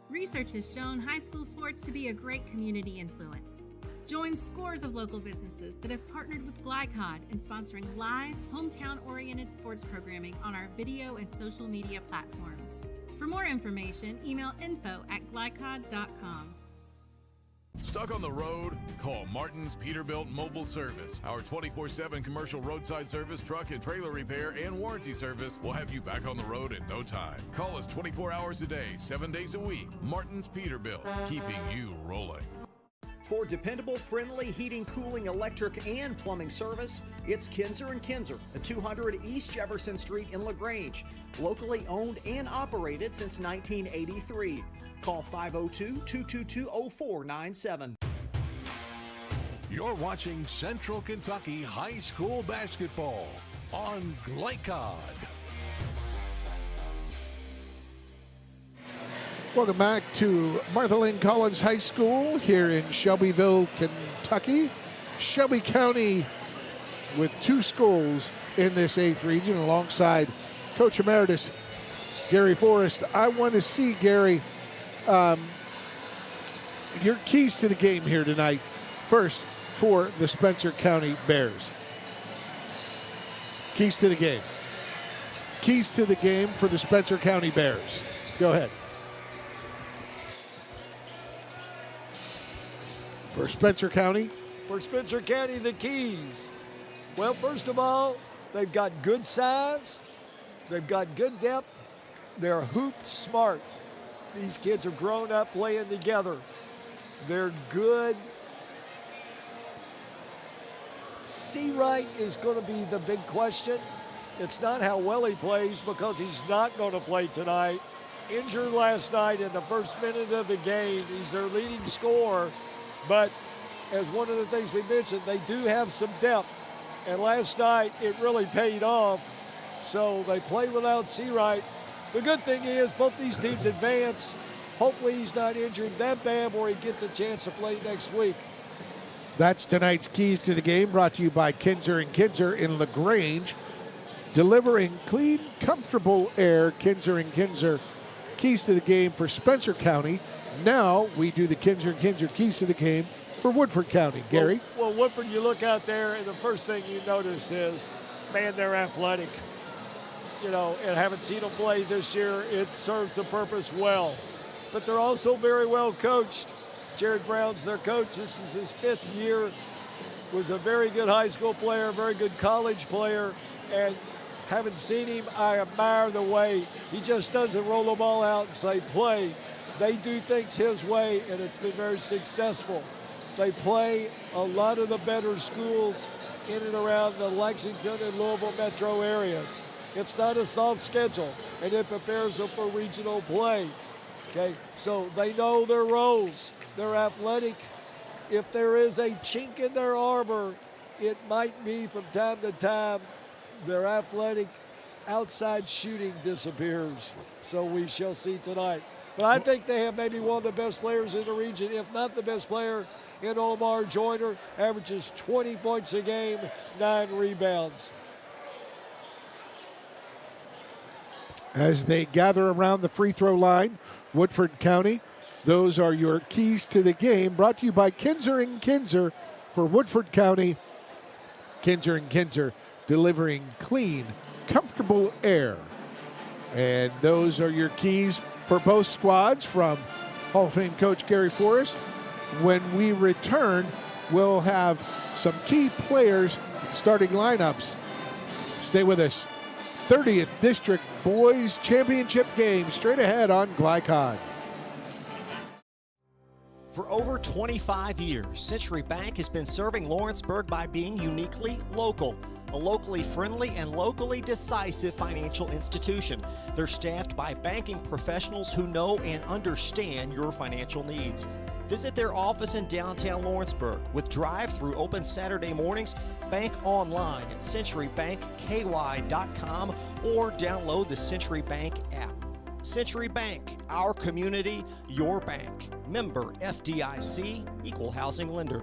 Research has shown high school sports to be a great community influence. Join scores of local businesses that have partnered with Glycod in sponsoring live, hometown-oriented sports programming on our video and social media platforms. For more information, email info@glycod.com. Stuck on the road? Call Martin's Peterbilt Mobile Service. Our 24/7 commercial roadside service, truck and trailer repair, and warranty service will have you back on the road in no time. Call us 24 hours a day, 7 days a week. Martin's Peterbilt, keeping you rolling. For dependable, friendly heating, cooling, electric, and plumbing service, it's Kinzer & Kinzer at 200 East Jefferson Street in LaGrange. Locally owned and operated since 1983. Call 502-222-0497. You're watching Central Kentucky High School Basketball on Glycod. Welcome back to Martha Lane Collins High School here in Shelbyville, Kentucky. Shelby County with 2 schools in this 8th region alongside Coach Emeritus Gary Forrest. I want to see, Gary, your keys to the game here tonight First, for the Spencer County Bears. Keys to the game. Keys to the game for the Spencer County Bears. Go ahead. For Spencer County. For Spencer County, the keys. Well, first of all, they've got good size. They've got good depth. They're hoop smart. These kids have grown up playing together. They're good. Seawright is going to be the big question. It's not how well he plays, because he's not going to play tonight. Injured last night in the first minute of the game. He's their leading scorer. But as one of the things we mentioned, they do have some depth. And last night, it really paid off. So they play without Seawright. The good thing is both these teams advance. Hopefully he's not injured that bad where he gets a chance to play next week. That's tonight's Keys to the Game, brought to you by Kinzer & Kinzer in LaGrange. Delivering clean, comfortable air. Kinzer & Kinzer. Keys to the Game for Spencer County. Now we do the Kinzer & Kinzer Keys to the Game for Woodford County. Gary? Well, Woodford, you look out there, and the first thing you notice is, man, they're athletic. You know, and haven't seen them play this year. It serves the purpose well. But they're also very well coached. Jared Brown's their coach. This is his 5th year. Was a very good high school player, very good college player. And haven't seen him, I admire the way he just doesn't roll the ball out and say play. They do things his way, and it's been very successful. They play a lot of the better schools in and around the Lexington and Louisville metro areas. It's not a soft schedule, and it prepares them for regional play. Okay, so they know their roles. They're athletic. If there is a chink in their armor, it might be from time to time their athletic outside shooting disappears. So we shall see tonight. But I think they have maybe one of the best players in the region, if not the best player in Omar Joyner. Averages 20 points a game, 9 rebounds. As they gather around the free throw line, Woodford County, those are your keys to the game, brought to you by Kinzer & Kinzer for Woodford County. Kinzer & Kinzer, delivering clean, comfortable air. And those are your keys for both squads from Hall of Fame coach Gary Forrest. When we return, we'll have some key players, starting lineups. Stay with us. 30th District Boys Championship game straight ahead on Glycod. For over 25 years, Century Bank has been serving Lawrenceburg by being uniquely local. A locally friendly and locally decisive financial institution. They're staffed by banking professionals who know and understand your financial needs. Visit their office in downtown Lawrenceburg with drive-through open Saturday mornings. Bank online at centurybankky.com or download the Century Bank app. Century Bank, our community, your bank. Member FDIC, equal housing lender.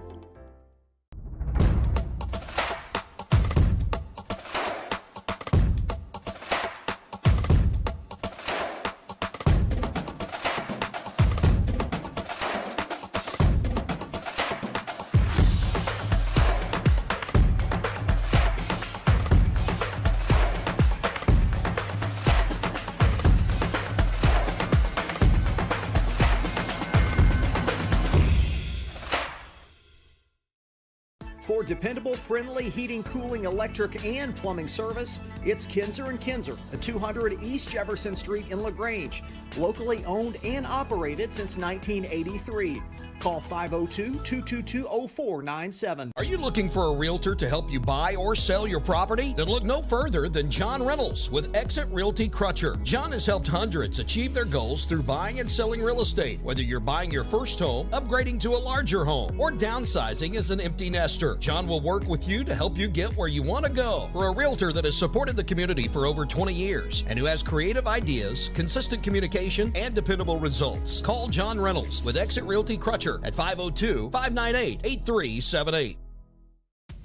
For dependable, friendly heating, cooling, electric, and plumbing service, it's Kinzer & Kinzer at 200 East Jefferson Street in LaGrange. Locally owned and operated since 1983. Call 502-222-0497. Are you looking for a realtor to help you buy or sell your property? Then look no further than John Reynolds with Exit Realty Crutcher. John has helped hundreds achieve their goals through buying and selling real estate. Whether you're buying your first home, upgrading to a larger home, or downsizing as an empty nester, John will work with you to help you get where you want to go. For a realtor that has supported the community for over 20 years and who has creative ideas, consistent communication, and dependable results, call John Reynolds with Exit Realty Crutcher at 502-598-8378.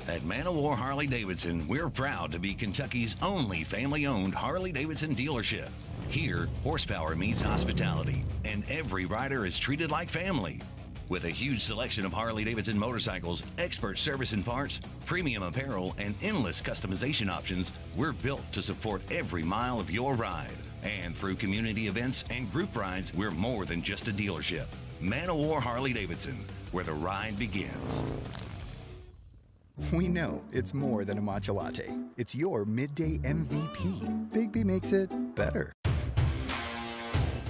At Man O' War Harley-Davidson, we're proud to be Kentucky's only family-owned Harley-Davidson dealership. Here, horsepower meets hospitality, and every rider is treated like family. With a huge selection of Harley-Davidson motorcycles, expert service and parts, premium apparel, and endless customization options, we're built to support every mile of your ride. And through community events and group rides, we're more than just a dealership. Man o' War Harley-Davidson, where the ride begins. We know it's more than a matcha latte. It's your midday MVP. Big B makes it better.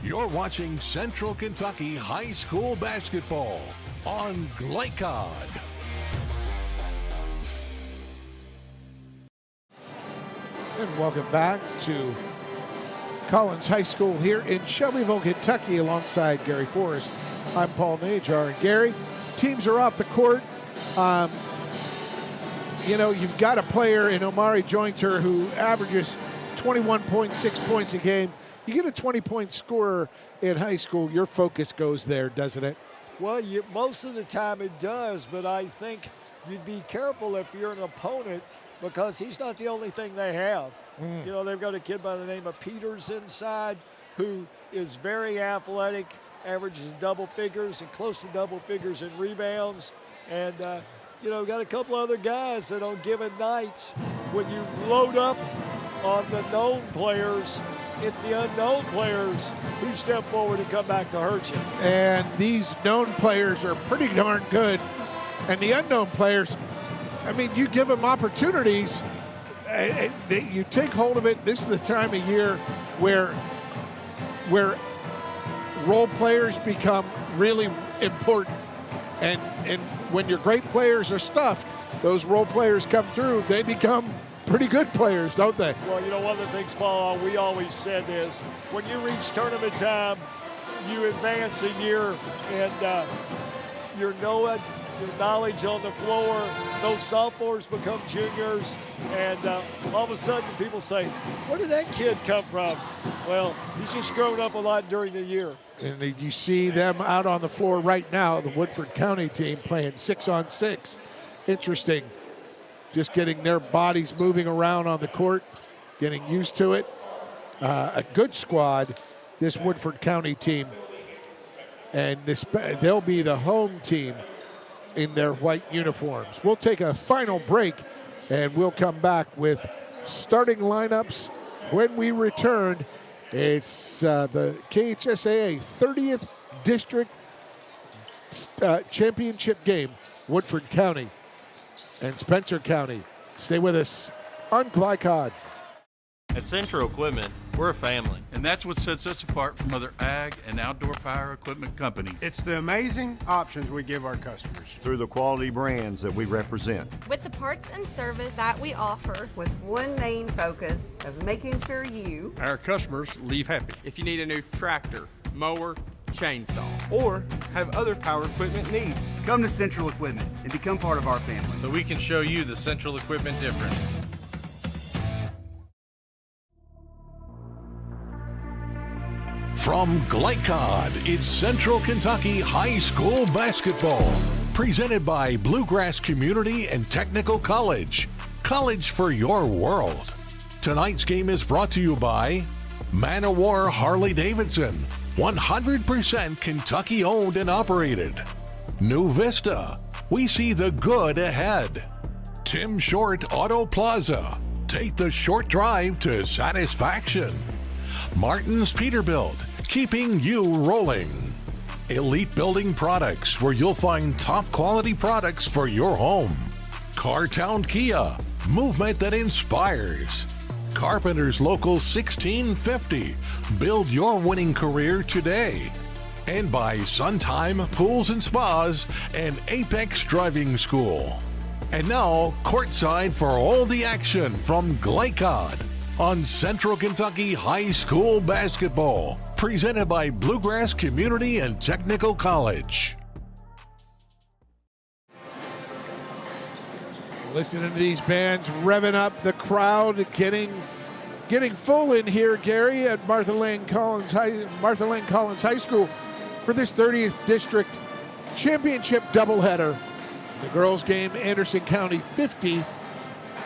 You're watching Central Kentucky High School Basketball on Glycod. And welcome back to Collins High School here in Shelbyville, Kentucky, alongside Gary Forrest. I'm Paul Najar. And Gary, teams are off the court. You know, you've got a player in Omari Jointer who averages 21.6 points a game. You get a 20-point scorer in high school, your focus goes there, doesn't it? Well, most of the time it does, but I think you'd be careful if you're an opponent because he's not the only thing they have. You know, they've got a kid by the name of Peters inside who is very athletic, averages double figures and close to double figures in rebounds. And, you know, got a couple other guys that on given nights, when you load up on the known players, it's the unknown players who step forward and come back to hurt you. And these known players are pretty darn good. And the unknown players, I mean, you give them opportunities, you take hold of it. This is the time of year where role players become really important. And when your great players are stuffed, those role players come through, they become pretty good players, don't they? Well, you know, one of the things, Paul, we always said is when you reach tournament time, you advance a year, and your knowledge on the floor, those sophomores become juniors, and all of a sudden people say, where did that kid come from? Well, he's just grown up a lot during the year. And you see them out on the floor right now, the Woodford County team playing 6-on-6. Interesting. Just getting their bodies moving around on the court, getting used to it. A good squad, this Woodford County team. And they'll be the home team in their white uniforms. We'll take a final break, and we'll come back with starting lineups when we return. It's the KHSAA 30th District Championship game, Woodford County and Spencer County. Stay with us on Glycod. At Central Equipment, we're a family. And that's what sets us apart from other ag and outdoor power equipment companies. It's the amazing options we give our customers. Through the quality brands that we represent. With the parts and service that we offer. With one main focus of making sure you, our customers, leave happy. If you need a new tractor, mower, chainsaw, or have other power equipment needs, come to Central Equipment and become part of our family. So we can show you the Central Equipment difference. From Glycod, it's Central Kentucky High School Basketball. Presented by Bluegrass Community and Technical College. College for your world. Tonight's game is brought to you by Man o' War Harley-Davidson. 100% Kentucky owned and operated. New Vista. We see the good ahead. Tim Short Auto Plaza. Take the short drive to satisfaction. Martin's Peterbilt. Keeping you rolling. Elite Building Products, where you'll find top quality products for your home. Cartown Kia. Movement that inspires. Carpenter's Local 1650. Build your winning career today. And by Suntime Pools and Spas and Apex Driving School. And now, courtside for all the action from Glycod on Central Kentucky High School Basketball. Presented by Bluegrass Community and Technical College. Listening to these bands revving up the crowd, getting full in here, Gary, at Martha Lane Collins High School for this 30th District Championship doubleheader. The girls' game, Anderson County 50,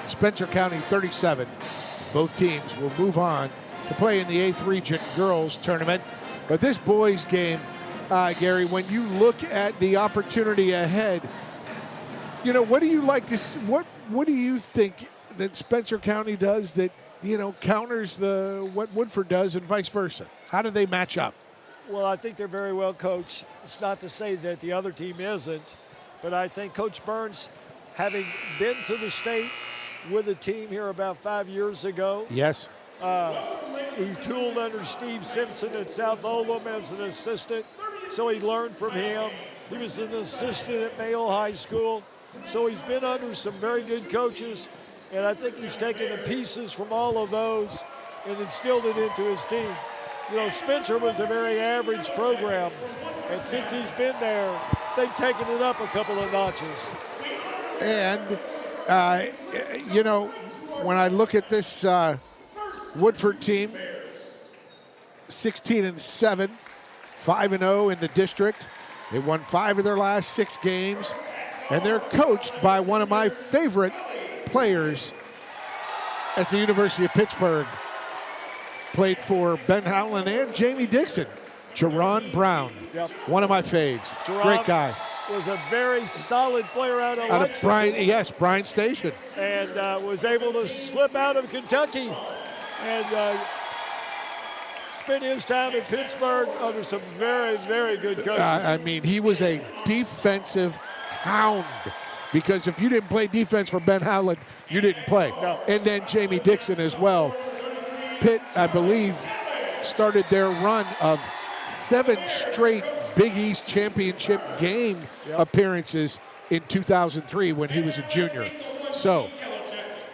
Spencer County 37. Both teams will move on to play in the 8th Region Girls Tournament. But this boys' game, Gary, when you look at the opportunity ahead, what do you like to see, what do you think that Spencer County does that, counters what Woodford does and vice versa? How do they match up? Well, I think they're very well coached. It's not to say that the other team isn't, but I think Coach Burns, having been to the state with a team here about 5 years ago. Yes. He tooled under Steve Simpson at South Oldham as an assistant, so he learned from him. He was an assistant at Mayo High School, so he's been under some very good coaches, and I think he's taken the pieces from all of those and instilled it into his team. Spencer was a very average program, and since he's been there, they've taken it up a couple of notches. And, when I look at this Woodford team, 16-7, 5-0 in the district. They won 5 of their last 6 games, and they're coached by one of my favorite players at the University of Pittsburgh. Played for Ben Howland and Jamie Dixon, Jerron Brown. Yep. One of my faves. Jerron Great guy. Was a very solid player out of Bryan Station. And was able to slip out of Kentucky and spend his time in Pittsburgh under some very, very good coaches. He was a defensive hound, because if you didn't play defense for Ben Howland, you didn't play. No. And then Jamie Dixon as well. Pitt, I believe, started their run of 7 straight Big East championship game appearances in 2003 when he was a junior. So,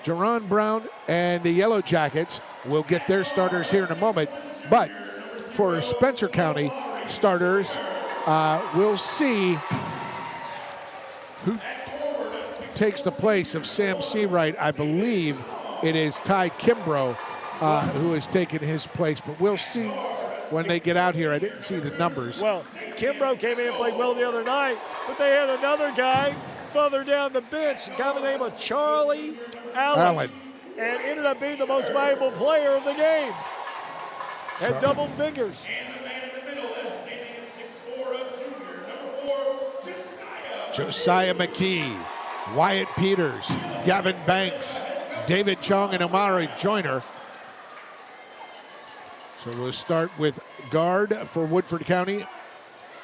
Jerron Brown and the Yellow Jackets will get their starters here in a moment. But for Spencer County starters, we'll see who takes the place of Sam Seawright. I believe it is Ty Kimbrough who has taken his place, but we'll see when they get out here. I didn't see the numbers. Well, Kimbrough came in and played well the other night, but they had another guy further down the bench, a guy by the name of Charlie Allen, and ended up being the most valuable player of the game. Had double figures. And the man in the middle is standing at 6'4" of junior, number 4, Josiah McKee, Wyatt Peters, Gavin Banks, David Chong, and Omari Joyner. So we'll start with guard for Woodford County.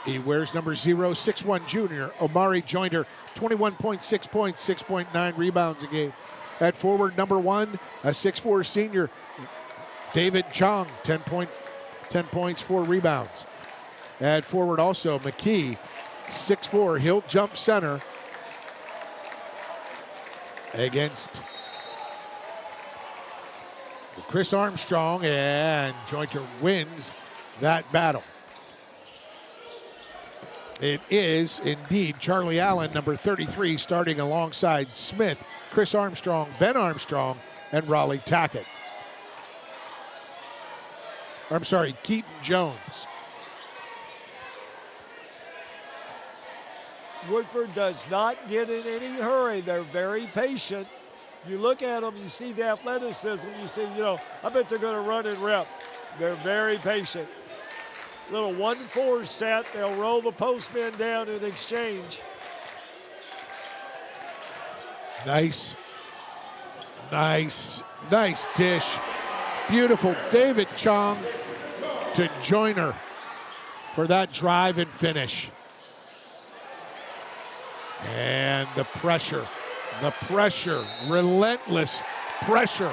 He wears number 0, 6'1" junior, Omari Joyner, 21.6 points, 6.9 rebounds a game. At forward, number 1, a 6'4" senior, David Chong, 10 points, 4 rebounds. At forward also, McKee, 6'4", he'll jump center against Chris Armstrong, and Joyner wins that battle. It is indeed Charlie Allen, number 33, starting alongside Smith, Chris Armstrong, Ben Armstrong, and Raleigh Tackett. I'm sorry, Keaton Jones. Woodford does not get in any hurry. They're very patient. You look at them, you see the athleticism, you see, I bet they're going to run and rip. They're very patient. Little 1-4 set. They'll roll the postmen down in exchange. Nice dish. Beautiful. David Chong to Joyner for that drive and finish. And the pressure, relentless pressure.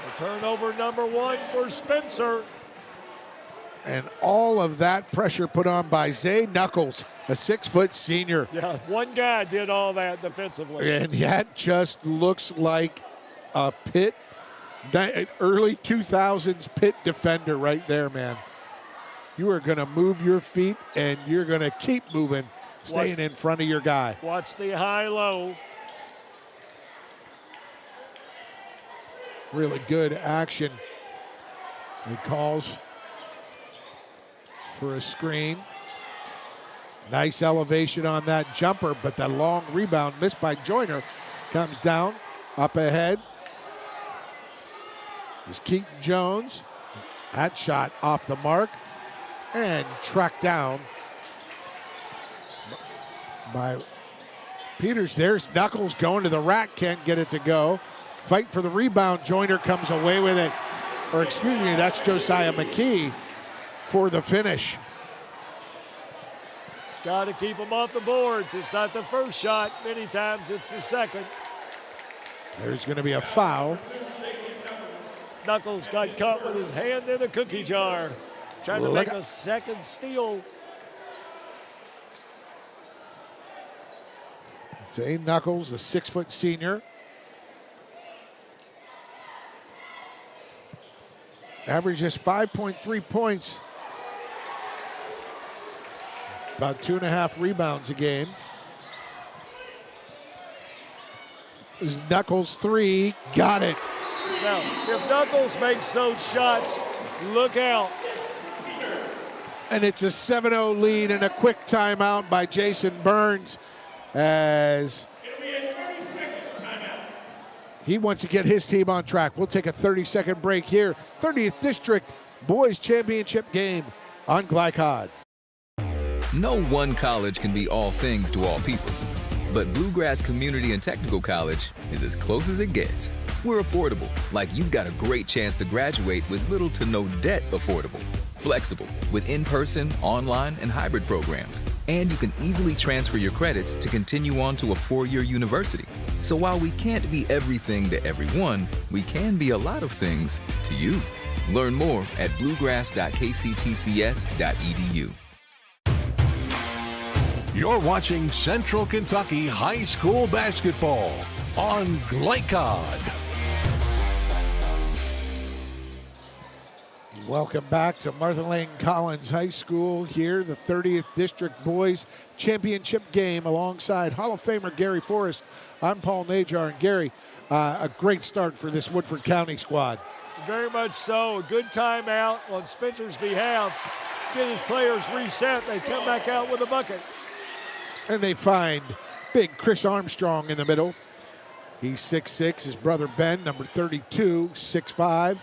The turnover number 1 for Spencer. And all of that pressure put on by Zay Knuckles, a 6-foot senior. Yeah, one guy did all that defensively. And that just looks like a Pitt, early 2000s Pitt defender right there, man. You are going to move your feet, and you're going to keep moving, staying in front of your guy. Watch the high-low. Really good action. He calls for a screen. Nice elevation on that jumper, but the long rebound missed by Joyner. Comes down, up ahead is Keaton Jones. That shot off the mark and tracked down by Peters. There's Knuckles going to the rack, can't get it to go. Fight for the rebound. Joyner comes away with it. Or excuse me, that's Josiah McKee for the finish. Got to keep them off the boards. It's not the first shot. Many times it's the second. There's going to be a foul. Knuckles got caught with his hand in a cookie jar, trying to make a second steal. Say Knuckles, the 6-foot senior. Averages 5.3 points. About 2.5 rebounds a game. There's Knuckles 3, got it. Now, if Knuckles makes those shots, look out. And it's a 7-0 lead and a quick timeout by Jason Burns as he wants to get his team on track. We'll take a 30-second break here. 30th District Boys Championship game on Glycod. No one college can be all things to all people, but Bluegrass Community and Technical College is as close as it gets. We're affordable, like you've got a great chance to graduate with little to no debt. Affordable, flexible, with in-person, online, and hybrid programs. And you can easily transfer your credits to continue on to a 4-year university. So while we can't be everything to everyone, we can be a lot of things to you. Learn more at bluegrass.kctcs.edu. You're watching Central Kentucky High School basketball on Glycod. Welcome back to Martha Lane Collins High School here, the 30th District Boys Championship game alongside Hall of Famer Gary Forrest. I'm Paul Najar, and Gary, a great start for this Woodford County squad. Very much so. A good timeout on Spencer's behalf. Get his players reset. They come back out with a bucket. And they find big Chris Armstrong in the middle. He's 6'6", his brother Ben, number 32, 6'5".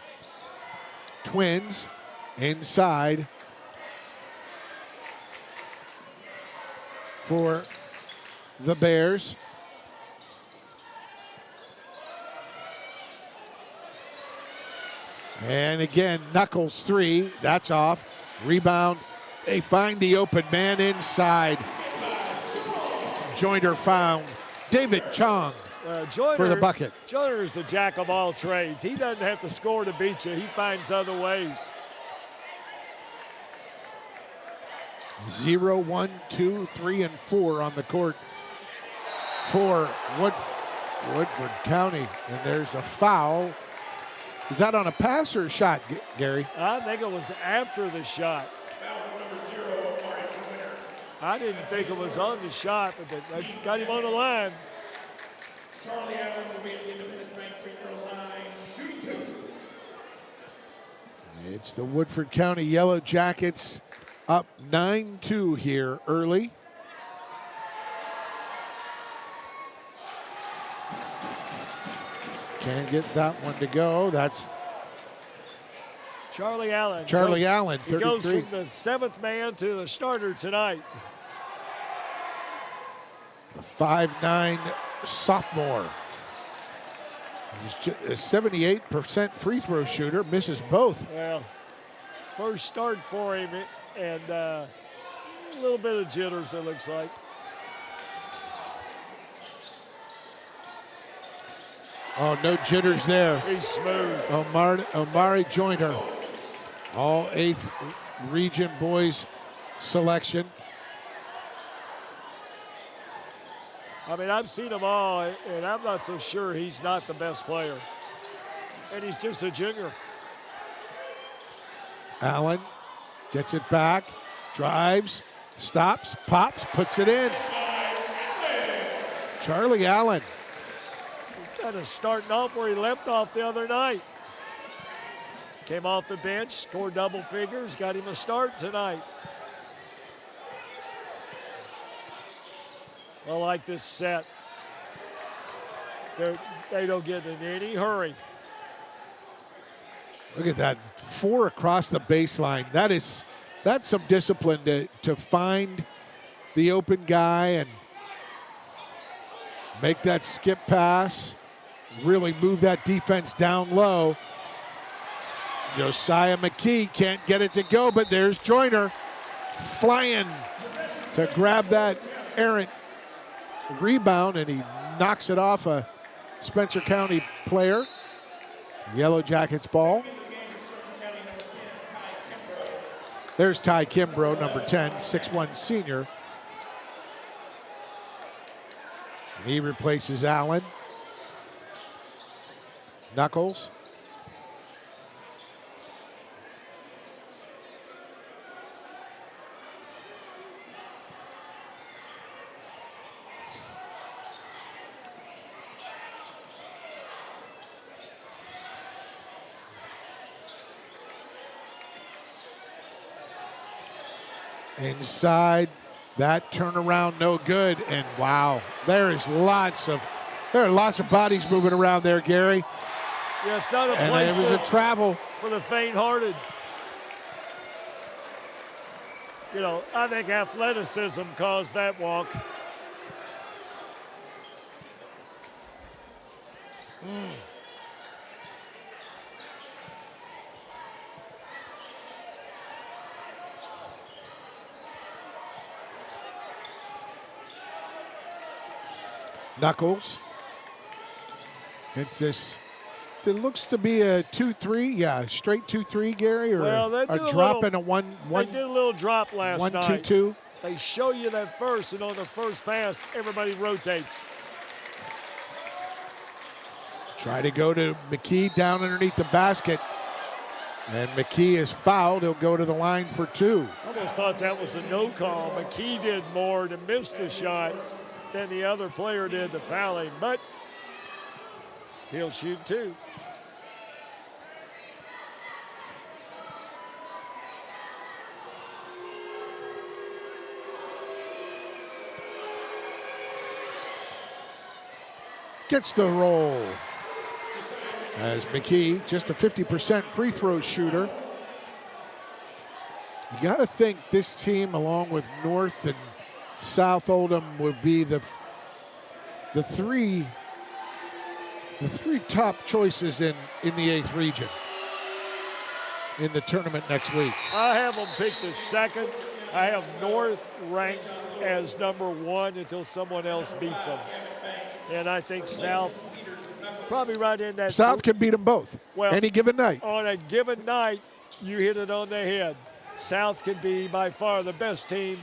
Twins inside for the Bears. And again, Knuckles 3, that's off. Rebound, they find the open man inside. Joyner found David Chong for the bucket. Joyner is the jack of all trades. He doesn't have to score to beat you. He finds other ways. 0, 1, 2, 3, and 4 on the court for Woodford County. And there's a foul. Is that on a pass or a shot, Gary? I think it was after the shot. I didn't think it was on the shot, but they got him on the line. Charlie Allen will be at the Independence Bank free throw line, shooting 2. It's the Woodford County Yellow Jackets up 9-2 here early. Can't get that one to go. That's Charlie Allen. Charlie Allen, He 33. goes from the 7th man to the starter tonight. A 5'9" sophomore. He's a 78% free throw shooter, misses both. Well, first start for him, and a little bit of jitters, it looks like. Oh, no jitters there. He's smooth. Omari Joyner, all 8th region boys selection. I mean, I've seen them all, and I'm not so sure he's not the best player. And he's just a junior. Allen gets it back, drives, stops, pops, puts it in. Charlie Allen. Kind of starting off where he left off the other night. Came off the bench, scored double figures, got him a start tonight. I like this set. They don't get in any hurry. Look at that, 4 across the baseline. That's some discipline to find the open guy and make that skip pass, really move that defense down low. Josiah McKee can't get it to go, but there's Joyner flying to grab that errant rebound, and he knocks it off a Spencer County player. Yellow Jackets ball. There's Ty Kimbrough, number 10, 6'1" senior. And he replaces Allen. Knuckles. Inside, that turnaround no good, and wow, there are lots of bodies moving around there, Gary. Yeah, it's not a and place it was a travel for the faint-hearted. You know, I think athleticism caused that walk. Knuckles. It's this. It looks to be a 2-3. Yeah, straight 2-3, Gary, or a drop and a 1-1. They did a little drop last night. 1-2-2. They show you that first, and on the first pass, everybody rotates. Try to go to McKee down underneath the basket. And McKee is fouled. He'll go to the line for 2. I almost thought that was a no call. McKee did more to miss the shot than the other player did the fouling, but he'll shoot 2. Gets the roll. As McKee, just a 50% free throw shooter. You got to think this team, along with North and South Oldham, would be the three top choices in the 8th region in the tournament next week. I have them picked as second. I have North ranked as number 1 until someone else beats them. And I think South probably right in that. South can beat them both any given night. On a given night, you hit it on the head. South can be by far the best team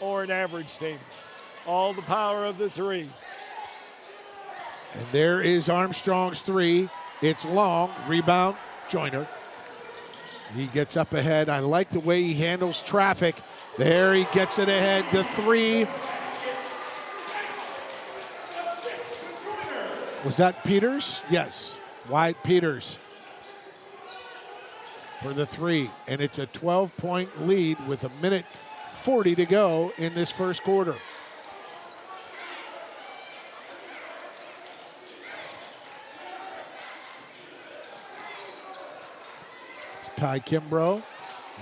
or an average team. All the power of the 3. And there is Armstrong's 3. It's long. Rebound, Joyner. He gets up ahead. I like the way he handles traffic. There he gets it ahead. The 3. Was that Peters? Yes. Wyatt Peters for the 3. And it's a 12-point lead with 1:40 to go in this first quarter. It's Ty Kimbrough.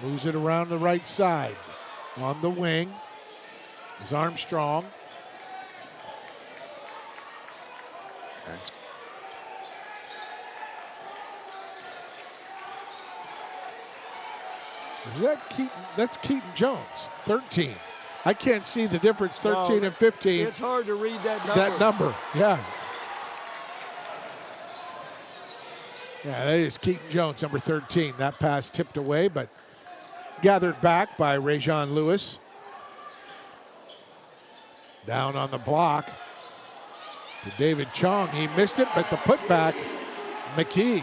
Moves it around the right side. On the wing is Armstrong. Is that Keaton? That's Keaton Jones, 13. I can't see the difference, 13 and 15. It's hard to read that number. That number, yeah. Yeah, that is Keaton Jones, number 13. That pass tipped away, but gathered back by Rajon Lewis. Down on the block to David Chong. He missed it, but the putback, McKee.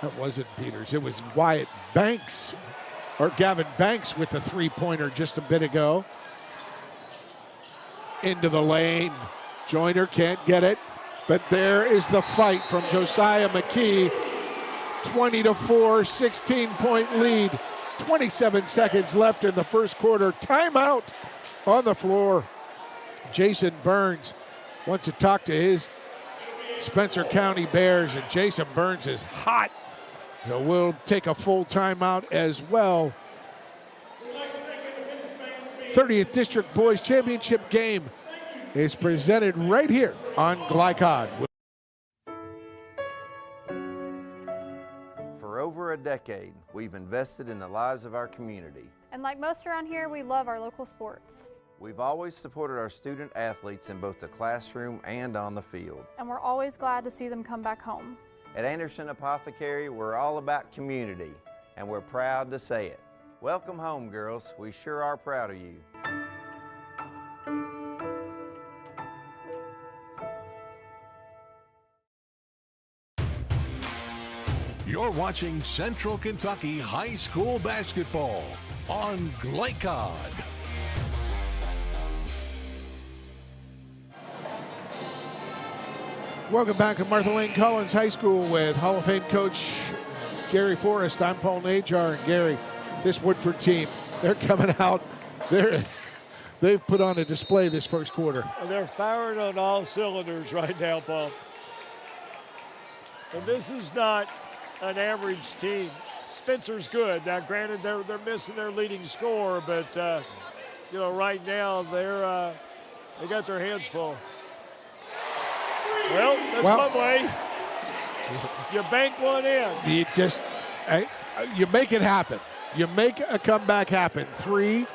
That wasn't Peters. It was Wyatt Banks, or Gavin Banks with the 3-pointer just a bit ago. Into the lane. Joyner can't get it, but there is the fight from Josiah McKee. 20-4, 16-point lead. 27 seconds left in the first quarter. Timeout on the floor. Jason Burns wants to talk to his Spencer County Bears, and Jason Burns is hot. So we'll take a full timeout as well. 30th District Boys Championship game is presented right here on Glycod. For over a decade, we've invested in the lives of our community. And like most around here, we love our local sports. We've always supported our student athletes in both the classroom and on the field. And we're always glad to see them come back home. At Anderson Apothecary, we're all about community, and we're proud to say it. Welcome home, girls. We sure are proud of you. You're watching Central Kentucky High School basketball on Glycod. Welcome back to Martha Lane Collins High School with Hall of Fame coach Gary Forrest. I'm Paul Najar, and Gary, this Woodford team, they're coming out. They've put on a display this first quarter. They're firing on all cylinders right now, Paul. And this is not an average team. Spencer's good. Now, granted, they're missing their leading scorer, but you know, right now they got their hands full. Well, that's one way. You bank one in. You make it happen. You make a comeback happen. 3-2.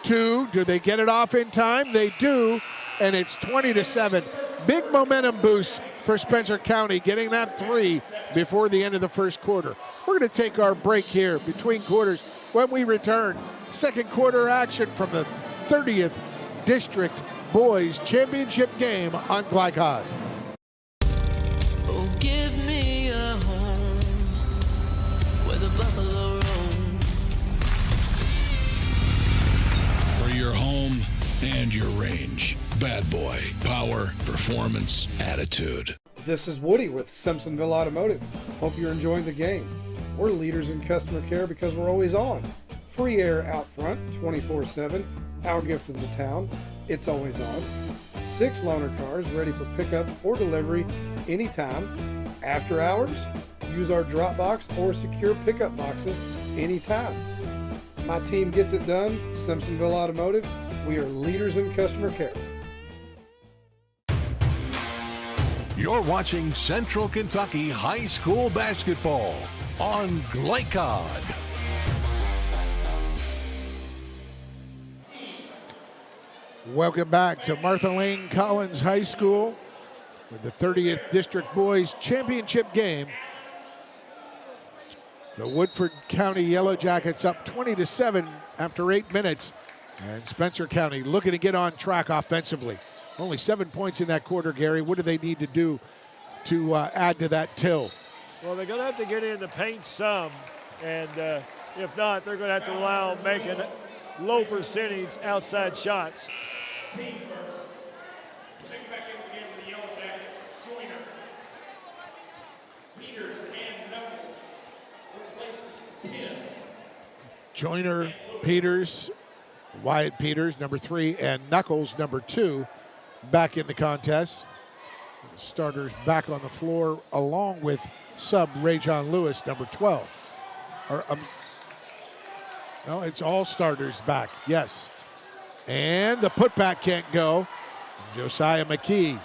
Do they get it off in time? They do, and it's 20-7. Big momentum boost for Spencer County, getting that 3 before the end of the first quarter. We're going to take our break here between quarters. When we return, second quarter action from the 30th District Boys Championship game on Glycod. Oh, give me a home where the buffalo roam. For your home and your range. Bad boy. Power, performance, attitude. This is Woody with Simpsonville Automotive. Hope you're enjoying the game. We're leaders in customer care because we're always on. Free air out front 24/7. Our gift to the town. It's always on. 6 loaner cars ready for pickup or delivery anytime. After hours, use our drop box or secure pickup boxes anytime. My team gets it done. Simpsonville Automotive. We are leaders in customer care. You're watching Central Kentucky High School basketball on Glycod. Welcome back to Martha Lane Collins High School with the 30th District Boys Championship game. The Woodford County Yellow Jackets up 20-7 after 8 minutes. And Spencer County looking to get on track offensively. Only 7 points in that quarter, Gary. What do they need to do to add to that till? Well, they're going to have to get in the paint some. And if not, they're going to have to rely on making low percentage outside shots. Team first. Check back into the game with the Yellow Jackets. Joyner, Peters, and Knuckles replaces Pin. Joyner, Peters, Wyatt Peters, number 3, and Knuckles, number 2, back in the contest. Starters back on the floor along with sub Ray John Lewis, number 12. No, it's all starters back, yes. And the putback can't go. Josiah McKee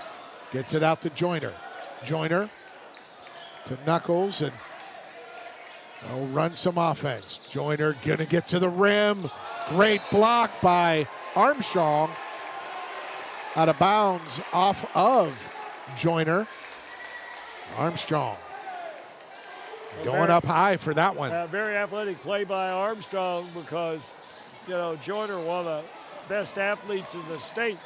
gets it out to Joyner. Joyner to Knuckles, and they'll run some offense. Joyner gonna get to the rim. Great block by Armstrong. Out of bounds off of Joyner. Armstrong going up high for that one. Very athletic play by Armstrong because, you know, Joyner, one of the best athletes in the state.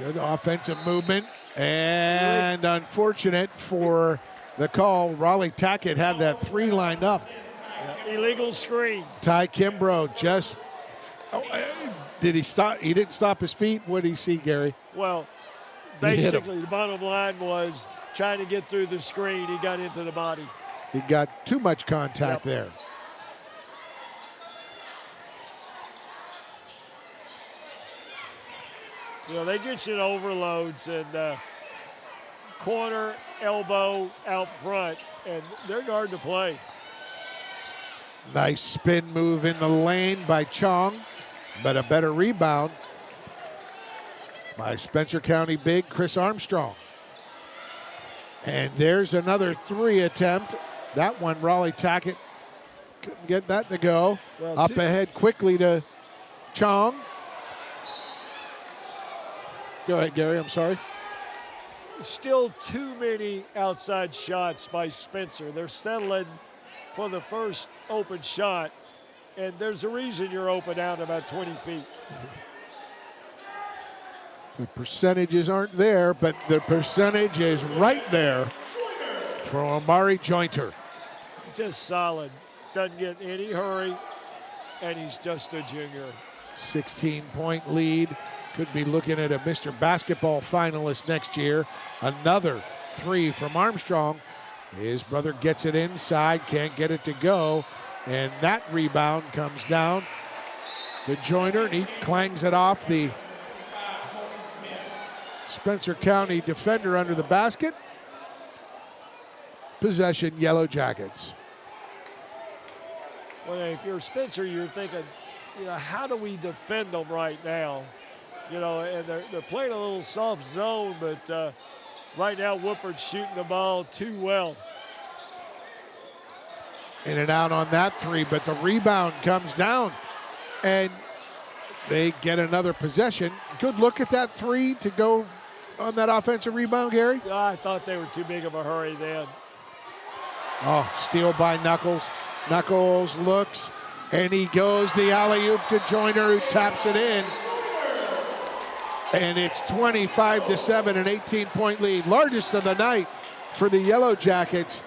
Good offensive movement, and unfortunate for the call. Raleigh Tackett had that 3 lined up. Illegal screen. Ty Kimbrough just, did he stop? He didn't stop his feet. What did he see, Gary? Well, basically the bottom line was trying to get through the screen. He got into the body. He got too much contact there. You know, they get you in overloads and corner, elbow, out front, and they're hard to play. Nice spin move in the lane by Chong, but a better rebound by Spencer County big Chris Armstrong. And there's another 3 attempt. That one, Raleigh Tackett couldn't get that to go. Well, up ahead quickly to Chong. Go ahead, Gary, I'm sorry. Still too many outside shots by Spencer. They're settling for the first open shot, and there's a reason you're open out about 20 feet. The percentages aren't there, but the percentage is right there for Amari Jointer. Just solid. Doesn't get any hurry, and he's just a junior. 16-point lead. Could be looking at a Mr. Basketball finalist next year. Another 3 from Armstrong. His brother gets it inside, can't get it to go, and that rebound comes down to Joyner, and he clangs it off the Spencer County defender under the basket. Possession, Yellow Jackets. Well, if you're Spencer, you're thinking, you know, how do we defend them right now? You know, and they're playing a little soft zone, but right now Woodford's shooting the ball too well. In and out on that 3, but the rebound comes down, and they get another possession. Good look at that 3 to go on that offensive rebound, Gary. Yeah, I thought they were too big of a hurry then. Oh, steal by Knuckles. Knuckles looks, and he goes the alley-oop to Joyner, who taps it in. And it's 25-7, an 18-point lead. Largest of the night for the Yellow Jackets.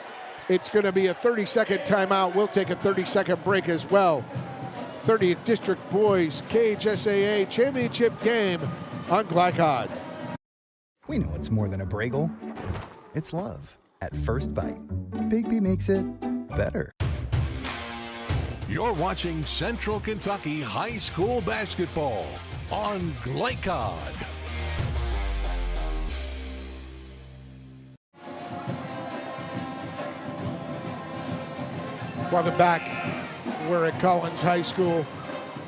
It's going to be a 30-second timeout. We'll take a 30-second break as well. 30th District Boys KHSAA Championship game on Glycod. We know it's more than a Bragel. It's love at first bite. Bigby makes it better. You're watching Central Kentucky High School Basketball on Glycod. Welcome back. We're at Collins High School,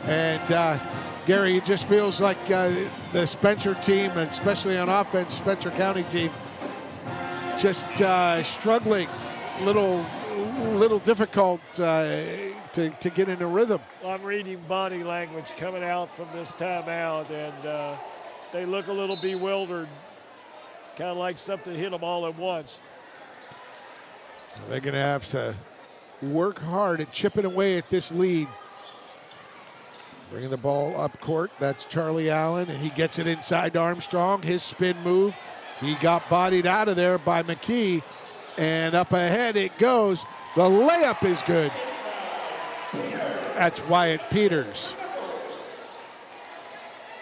and Gary, it just feels like the Spencer team, and especially on offense, Spencer County team, just struggling, little difficult to get into rhythm. Well, I'm reading body language coming out from this timeout, and they look a little bewildered, kind of like something hit them all at once. They're going to have to work hard at chipping away at this lead. Bringing the ball up court, that's Charlie Allen, and he gets it inside to Armstrong. His spin move, he got bodied out of there by McKee, and up ahead it goes. The layup is good. That's Wyatt Peters.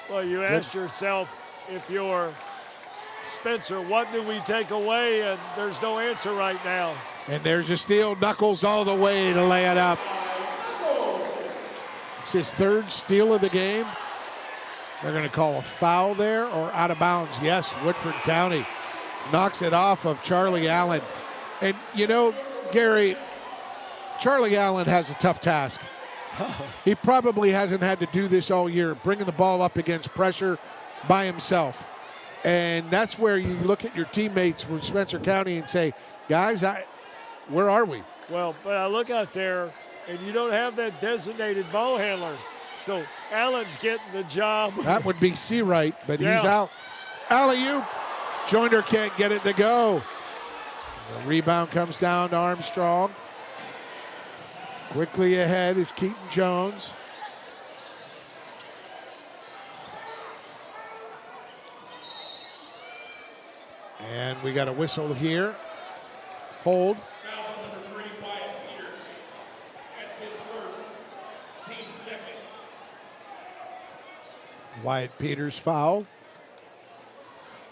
Well, you asked yourself, if you're Spencer, what do we take away? And there's no answer right now. And there's a steal. Knuckles all the way to lay it up. It's his 3rd steal of the game. They're going to call a foul there or out of bounds. Yes, Woodford County knocks it off of Charlie Allen. And, you know, Gary, Charlie Allen has a tough task. He probably hasn't had to do this all year, bringing the ball up against pressure by himself. And that's where you look at your teammates from Spencer County and say, guys, where are we? Well, but I look out there, and you don't have that designated ball handler. So Allen's getting the job. That would be Seawright, but he's out. Alley-oop. Joyner can't get it to go. The rebound comes down to Armstrong. Quickly ahead is Keaton Jones. And we got a whistle here. Hold. Foul on number 3, Wyatt Peters. That's his first, team second. Wyatt Peters foul.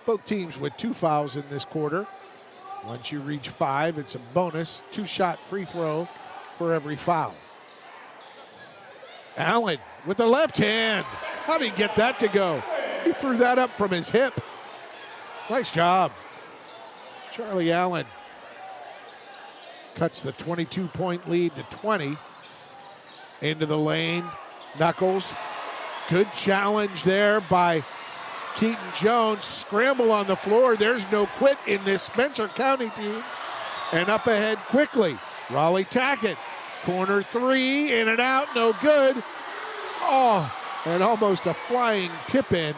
Both teams with 2 fouls in this quarter. Once you reach 5, it's a bonus 2-shot free throw for every foul. Allen with the left hand. How did he get that to go? He threw that up from his hip. Nice job. Charlie Allen cuts the 22-point lead to 20. Into the lane. Knuckles. Good challenge there by Keaton Jones. Scramble on the floor. There's no quit in this Spencer County team. And up ahead quickly. Raleigh Tackett. Corner 3. In and out. No good. Oh, and almost a flying tip in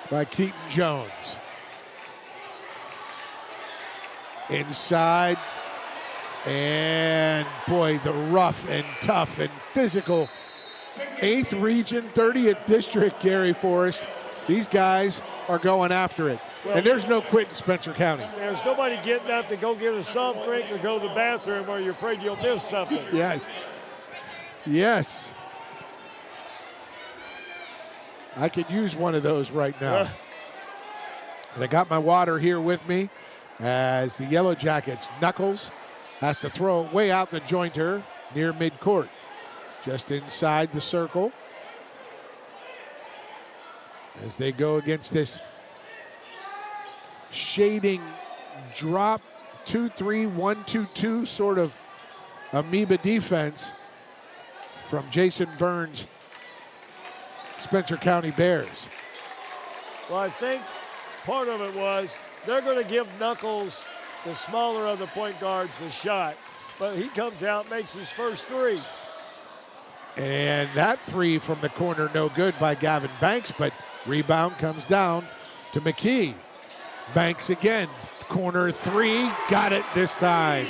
by Keaton Jones. Inside. And boy, the rough and tough and physical 8th Region, 30th District, Gary Forrest. These guys are going after it. Well, and there's no quit in Spencer County. There's nobody getting up to go get a soft drink or go to the bathroom or you're afraid you'll miss something. Yeah. Yes. I could use one of those right now. And I got my water here with me as the Yellow Jackets, Knuckles, has to throw it way out the jointer near midcourt. Just inside the circle. As they go against this shading drop 2-3, 1-2-2 sort of amoeba defense from Jason Burns' Spencer County Bears. Well, I think part of it was they're going to give Knuckles, the smaller of the point guards, the shot. But he comes out, makes his first 3. And that 3 from the corner, no good by Gavin Banks, but rebound comes down to McKee. Banks again, corner 3, got it this time.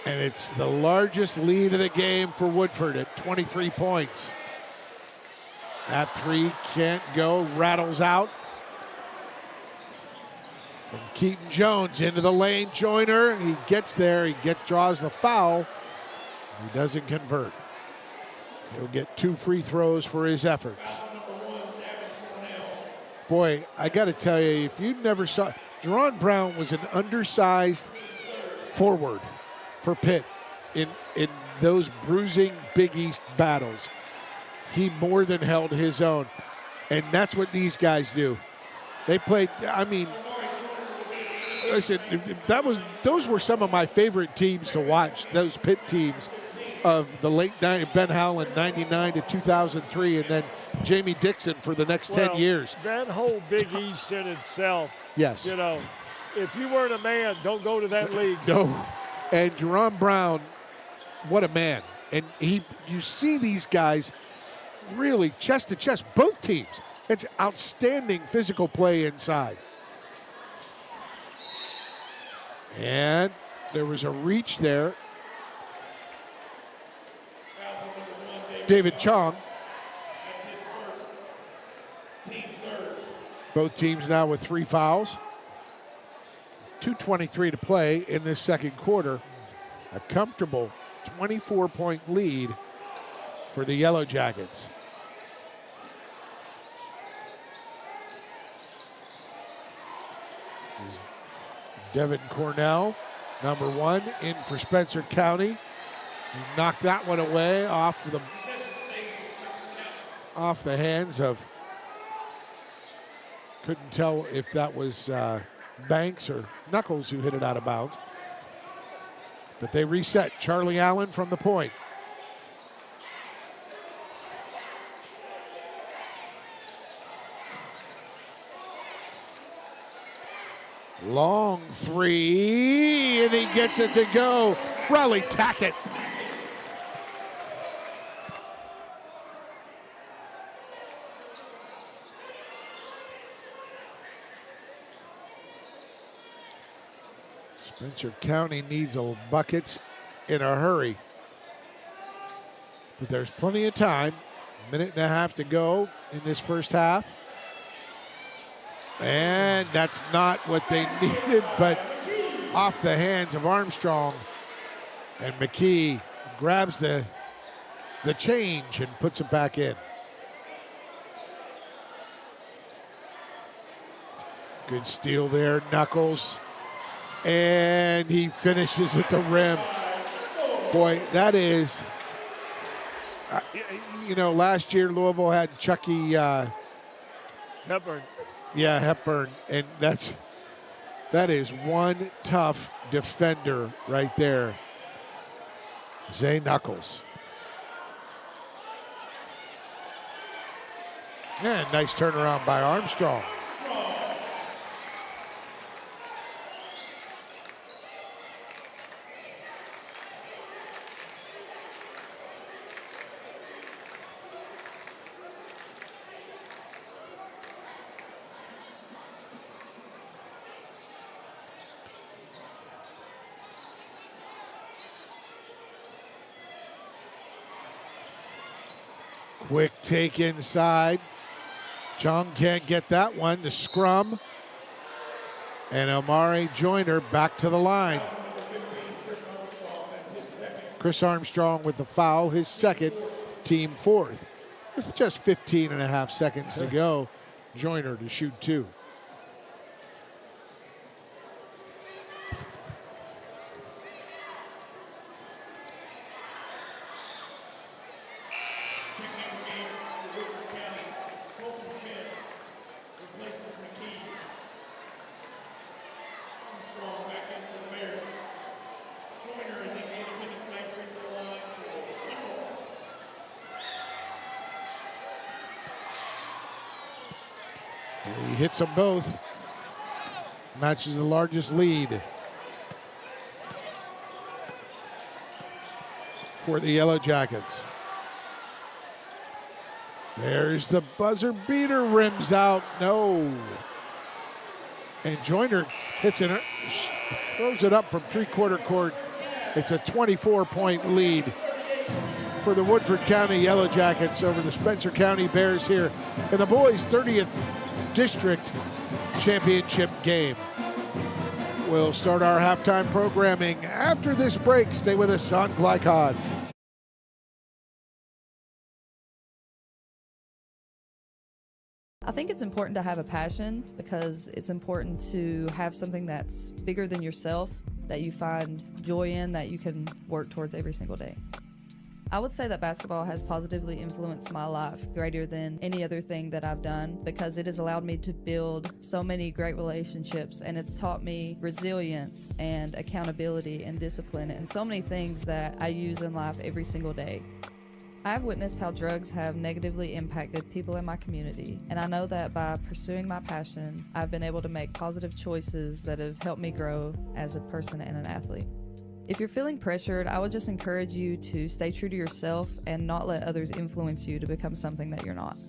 And it's the largest lead of the game for Woodford at 23 points. That 3 can't go, rattles out. From Keaton Jones into the lane, Joyner. He gets there, draws the foul. He doesn't convert. He'll get 2 free throws for his efforts. Boy, I got to tell you, if you never saw, Jerron Brown was an undersized forward for Pitt in those bruising Big East battles. He more than held his own. And that's what these guys do. They played, I mean, listen, those were some of my favorite teams to watch, those Pitt teams of the late Ben Howland, 99 to 2003, and then Jamie Dixon for the next 10 years. That whole Big East in itself. Yes. You know, if you weren't a man, don't go to that league. No. And Jerron Brown, what a man. And you see these guys really chest to chest, both teams. It's outstanding physical play inside. And there was a reach there. David Chong. Both teams now with 3 fouls. 2:23 to play in this second quarter. A comfortable 24-point lead for the Yellow Jackets. Devin Cornell, number 1, in for Spencer County. He knocked that one away off the hands of, couldn't tell if that was Banks or Knuckles who hit it out of bounds. But they reset. Charlie Allen from the point. Long 3, and he gets it to go. Raleigh Tackett. Spencer County needs buckets in a hurry. But there's plenty of time. A minute and a half to go in this first half. And that's not what they needed, but off the hands of Armstrong. And McKee grabs the the change and puts it back in. Good steal there, Knuckles. And he finishes at the rim. Boy, that is, last year Louisville had Chucky Hepburn. Yeah, Hepburn. And that is one tough defender right there. Zay Knuckles. And nice turnaround by Armstrong. Quick take inside. Chung can't get that one. The scrum. And Omari Joyner back to the line. Chris Armstrong with the foul, his second, team fourth. With just 15 and a half seconds to go, Joyner to shoot two. He hits them both. Matches the largest lead for the Yellow Jackets. There's the buzzer beater, rims out, no. And Joyner hits it, throws it up from three-quarter court. It's a 24-point lead for the Woodford County Yellow Jackets over the Spencer County Bears here in the boys' 30th District Championship game. We'll start our halftime programming after this break. Stay with us on Glycod. I think it's important to have a passion because it's important to have something that's bigger than yourself, that you find joy in, that you can work towards every single day. I would say that basketball has positively influenced my life greater than any other thing that I've done because it has allowed me to build so many great relationships, and it's taught me resilience and accountability and discipline and so many things that I use in life every single day. I've witnessed how drugs have negatively impacted people in my community, and I know that by pursuing my passion, I've been able to make positive choices that have helped me grow as a person and an athlete. If you're feeling pressured, I would just encourage you to stay true to yourself and not let others influence you to become something that you're not.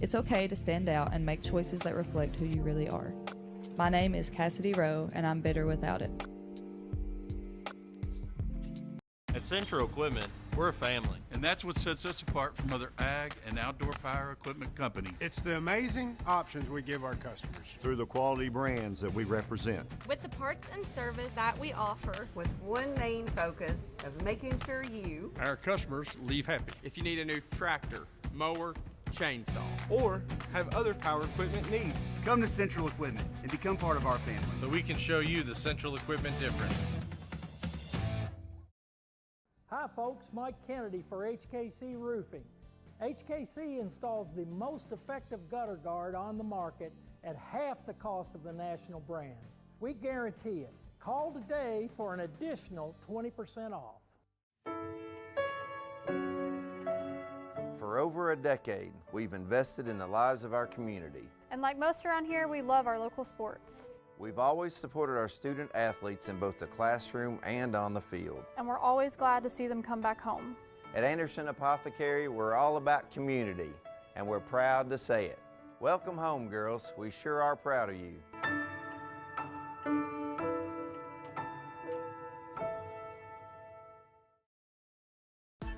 It's okay to stand out and make choices that reflect who you really are. My name is Cassidy Rowe, and I'm better without it. At Central Equipment, we're a family. And that's what sets us apart from other ag and outdoor power equipment companies. It's the amazing options we give our customers. Through the quality brands that we represent. With the parts and service that we offer. With one main focus of making sure you, our customers, leave happy. If you need a new tractor, mower, chainsaw, or have other power equipment needs, come to Central Equipment and become part of our family. So we can show you the Central Equipment difference. Hi folks, Mike Kennedy for HKC Roofing. HKC installs the most effective gutter guard on the market at half the cost of the national brands. We guarantee it. Call today for an additional 20% off. For over a decade, we've invested in the lives of our community. And like most around here, we love our local sports. We've always supported our student athletes in both the classroom and on the field. And we're always glad to see them come back home. At Anderson Apothecary, we're all about community, and we're proud to say it. Welcome home, girls. We sure are proud of you.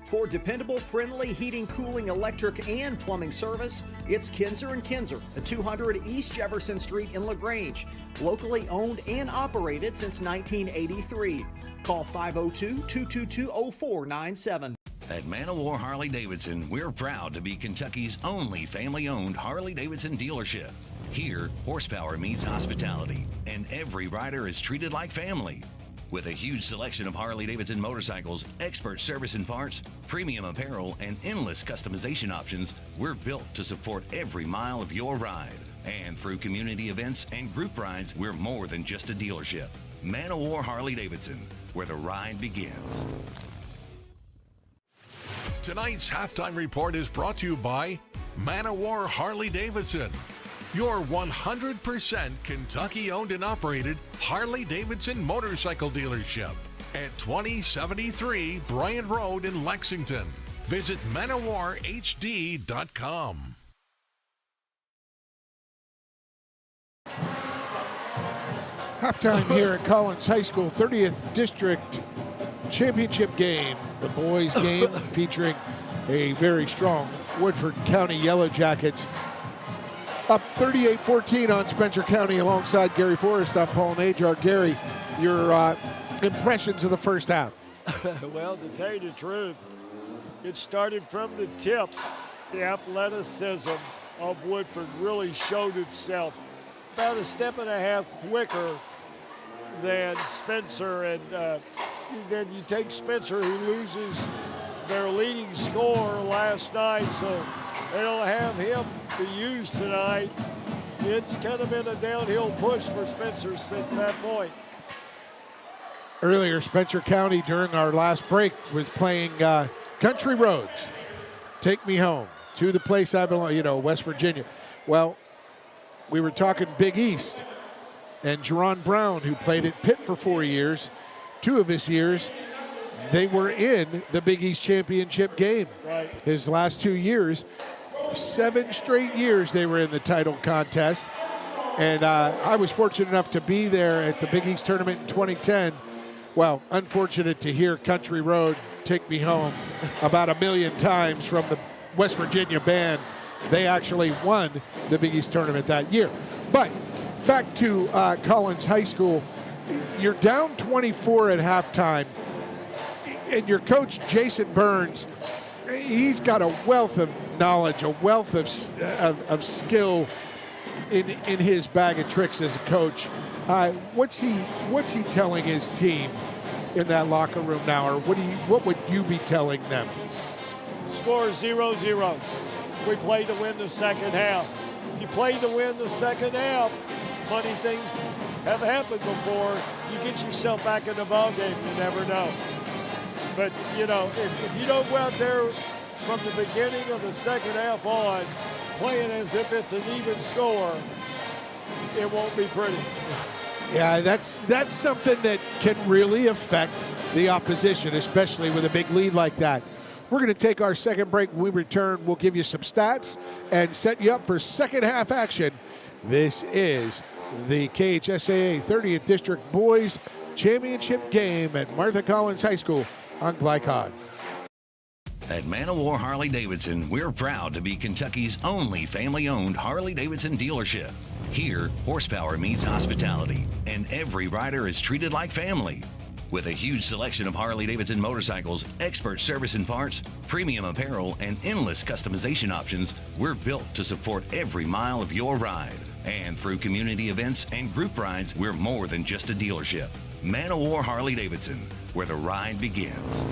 For dependable, friendly heating, cooling, electric, and plumbing service, it's Kinzer & Kinzer at 200 East Jefferson Street in LaGrange. Locally owned and operated since 1983. Call 502-222-0497. At At Man O' War Harley-Davidson, we're proud to be Kentucky's only family-owned Harley-Davidson dealership. Here, horsepower meets hospitality, and every rider is treated like family. With a huge selection of Harley-Davidson motorcycles, expert service and parts, premium apparel, and endless customization options, we're built to support every mile of your ride. And through community events and group rides, we're more than just a dealership. Man O' War Harley-Davidson, where the ride begins. Tonight's halftime report is brought to you by Man O' War Harley-Davidson, your 100% Kentucky-owned and operated Harley-Davidson motorcycle dealership at 2073 Bryant Road in Lexington. Visit manowarhd.com. Halftime here at Collins High School, 30th District Championship game. The boys game featuring a very strong Woodford County Yellow Jackets. Up 38-14 on Spencer County alongside Gary Forrest. I'm Paul Najar. Gary, your impressions of the first half? Well, to tell you the truth, it started from the tip. The athleticism of Woodford really showed itself about a step and a half quicker than Spencer. And then you take Spencer, who loses their leading scorer last night, so they don't have him to use tonight. It's kind of been a downhill push for Spencer since that point. Earlier, Spencer County, during our last break, was playing Country Roads. Take me home to the place I belong, West Virginia. Well, we were talking Big East, and Jerron Brown, who played at Pitt for 4 years, 2 of his years, they were in the Big East Championship game. Right. His last 2 years, 7 straight years they were in the title contest. And I was fortunate enough to be there at the Big East tournament in 2010. Well, unfortunate to hear Country Road Take Me Home about 1 million times from the West Virginia band. They actually won the Big East tournament that year. But back to Collins High School, you're down 24 at halftime, and your coach, Jason Burns, he's got a wealth of knowledge, a wealth of skill in his bag of tricks as a coach. What's he telling his team in that locker room now, or what would you be telling them? Score 0-0. We play to win the second half. If you play to win the second half, funny things have happened before. You get yourself back in the ballgame, you never know. But, if you don't go out there from the beginning of the second half on, playing as if it's an even score, it won't be pretty. Yeah, that's something that can really affect the opposition, especially with a big lead like that. We're going to take our second break. When we return, we'll give you some stats and set you up for second half action. This is the KHSAA 30th District Boys Championship game at Martha Collins High School on Glycod. At Man O' War Harley-Davidson, we're proud to be Kentucky's only family-owned Harley-Davidson dealership. Here, horsepower meets hospitality, and every rider is treated like family. With a huge selection of Harley-Davidson motorcycles, expert service and parts, premium apparel, and endless customization options, we're built to support every mile of your ride. And through community events and group rides, we're more than just a dealership. Man O' War Harley-Davidson, where the ride begins.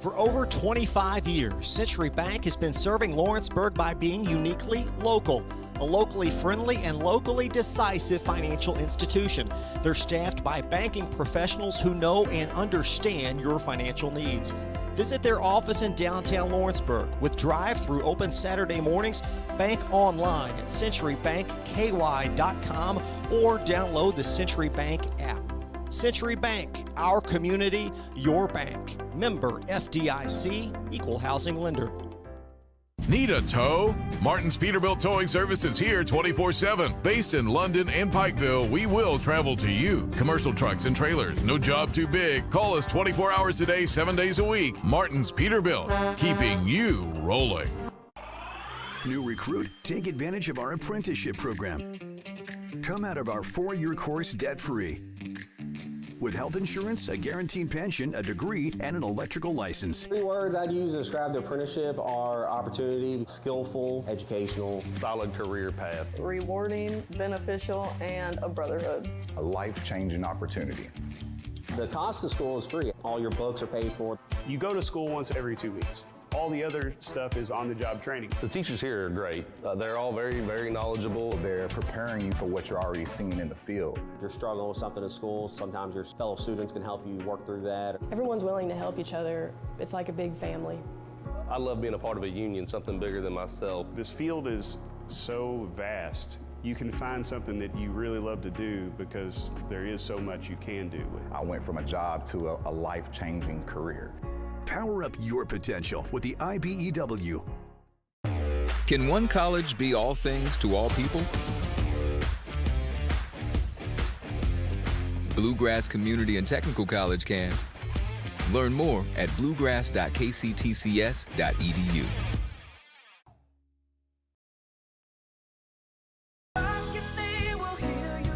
For over 25 years, Century Bank has been serving Lawrenceburg by being uniquely local. A locally friendly and locally decisive financial institution. They're staffed by banking professionals who know and understand your financial needs. Visit their office in downtown Lawrenceburg with drive-through open Saturday mornings. Bank online at centurybankky.com or download the Century Bank app. Century Bank, our community, your bank. Member FDIC, equal housing lender. Need a tow? Martin's Peterbilt Towing Service is here 24/7. Based in London and Pikeville, we will travel to you. Commercial trucks and trailers, no job too big. Call us 24 hours a day, 7 days a week. Martin's Peterbilt, keeping you rolling. New recruit, take advantage of our apprenticeship program. Come out of our 4-year course debt-free. with health insurance, a guaranteed pension, a degree, and an electrical license. 3 words I'd use to describe the apprenticeship are opportunity, skillful, educational, solid career path, rewarding, beneficial, and a brotherhood. A life-changing opportunity. The cost of school is free. All your books are paid for. You go to school once every 2 weeks. All the other stuff is on-the-job training. The teachers here are great. They're all very, very knowledgeable. They're preparing you for what you're already seeing in the field. If you're struggling with something in school, sometimes your fellow students can help you work through that. Everyone's willing to help each other. It's like a big family. I love being a part of a union, something bigger than myself. This field is so vast. You can find something that you really love to do because there is so much you can do. I went from a job to a life-changing career. Power up your potential with the IBEW. Can one college be all things to all people? Bluegrass Community and Technical College can. Learn more at bluegrass.kctcs.edu.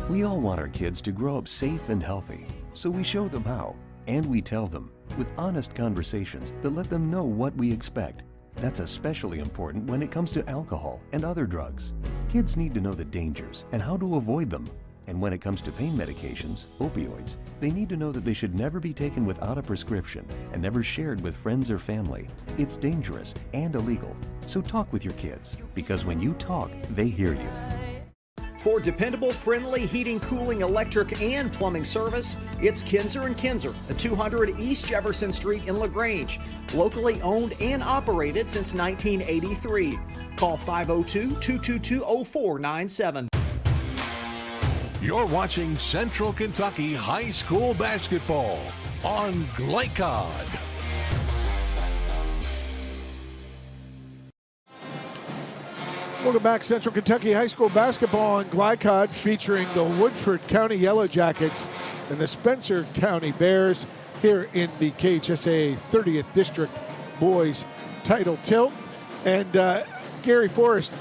We all want our kids to grow up safe and healthy, so we show them how, and we tell them with honest conversations that let them know what we expect. That's especially important when it comes to alcohol and other drugs. Kids need to know the dangers and how to avoid them. And when it comes to pain medications, opioids, they need to know that they should never be taken without a prescription and never shared with friends or family. It's dangerous and illegal. So talk with your kids, because when you talk, they hear you. For dependable, friendly heating, cooling, electric, and plumbing service, it's Kinzer & Kinzer at 200 East Jefferson Street in LaGrange. Locally owned and operated since 1983. Call 502-222-0497. You're watching Central Kentucky High School Basketball on Glycod. Welcome back, Central Kentucky High School Basketball on Glycod, featuring the Woodford County Yellow Jackets and the Spencer County Bears here in the KHSAA 30th District Boys Title Tilt. And Gary Forrest,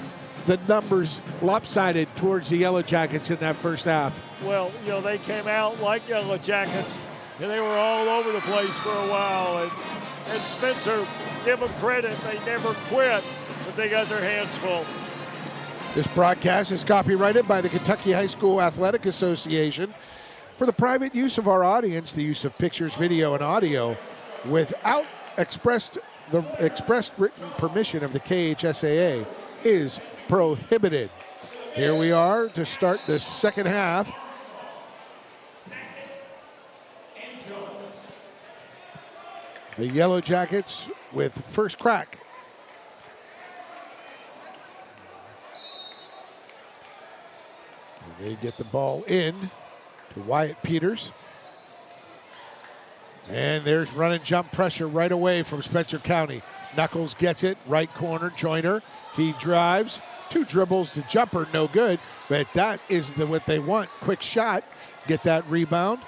the numbers lopsided towards the Yellow Jackets in that first half. Well, you know, they came out like Yellow Jackets, and they were all over the place for a while. And Spencer, give them credit, they never quit, but they got their hands full. This broadcast is copyrighted by the Kentucky High School Athletic Association. For the private use of our audience, the use of pictures, video, and audio without expressed written permission of the KHSAA is prohibited. Here we are to start the second half. The Yellow Jackets with first crack. They get the ball in to Wyatt Peters. And there's run and jump pressure right away from Spencer County. Knuckles gets it, right corner, Joyner. He drives, 2 dribbles, the jumper, no good. But that is what they want. Quick shot, get that rebound.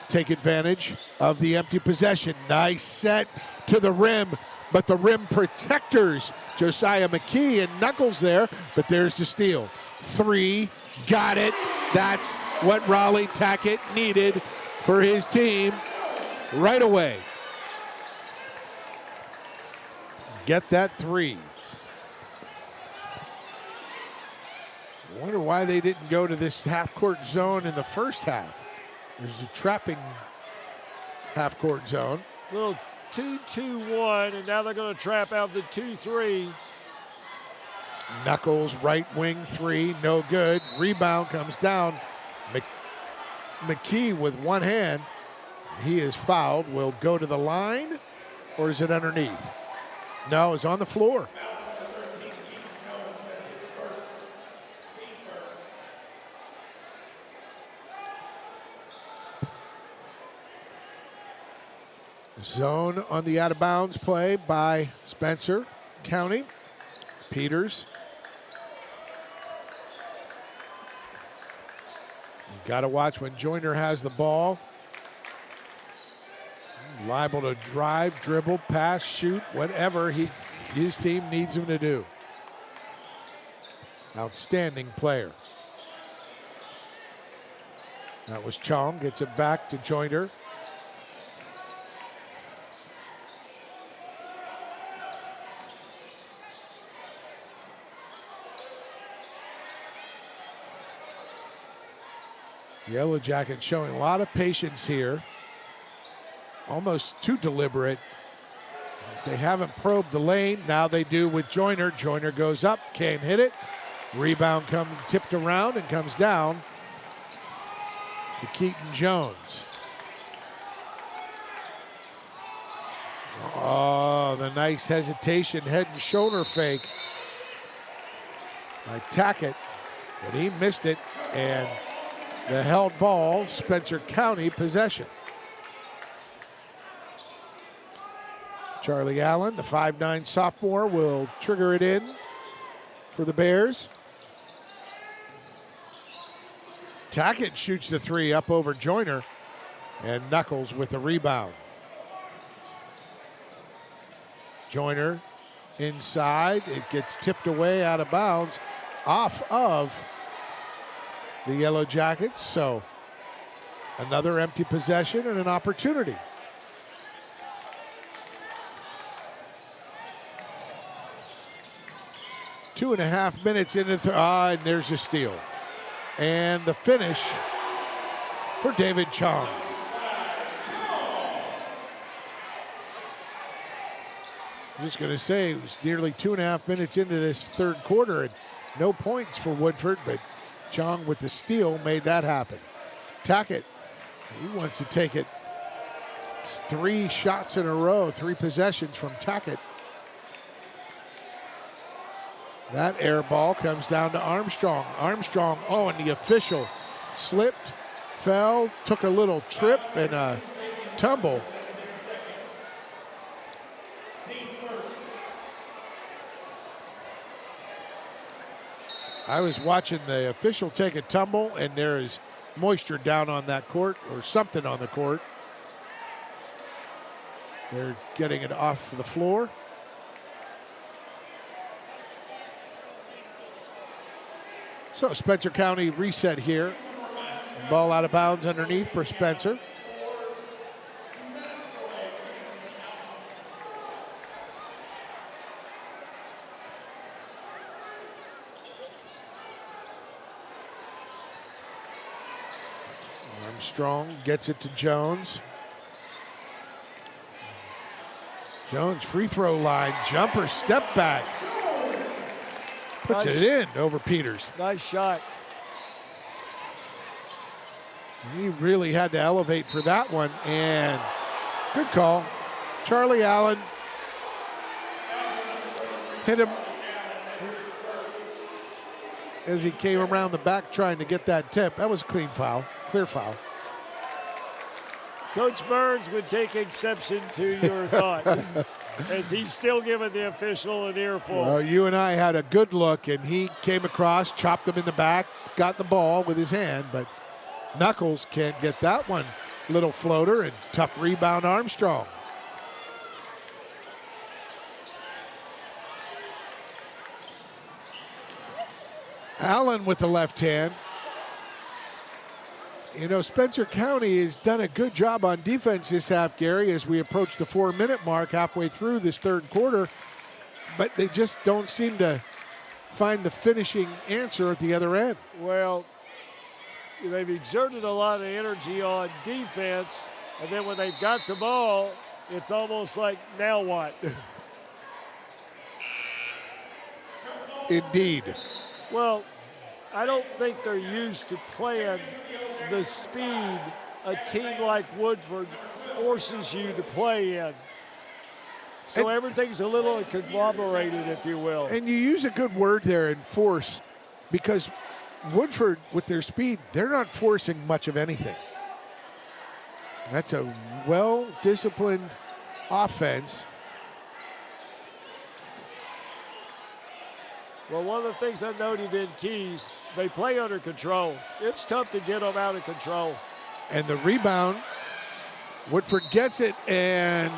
Take advantage of the empty possession. Nice set to the rim, but the rim protectors, Josiah McKee and Knuckles there, but there's the steal. 3, got it. That's what Raleigh Tackett needed for his team right away. Get that 3. I wonder why they didn't go to this half-court zone in the first half. There's a trapping half-court zone. Little 2-2-1, and now they're going to trap out the 2-3. Knuckles, right wing 3, no good. Rebound comes down. McKee with one hand. He is fouled. Will go to the line, or is it underneath? No, it's on the floor. Zone on the out-of-bounds play by Spencer County. Peters. You got to watch when Joyner has the ball. Liable to drive, dribble, pass, shoot, whatever his team needs him to do. Outstanding player. That was Chong, gets it back to Joyner. Yellow Jackets showing a lot of patience here. Almost too deliberate. As they haven't probed the lane. Now they do with Joyner. Joyner goes up, can't hit it. Rebound comes tipped around and comes down to Keaton Jones. Oh, the nice hesitation, head and shoulder fake by Tackett, but he missed it, and the held ball, Spencer County possession. Charlie Allen, the 5'9" sophomore, will trigger it in for the Bears. Tackett shoots the three up over Joyner, and Knuckles with the rebound. Joyner inside, it gets tipped away out of bounds off of the Yellow Jackets, so another empty possession and an opportunity. Two and a half minutes into and there's a steal. And the finish for David Chong. I'm just going to say it was nearly 2.5 minutes into this third quarter and no points for Woodford, but Chong with the steal made that happen. Tackett, he wants to take it. It's 3 shots in a row, 3 possessions from Tackett. That air ball comes down to Armstrong. Armstrong, oh, and the official slipped, fell, took a little trip and a tumble. I was watching the official take a tumble, and there is moisture down on that court, or something on the court. They're getting it off the floor. So Spencer County reset here. Ball out of bounds underneath for Spencer. Armstrong gets it to Jones. Jones free throw line, jumper, step back. Puts it in over Peters. Nice shot. He really had to elevate for that one, and good call. Charlie Allen hit him as he came around the back trying to get that tip. That was a clean foul, clear foul. Coach Burns would take exception to your thought, as he's still giving the official an earful. Well, you and I had a good look, and he came across, chopped him in the back, got the ball with his hand, but Knuckles can't get that one. Little floater and tough rebound, Armstrong. Allen with the left hand. You know, Spencer County has done a good job on defense this half, Gary, as we approach the 4-minute mark halfway through this third quarter, but they just don't seem to find the finishing answer at the other end. Well, they've exerted a lot of energy on defense, and then when they've got the ball, it's almost like, now what? Indeed. Well, I don't think they're used to playing the speed a team like Woodford forces you to play in. So everything's a little conglomerated, if you will. And you use a good word there in force, because Woodford, with their speed, they're not forcing much of anything. That's a well-disciplined offense. Well, one of the things I noted in Keys, they play under control. It's tough to get them out of control. And the rebound, Woodford gets it, and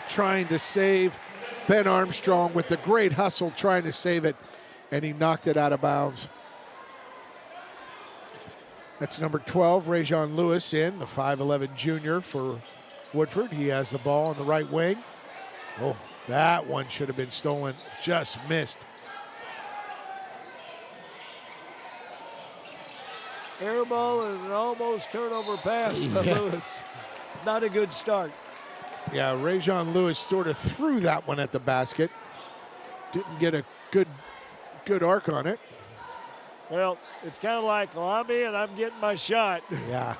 trying to save Ben Armstrong with the great hustle, trying to save it, and he knocked it out of bounds. That's number 12, Rajon Lewis in, the 5'11 junior for Woodford. He has the ball on the right wing. Oh, that one should have been stolen, just missed. Air ball and an almost turnover pass by Lewis. Not a good start. Yeah, Rajon Lewis sort of threw that one at the basket. Didn't get a good arc on it. Well, it's kind of like, well, I'm in, I'm getting my shot. Yeah.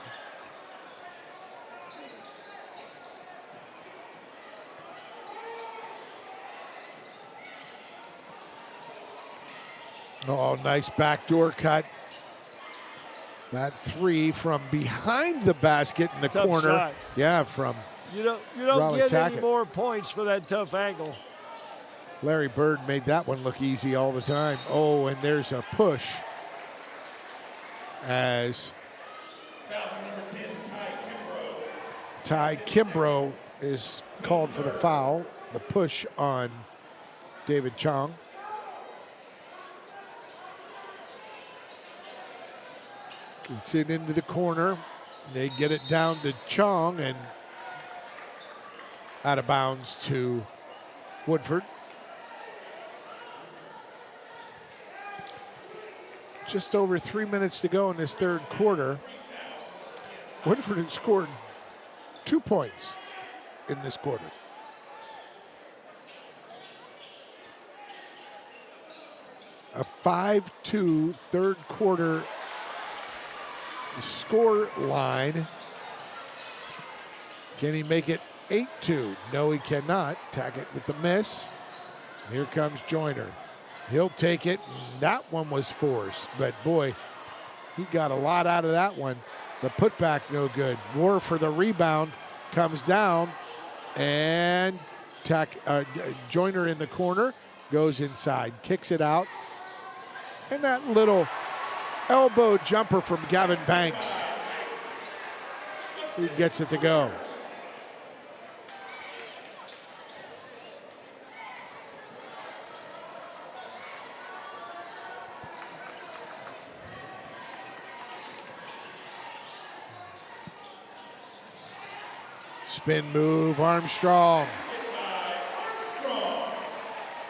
Oh, nice backdoor cut. That three from behind the basket in the Tough corner. Shot. Yeah, from You don't Raleigh get any Tackett. more points for that tough angle. Larry Bird made that one look easy all the time. Oh, and there's a push as Ty Kimbrough is called for the foul. The push on David Chong. Gets it into the corner. They get it down to Chong and out of bounds to Woodford. Just over 3 minutes to go in this third quarter. Woodford had scored 2 points in this quarter. A 5-2 third quarter score line. Can he make it 8-2? No, he cannot. Tackett with the miss. Here comes Joyner. He'll take it. That one was forced, but boy, he got a lot out of that one. The putback no good. Moore for the rebound, comes down, and Joyner in the corner, goes inside, kicks it out. And that little elbow jumper from Gavin Banks. He gets it to go. Spin move, Armstrong.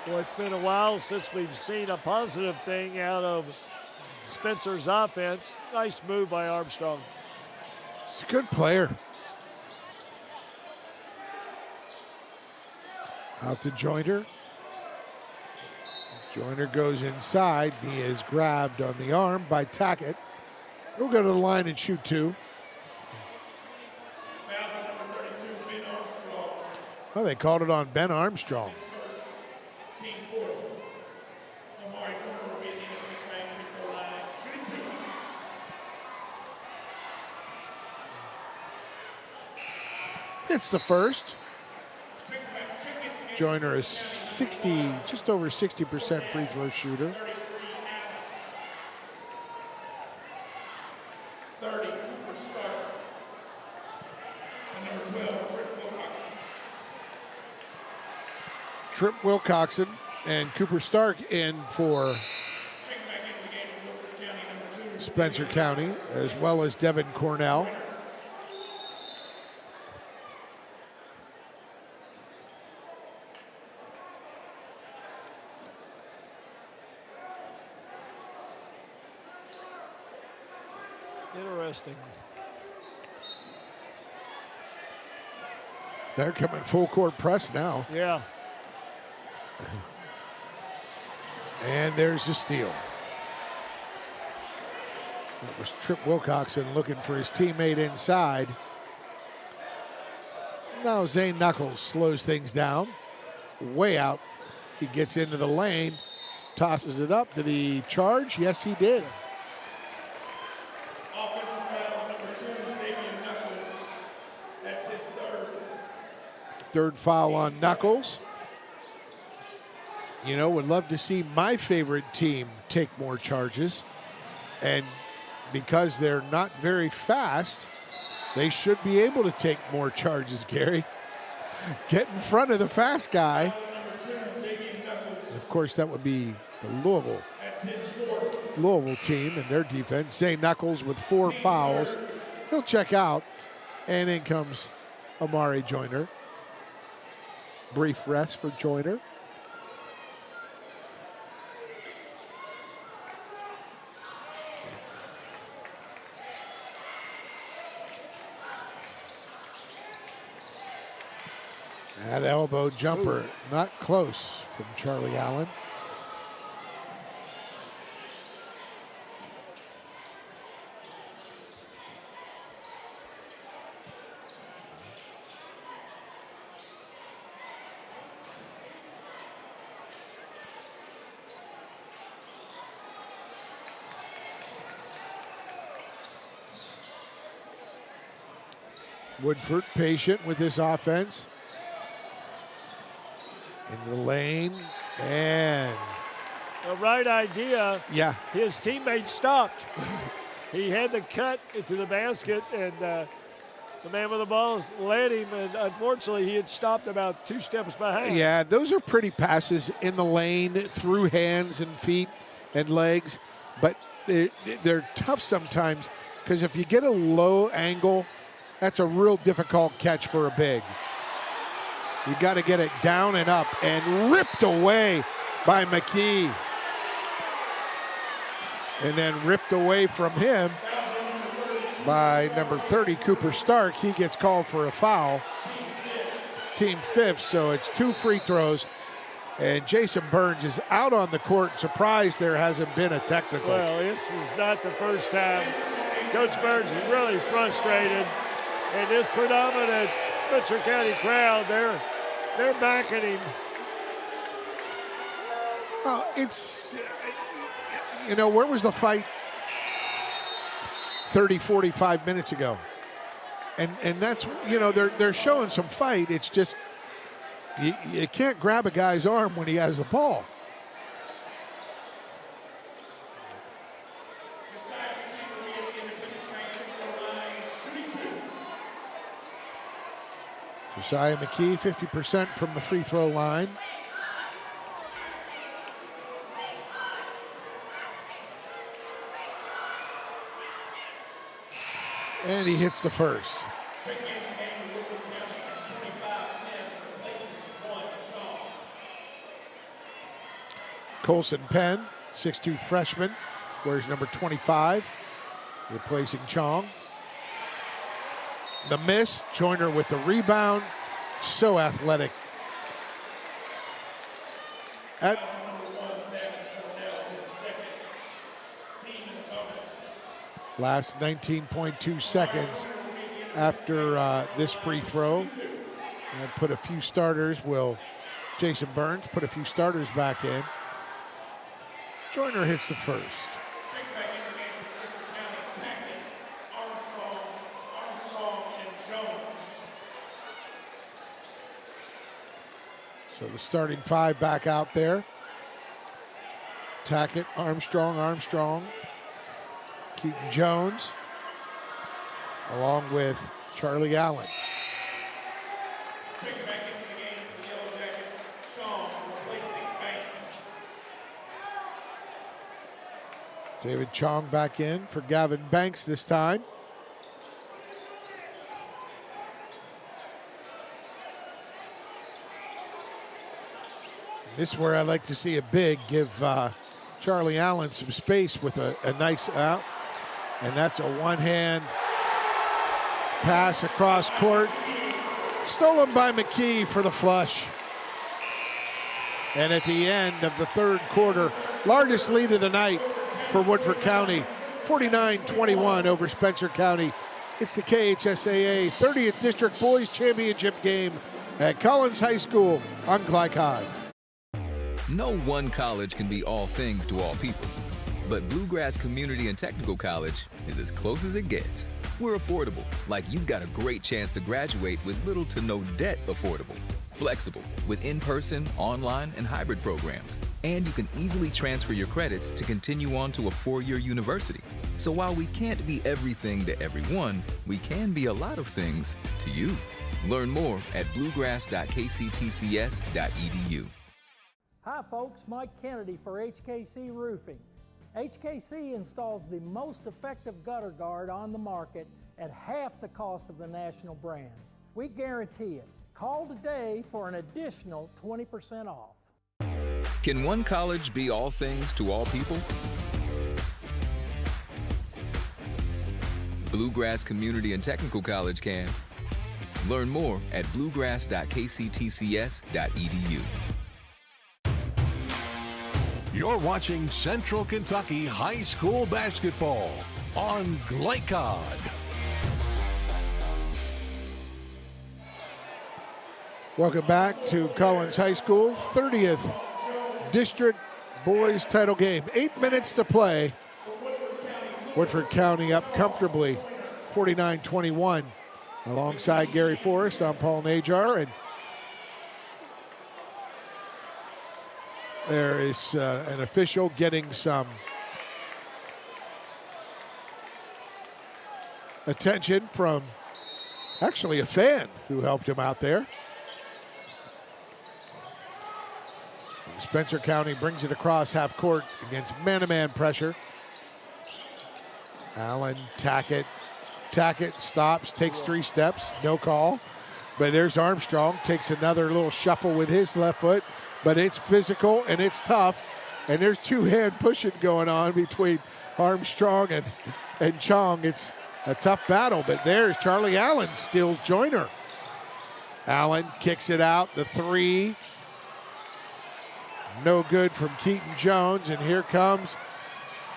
Well, it's been a while since we've seen a positive thing out of Spencer's offense. Nice move by Armstrong. He's a good player. Out to Joyner. Joyner goes inside. He is grabbed on the arm by Tackett. He'll go to the line and shoot two. Oh, they called it on Ben Armstrong. It's the first. Joyner is just over 60% free throw shooter. 30, Cooper Stark. And number 12, Trip Wilcoxon. Trip Wilcoxon and Cooper Stark in for Spencer County, as well as Devin Cornell. Interesting. They're coming full court press now. Yeah. And there's the steal. That was Trip Wilcoxon looking for his teammate inside. Now Zane Knuckles slows things down. Way out. He gets into the lane, tosses it up. Did he charge? Yes, he did. Offensive foul number 2, Xavier Knuckles. That's his third. Third foul on Knuckles. You know, would love to see my favorite team take more charges. And because they're not very fast, they should be able to take more charges, Gary. Get in front of the fast guy. Of course, that would be the Louisville Louisville team and their defense. Zay Knuckles with 4 fouls. He'll check out, and in comes Amari Joyner. Brief rest for Joyner. That elbow jumper, not close from Charlie Allen. Woodford patient with this offense. Into the lane, and the right idea. Yeah. His teammate stopped. He had to cut into the basket, and the man with the ball led him, and unfortunately he had stopped about 2 steps behind. Yeah, those are pretty passes in the lane through hands and feet and legs, but they're tough sometimes because if you get a low angle, that's a real difficult catch for a big. You got to get it down and up, and ripped away by McKee. And then ripped away from him by number 30, Cooper Stark. He gets called for a foul. Team 5th, so it's 2 free throws. And Jason Burns is out on the court. Surprised there hasn't been a technical. Well, this is not the first time. Coach Burns is really frustrated. And this predominant Spencer County crowd, they're backing him. Oh, it's, you know, where was the fight 30, 45 minutes ago? And that's, you know, they're showing some fight. It's just, you can't grab a guy's arm when he has the ball. Josiah McKee, 50% from the free throw line. And he hits the first. Colson Penn, 6'2" freshman, wears number 25, replacing Chong. The miss, Joyner with the rebound, so athletic. Last 19.2 seconds after this free throw. And put a few starters, Jason Burns put a few starters back in. Joyner hits the first. So the starting 5 back out there. Tackett, Armstrong, Keaton Jones, along with Charlie Allen. David Chong back in for Gavin Banks this time. This is where I like to see a big give Charlie Allen some space with a nice out. And that's a one-hand pass across court. Stolen by McKee for the flush. And at the end of the third quarter, largest lead of the night for Woodford County, 49-21 over Spencer County. It's the KHSAA 30th District Boys Championship game at Collins High School on Glycod. No one college can be all things to all people, but Bluegrass Community and Technical College is as close as it gets. We're affordable, like you've got a great chance to graduate with little to no debt affordable. Flexible, with in-person, online, and hybrid programs. And you can easily transfer your credits to continue on to a 4-year university. So while we can't be everything to everyone, we can be a lot of things to you. Learn more at bluegrass.kctcs.edu. Hi folks, Mike Kennedy for HKC Roofing. HKC installs the most effective gutter guard on the market at half the cost of the national brands. We guarantee it. Call today for an additional 20% off. Can one college be all things to all people? Bluegrass Community and Technical College can. Learn more at bluegrass.kctcs.edu. You're watching Central Kentucky High School Basketball on Glycod. Welcome back to Collins High School, 30th District Boys Title Game. 8 minutes to play. Woodford County up comfortably, 49-21. Alongside Gary Forrest, I'm Paul Najar, and there is an official getting some attention from actually a fan who helped him out there. Spencer County brings it across half court against man-to-man pressure. Allen, Tackett stops, takes 3 steps, no call. But there's Armstrong, takes another little shuffle with his left foot, but it's physical and it's tough. And there's 2-hand pushing going on between Armstrong and Chong. It's a tough battle, but there's Charlie Allen steals Joyner. Allen kicks it out, the 3. No good from Keaton Jones, and here comes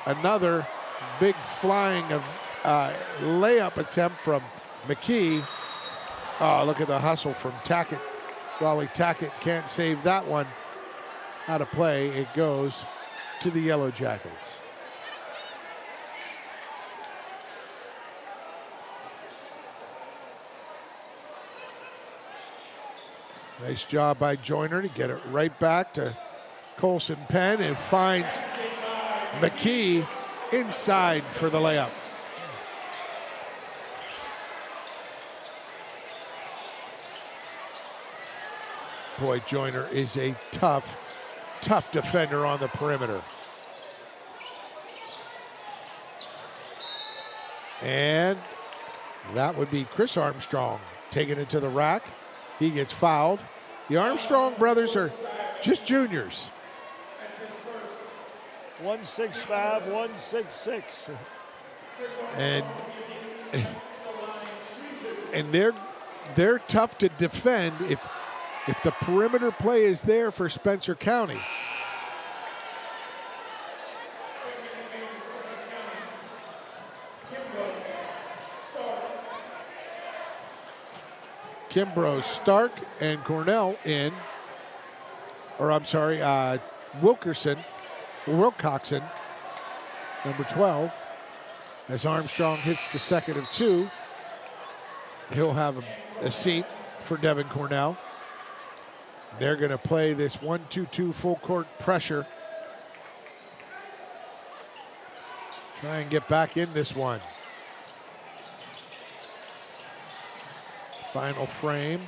another big flying of layup attempt from McKee. Oh, look at the hustle from Tackett. Raleigh Tackett can't save that one out of play. It goes to the Yellow Jackets. Nice job by Joyner to get it right back to Colson Penn, and finds McKee inside for the layup. Boy, Joyner is a tough defender on the perimeter. And that would be Chris Armstrong taking it to the rack. He gets fouled. The Armstrong brothers are just juniors. 165, 166. And they're tough to defend if the perimeter play is there for Spencer County. Kimbrough, Stark, and Cornell in. Or I'm sorry, Wilcoxon, number 12. As Armstrong hits the second of 2, he'll have a seat for Devin Cornell. They're going to play this 1-2-2 full court pressure. Try and get back in this one. Final frame.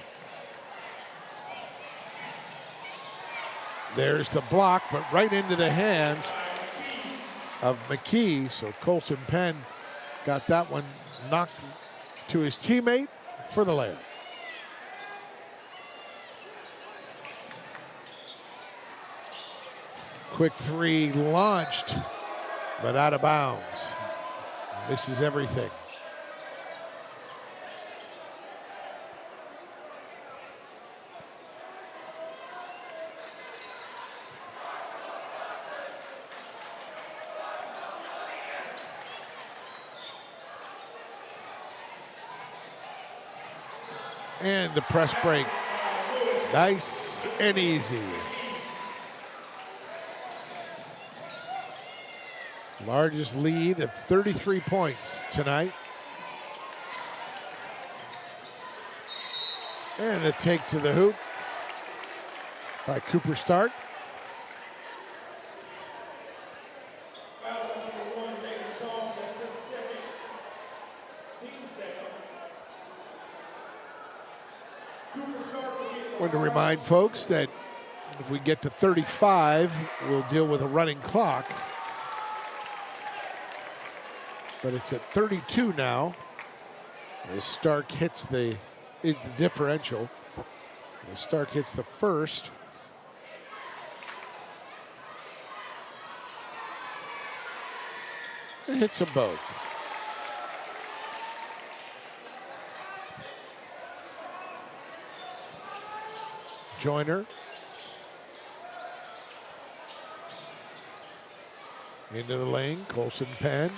There's the block, but right into the hands of McKee. So Colson Penn got that one knocked to his teammate for the layup. Quick 3 launched, but out of bounds. Misses everything. And the press break, nice and easy. Largest lead of 33 points tonight. And the take to the hoop by Cooper Stark. I want to remind folks that if we get to 35, we'll deal with a running clock. but it's at 32 now as Stark hits the differential. As Stark hits the first. It hits them both. Joyner. Into the lane, Colson Penn.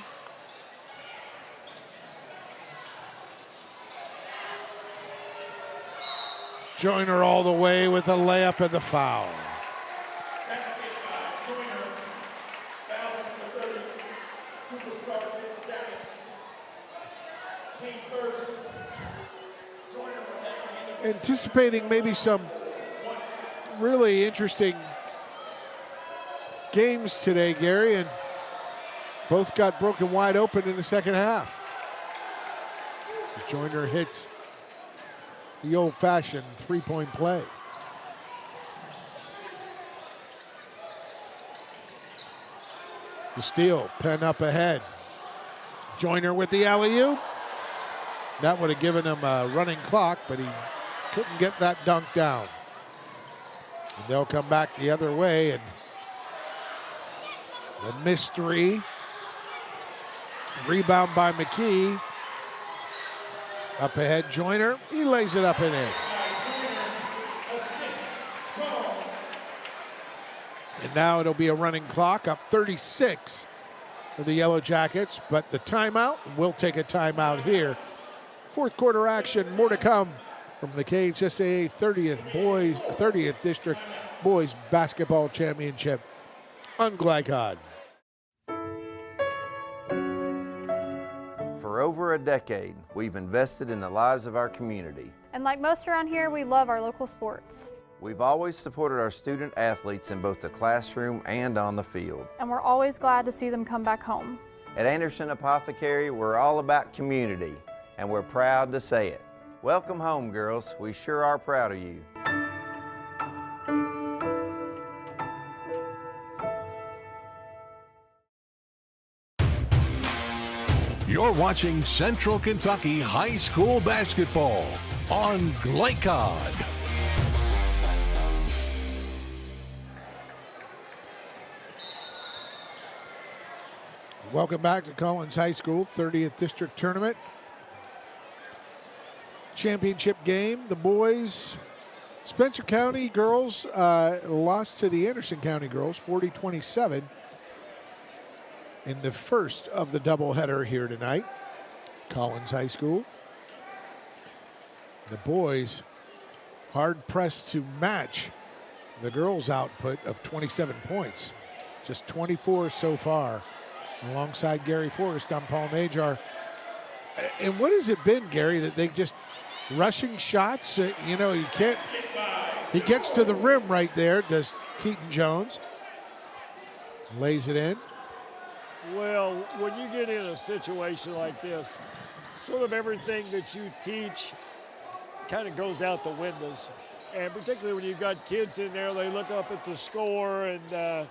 Joyner all the way with a layup and the foul. Basket by Joyner. Fouls number 30. Cooper Stark his second. Team first. Joyner will have to Anticipating maybe some really interesting games today, Gary, and both got broken wide open in the second half. Joyner hits the old-fashioned three-point play. The steal, Penn up ahead. Joyner with the alley-oop. That would have given him a running clock, but he couldn't get that dunk down. And they'll come back the other way, and the mystery. Rebound by McKee. Up ahead, Joyner. He lays it up and in. And now it'll be a running clock, up 36 for the Yellow Jackets, but the timeout, we'll take a timeout here. Fourth quarter action, more to come from the KHSAA 30th District Boys Basketball Championship on Glycod. For over a decade, we've invested in the lives of our community. And like most around here, we love our local sports. We've always supported our student athletes in both the classroom and on the field. And we're always glad to see them come back home. At Anderson Apothecary, we're all about community, and we're proud to say it. Welcome home, girls. We sure are proud of you. You're watching Central Kentucky High School Basketball on Glycod. Welcome back to Collins High School 30th District Tournament. Championship game. The boys, Spencer County girls lost to the Anderson County girls 40-27 in the first of the doubleheader here tonight. Collins High School. The boys hard pressed to match the girls' output of 27 points. Just 24 so far. Alongside Gary Forrest, I'm Paul Najar. And what has it been, Gary, that they just rushing shots? You know, you can't. He gets to the rim right there, does Keaton Jones. Lays it in. Well, when you get in a situation like this, sort of everything that you teach kind of goes out the windows. And particularly when you've got kids in there, they look up at the score, and a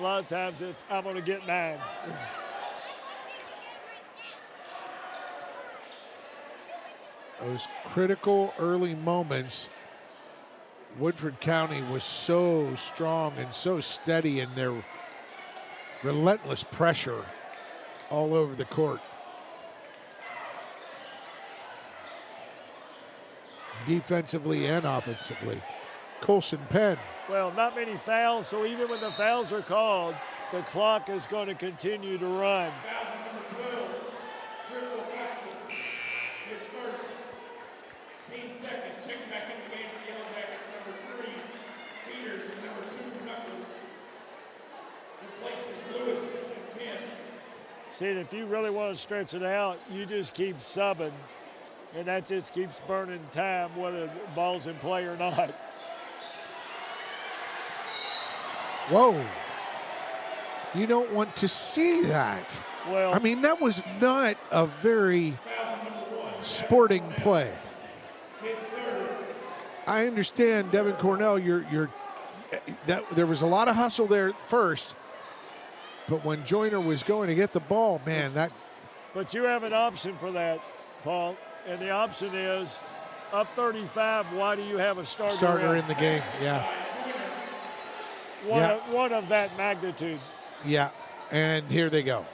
lot of times it's, I'm going to get 9. Those critical early moments, Woodford County was so strong and so steady in their relentless pressure all over the court. Defensively and offensively. Colson Penn. Well, not many fouls, so even when the fouls are called, the clock is going to continue to run. Fouls number 12, Triple Jackson. His first. Team second. Checking back in the game for the Yellow Jackets, number 3, Peters, and number 2, Knuckles. Replaces Lewis and Penn. See, if you really want to stretch it out, you just keep subbing, and that just keeps burning time, whether the ball's in play or not. Whoa. You don't want to see that. Well, I mean, that was not a very sporting play. I understand, Devin Cornell, that there was a lot of hustle there at first, but when Joyner was going to get the ball, man, that But you have an option for that, Paul, and the option is up 35. Why do you have a starter in the game? Yeah. One of that magnitude. Yeah, and here they go.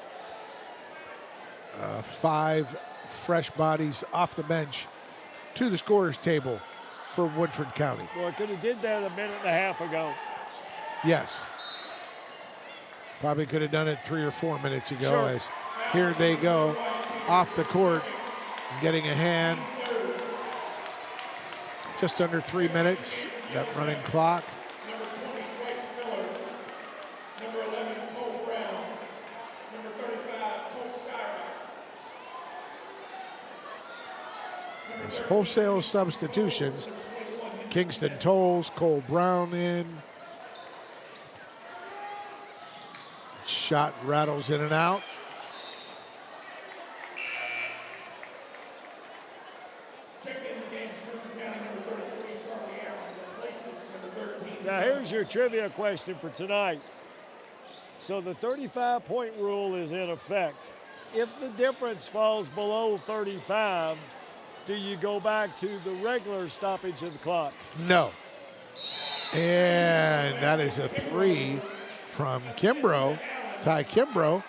5 fresh bodies off the bench to the scorer's table for Woodford County. Well, it could have did that a minute and a half ago. Yes. Probably could have done it 3 or 4 minutes ago. Sure. As here they go off the court, getting a hand. Just under 3 minutes, that running clock. Number 20, Bryce Miller. Number 11, Cole Brown. Number 35, KHSAA. As wholesale substitutions, Kingston Tolles, Cole Brown in. Shot rattles in and out. Now here's your trivia question for tonight. So the 35-point rule is in effect. If the difference falls below 35, do you go back to the regular stoppage of the clock? No. And that is a 3 from Kimbrough, Ty Kimbrough.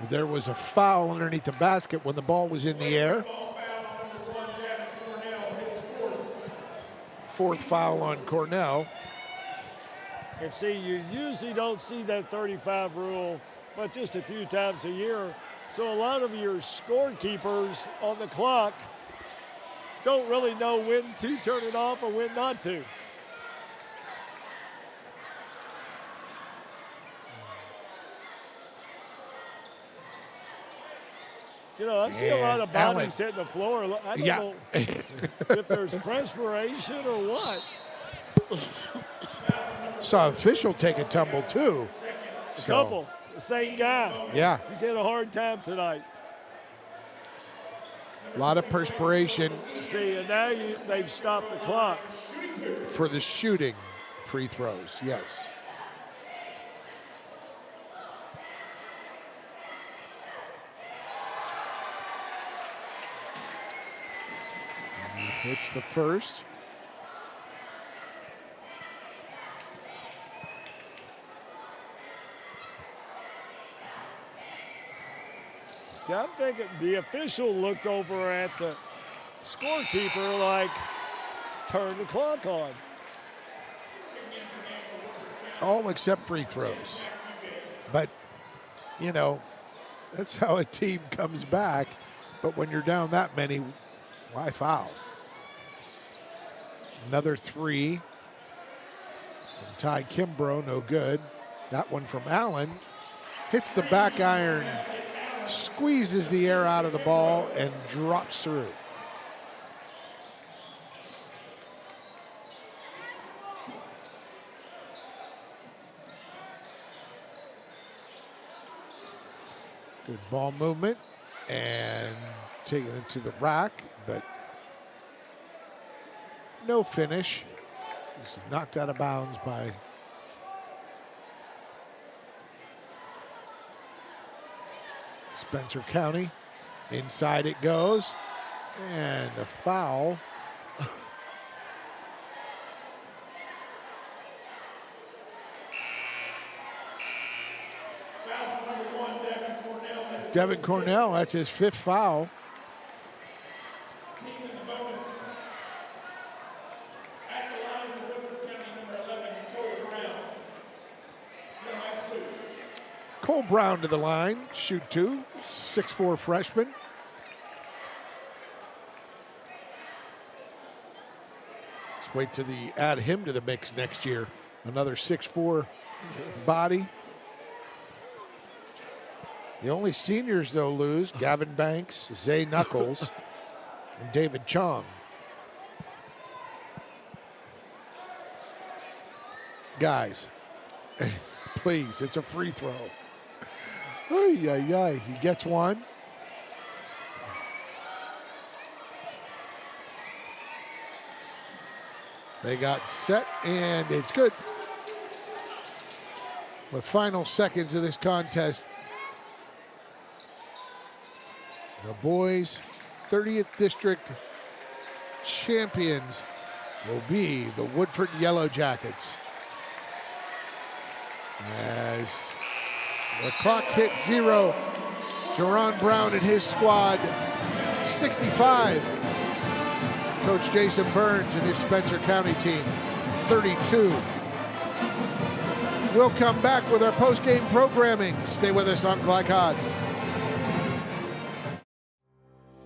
There was a foul underneath the basket when the ball was in the air. 4th foul on Cornell. And see, you usually don't see that 35 rule, but just a few times a year. So a lot of your scorekeepers on the clock don't really know when to turn it off or when not to. You know, I see a lot of bodies hitting the floor. I don't know if there's perspiration or what. Saw official take a tumble too. A couple, the same guy. Yeah. He's had a hard time tonight. A lot of perspiration. See, and now they've stopped the clock. For the shooting free throws, yes. Hits the first. See, I'm thinking the official looked over at the scorekeeper like, turn the clock on. All except free throws. But, you know, that's how a team comes back. But when you're down that many, why foul? Another 3 from Ty Kimbrough, no good. That one from Allen. Hits the back iron, squeezes the air out of the ball, and drops through. Good ball movement and taking it to the rack, but no finish. He's knocked out of bounds by Spencer County. Inside it goes, and a foul. Devin Cornell, that's his 5th foul. Cole Brown to the line, shoot 2, 6'4" freshman. Let's wait till add him to the mix next year. Another 6'4" body. The only seniors, though, lose Gavin Banks, Zay Knuckles, and David Chong. Guys, please, it's a free throw. Ay, ay, ay. He gets one. They got set, and it's good. The final seconds of this contest. The boys' 30th District champions will be the Woodford Yellow Jackets. As the clock hits 0, Jerron Brown and his squad 65. Coach Jason Burns and his Spencer County team 32. We'll come back with our post-game programming. Stay with us on Glycod.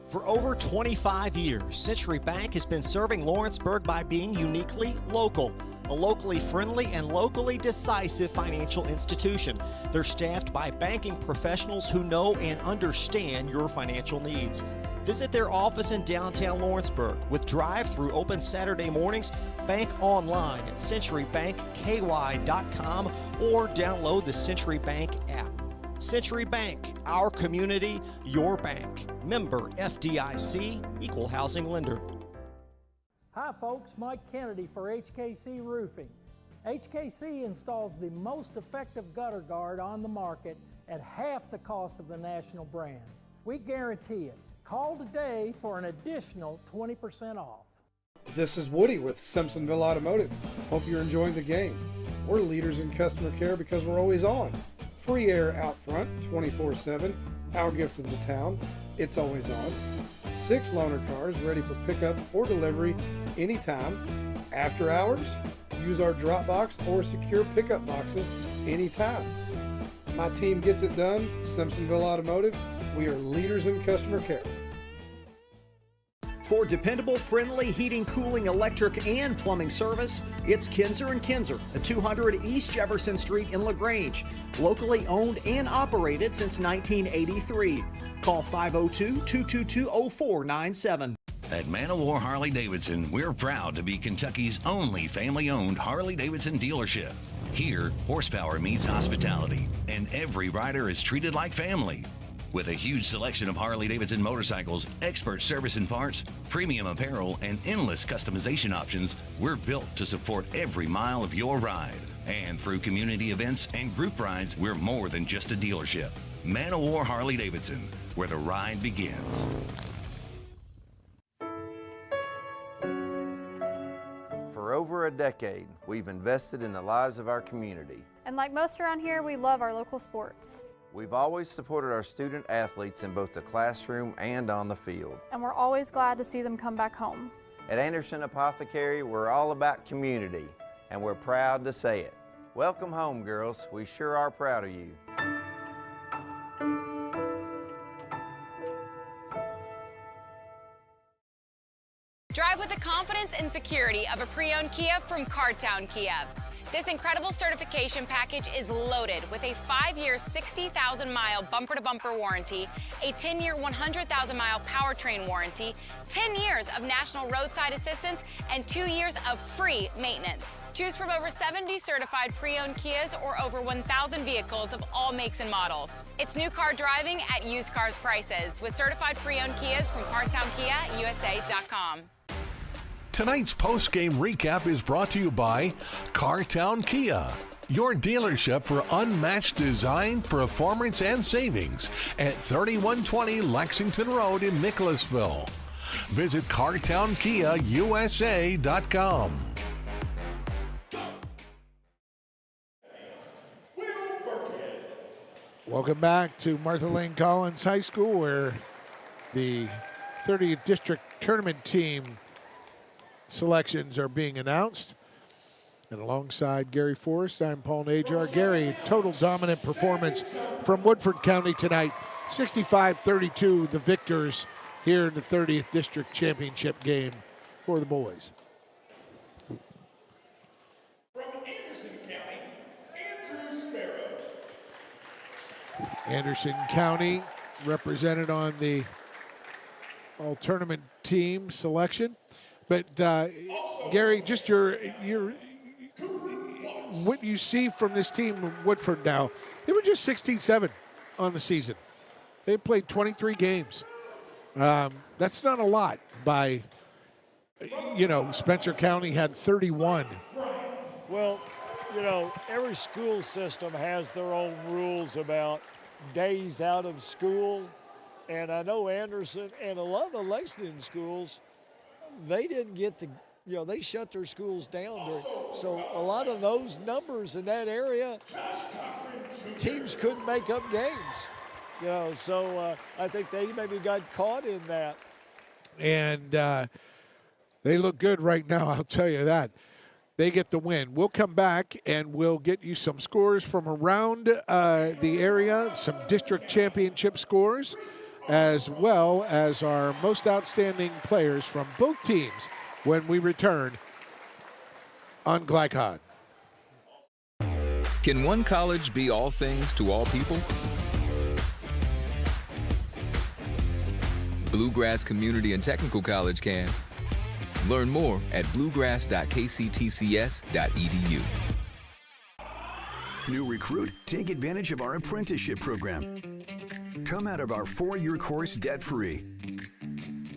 For over 25 years, Century Bank has been serving Lawrenceburg by being uniquely local. A locally friendly and locally decisive financial institution. They're staffed by banking professionals who know and understand your financial needs. Visit their office in downtown Lawrenceburg with drive-through open Saturday mornings. Bank online at centurybankky.com or download the Century Bank app. Century Bank, our community, your bank. Member FDIC, Equal Housing Lender. Hi folks, Mike Kennedy for HKC Roofing. HKC installs the most effective gutter guard on the market at half the cost of the national brands. We guarantee it. Call today for an additional 20% off. This is Woody with Simpsonville Automotive. Hope you're enjoying the game. We're leaders in customer care because we're always on. Free air out front 24/7. Our gift to the town. It's always on. 6 loaner cars ready for pickup or delivery anytime. After hours, use our drop box or secure pickup boxes anytime. My team gets it done. Simpsonville Automotive. We are leaders in customer care. For dependable, friendly heating, cooling, electric, and plumbing service, it's Kinzer & Kinzer at 200 East Jefferson Street in LaGrange. Locally owned and operated since 1983. Call 502-222-0497. At Man-O-War Harley-Davidson, we're proud to be Kentucky's only family-owned Harley-Davidson dealership. Here, horsepower meets hospitality, and every rider is treated like family. With a huge selection of Harley-Davidson motorcycles, expert service and parts, premium apparel, and endless customization options, we're built to support every mile of your ride. And through community events and group rides, we're more than just a dealership. Man-O-War Harley-Davidson, where the ride begins. For over a decade, we've invested in the lives of our community. And like most around here, we love our local sports. We've always supported our student athletes in both the classroom and on the field. And we're always glad to see them come back home. At Anderson Apothecary, we're all about community, and we're proud to say it. Welcome home, girls. We sure are proud of you. Drive with the confidence and security of a pre-owned Kia from Cartown Kia. This incredible certification package is loaded with a 5-year, 60,000-mile bumper-to-bumper warranty, a 10-year, 100,000-mile powertrain warranty, 10 years of national roadside assistance, and 2 years of free maintenance. Choose from over 70 certified pre-owned Kias or over 1,000 vehicles of all makes and models. It's new car driving at used cars prices with certified pre-owned Kias from CartownKiaUSA.com. Tonight's post-game recap is brought to you by Cartown Kia, your dealership for unmatched design, performance, and savings at 3120 Lexington Road in Nicholasville. Visit CartownKiaUSA.com. Welcome back to Martha Lane Collins High School, where the 30th District Tournament team selections are being announced. And alongside Gary Forrest, I'm Paul Najar. Gary, total dominant performance from Woodford County tonight. 65-32, the victors here in the 30th District Championship game for the boys. From Anderson County, Andrew Sparrow. Anderson County represented on the all-tournament team selection. But Gary, just what you see from this team of Woodford now, they were just 16-7 on the season. They played 23 games. That's not a lot by, Spencer County had 31. Well, every school system has their own rules about days out of school. And I know Anderson and a lot of the Lexington schools, they didn't get the, they shut their schools down. So a lot of those numbers in that area, teams couldn't make up games. So I think they maybe got caught in that. And they look good right now, I'll tell you that. They get the win. We'll come back and we'll get you some scores from around the area, some district championship scores, as well as our most outstanding players from both teams when we return on Glycod. Can one college be all things to all people? Bluegrass Community and Technical College can. Learn more at bluegrass.kctcs.edu. New recruit, take advantage of our apprenticeship program. Come out of our 4-year course debt-free.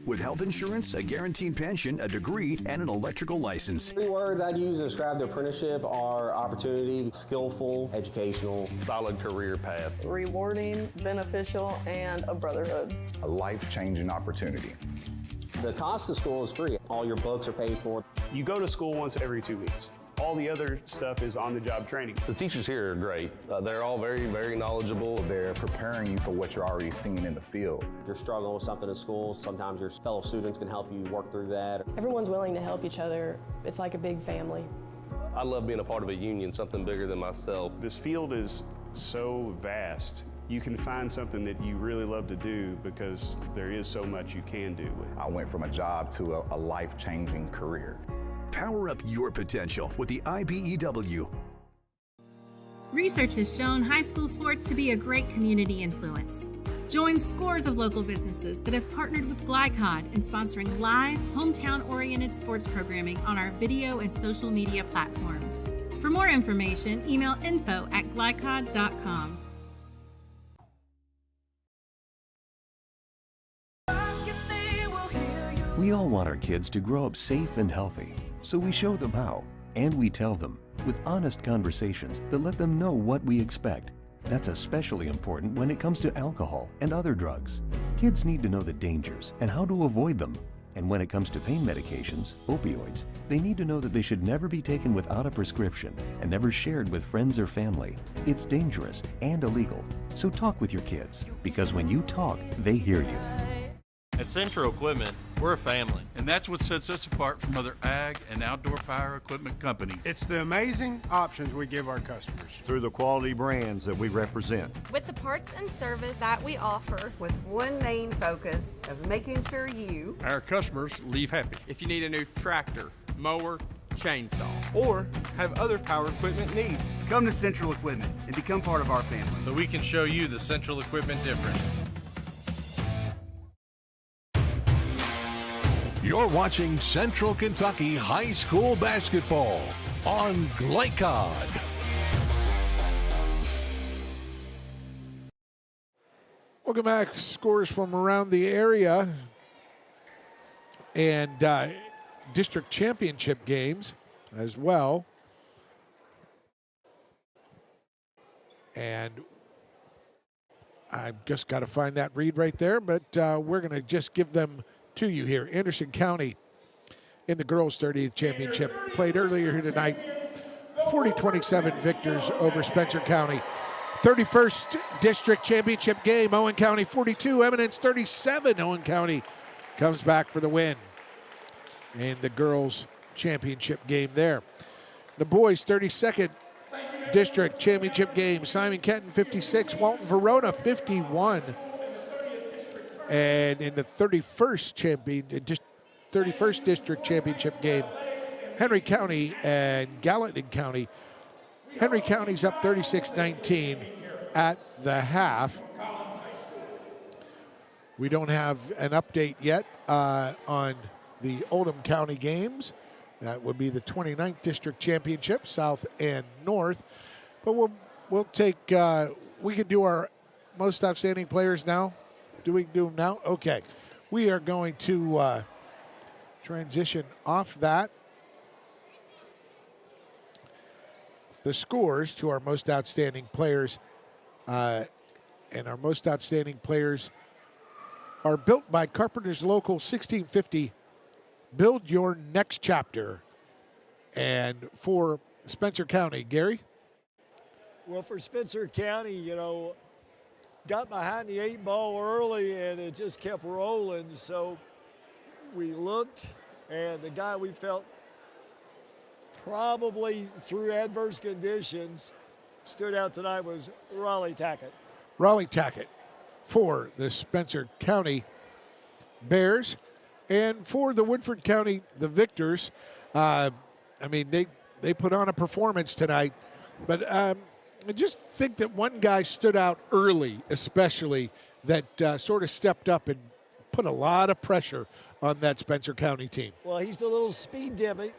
With health insurance, a guaranteed pension, a degree, and an electrical license. 3 words I'd use to describe the apprenticeship are opportunity, skillful, educational, solid career path, Rewarding, beneficial, and a brotherhood. A life-changing opportunity. The cost of school is free. All your books are paid for. You go to school once every 2 weeks. All the other stuff is on-the-job training. The teachers here are great. They're all very, very knowledgeable. They're preparing you for what you're already seeing in the field. If you're struggling with something in school, sometimes your fellow students can help you work through that. Everyone's willing to help each other. It's like a big family. I love being a part of a union, something bigger than myself. This field is so vast. You can find something that you really love to do because there is so much you can do. I went from a job to a life-changing career. Power up your potential with the IBEW. Research has shown high school sports to be a great community influence. Join scores of local businesses that have partnered with Glycod in sponsoring live, hometown-oriented sports programming on our video and social media platforms. For more information, email info@glycod.com. We all want our kids to grow up safe and healthy, so we show them how, and we tell them with honest conversations that let them know what we expect. That's especially important when it comes to alcohol and other drugs. Kids need to know the dangers and how to avoid them. And when it comes to pain medications, opioids, they need to know that they should never be taken without a prescription and never shared with friends or family. It's dangerous and illegal. So talk with your kids, because when you talk, they hear you. At Central Equipment, we're a family, and that's what sets us apart from other ag and outdoor power equipment companies. It's the amazing options we give our customers. Through the quality brands that we represent. With the parts and service that we offer. With one main focus of making sure our customers leave happy. If you need a new tractor, mower, chainsaw, or have other power equipment needs, come to Central Equipment and become part of our family. So we can show you the Central Equipment difference. You're watching Central Kentucky High School Basketball on Glycod. Welcome back. Scores from around the area and district championship games as well. And I've just got to find that read right there, but we're going to just give them to you here. Anderson County in the girls 30th championship played earlier here tonight. 40-27 victors over Spencer County. 31st district championship game, Owen County 42, Eminence 37. Owen County comes back for the win in the girls championship game there. The boys 32nd district championship game, Simon Kenton 56, Walton Verona 51. And in the 31st district championship game, Henry County and Gallatin County. Henry County's up 36-19 at the half. We don't have an update yet on the Oldham County games. That would be the 29th district championship, South and North. But we'll take, we can do our most outstanding players now. Do we do them now? Okay. We are going to transition off that. The scores to our most outstanding players. And our most outstanding players are built by Carpenters Local 1650. Build your next chapter. And for Spencer County, Gary? Well, for Spencer County, got behind the 8 ball early and it just kept rolling. So we looked, and the guy we felt probably through adverse conditions stood out tonight was Raleigh Tackett. Raleigh Tackett for the Spencer County Bears. And for the Woodford County, the Victors, they put on a performance tonight. But I just think that one guy stood out early, especially, that sort of stepped up and put a lot of pressure on that Spencer County team. Well, he's the little speed demon,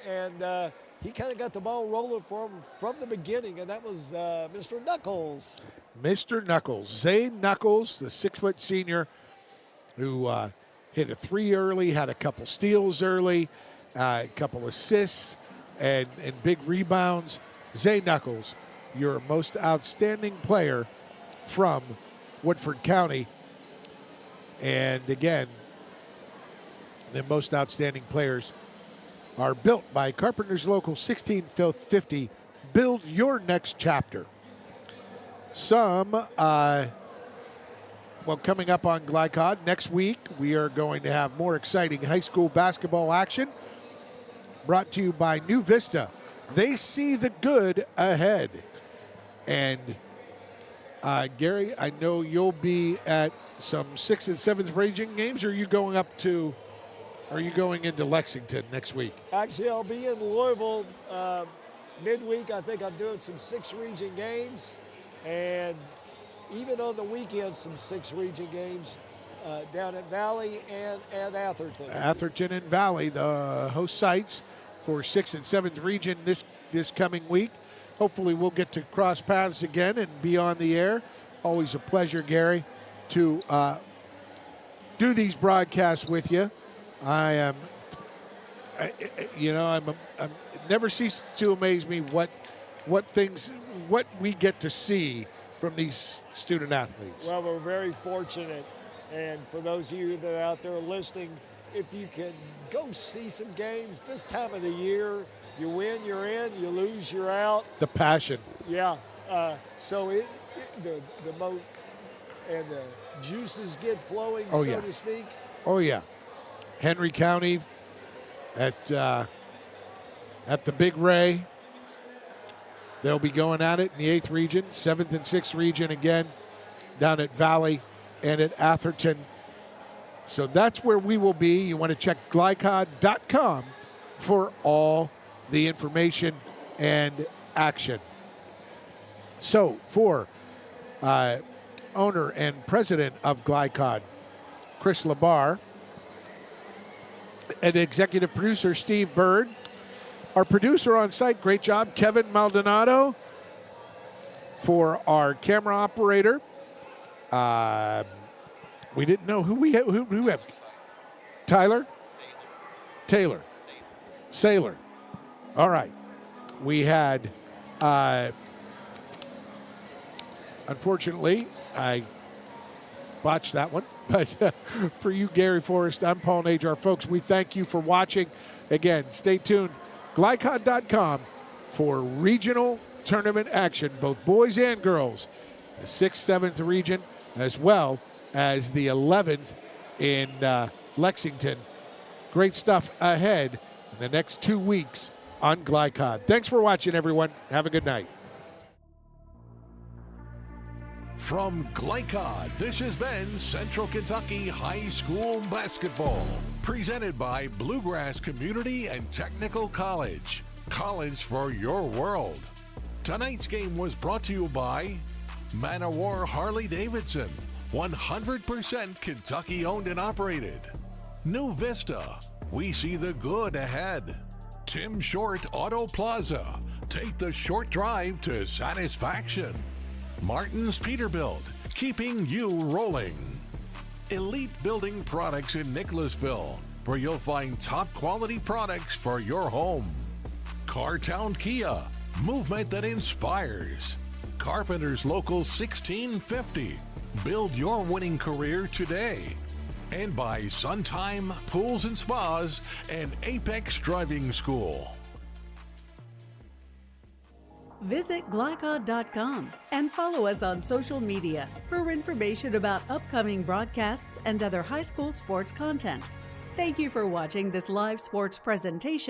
and he kind of got the ball rolling for him from the beginning, and that was Mr. Knuckles. Mr. Knuckles, Zay Knuckles, the 6-foot senior who hit a 3 early, had a couple steals early, a couple assists, and big rebounds. Zay Knuckles, your most outstanding player from Woodford County. And again, the most outstanding players are built by Carpenters Local 1650. Build your next chapter. Some, coming up on Glycod next week, we are going to have more exciting high school basketball action brought to you by New Vista. They see the good ahead. And Gary, I know you'll be at some 6th and 7th region games. Or are you going into Lexington next week? Actually, I'll be in Louisville midweek. I think I'm doing some 6th region games, and even on the weekend, some 6th region games down at Valley and at Atherton. Atherton and Valley, the host sites for 6th and 7th region this coming week. Hopefully we'll get to cross paths again and be on the air. Always a pleasure, Gary, to do these broadcasts with you. I'm never ceases to amaze me what we get to see from these student athletes. Well, we're very fortunate, and for those of you that are out there listening, if you can go see some games this time of the year, you win, you're in, you lose, you're out. The passion. Yeah. The juices get flowing, to speak. Oh, yeah. Henry County at the Big Ray. They'll be going at it in the 8th region, 7th and 6th region again, down at Valley and at Atherton. So that's where we will be. You want to check glycod.com for all the information and action. So for owner and president of Glycod, Chris Labar, and executive producer Steve Bird, our producer on site, great job, Kevin Maldonado. For our camera operator, we didn't know who we have. Tyler? Taylor. Sailor. All right. We had, unfortunately, I botched that one. But for you, Gary Forrest, I'm Paul Najar. Folks, we thank you for watching. Again, stay tuned. Glycod.com for regional tournament action, both boys and girls. The 6th, 7th region, as well as the 11th in Lexington. Great stuff ahead in the next 2 weeks on Glycod. Thanks for watching, everyone. Have a good night. From Glycod, this has been Central Kentucky High School Basketball, presented by Bluegrass Community and Technical College. College for your world. Tonight's game was brought to you by Man O' War Harley-Davidson, 100% Kentucky owned and operated. New Vista, we see the good ahead. Tim Short Auto Plaza, take the short drive to satisfaction. Martin's Peterbilt, keeping you rolling. Elite Building Products in Nicholasville, where you'll find top quality products for your home. Cartown Kia, movement that inspires. Carpenters Local 1650, Build your winning career today. And by Suntime Pools and Spas and Apex Driving School. Visit glycod.com and follow us on social media for information about upcoming broadcasts and other high school sports content. Thank you for watching this live sports presentation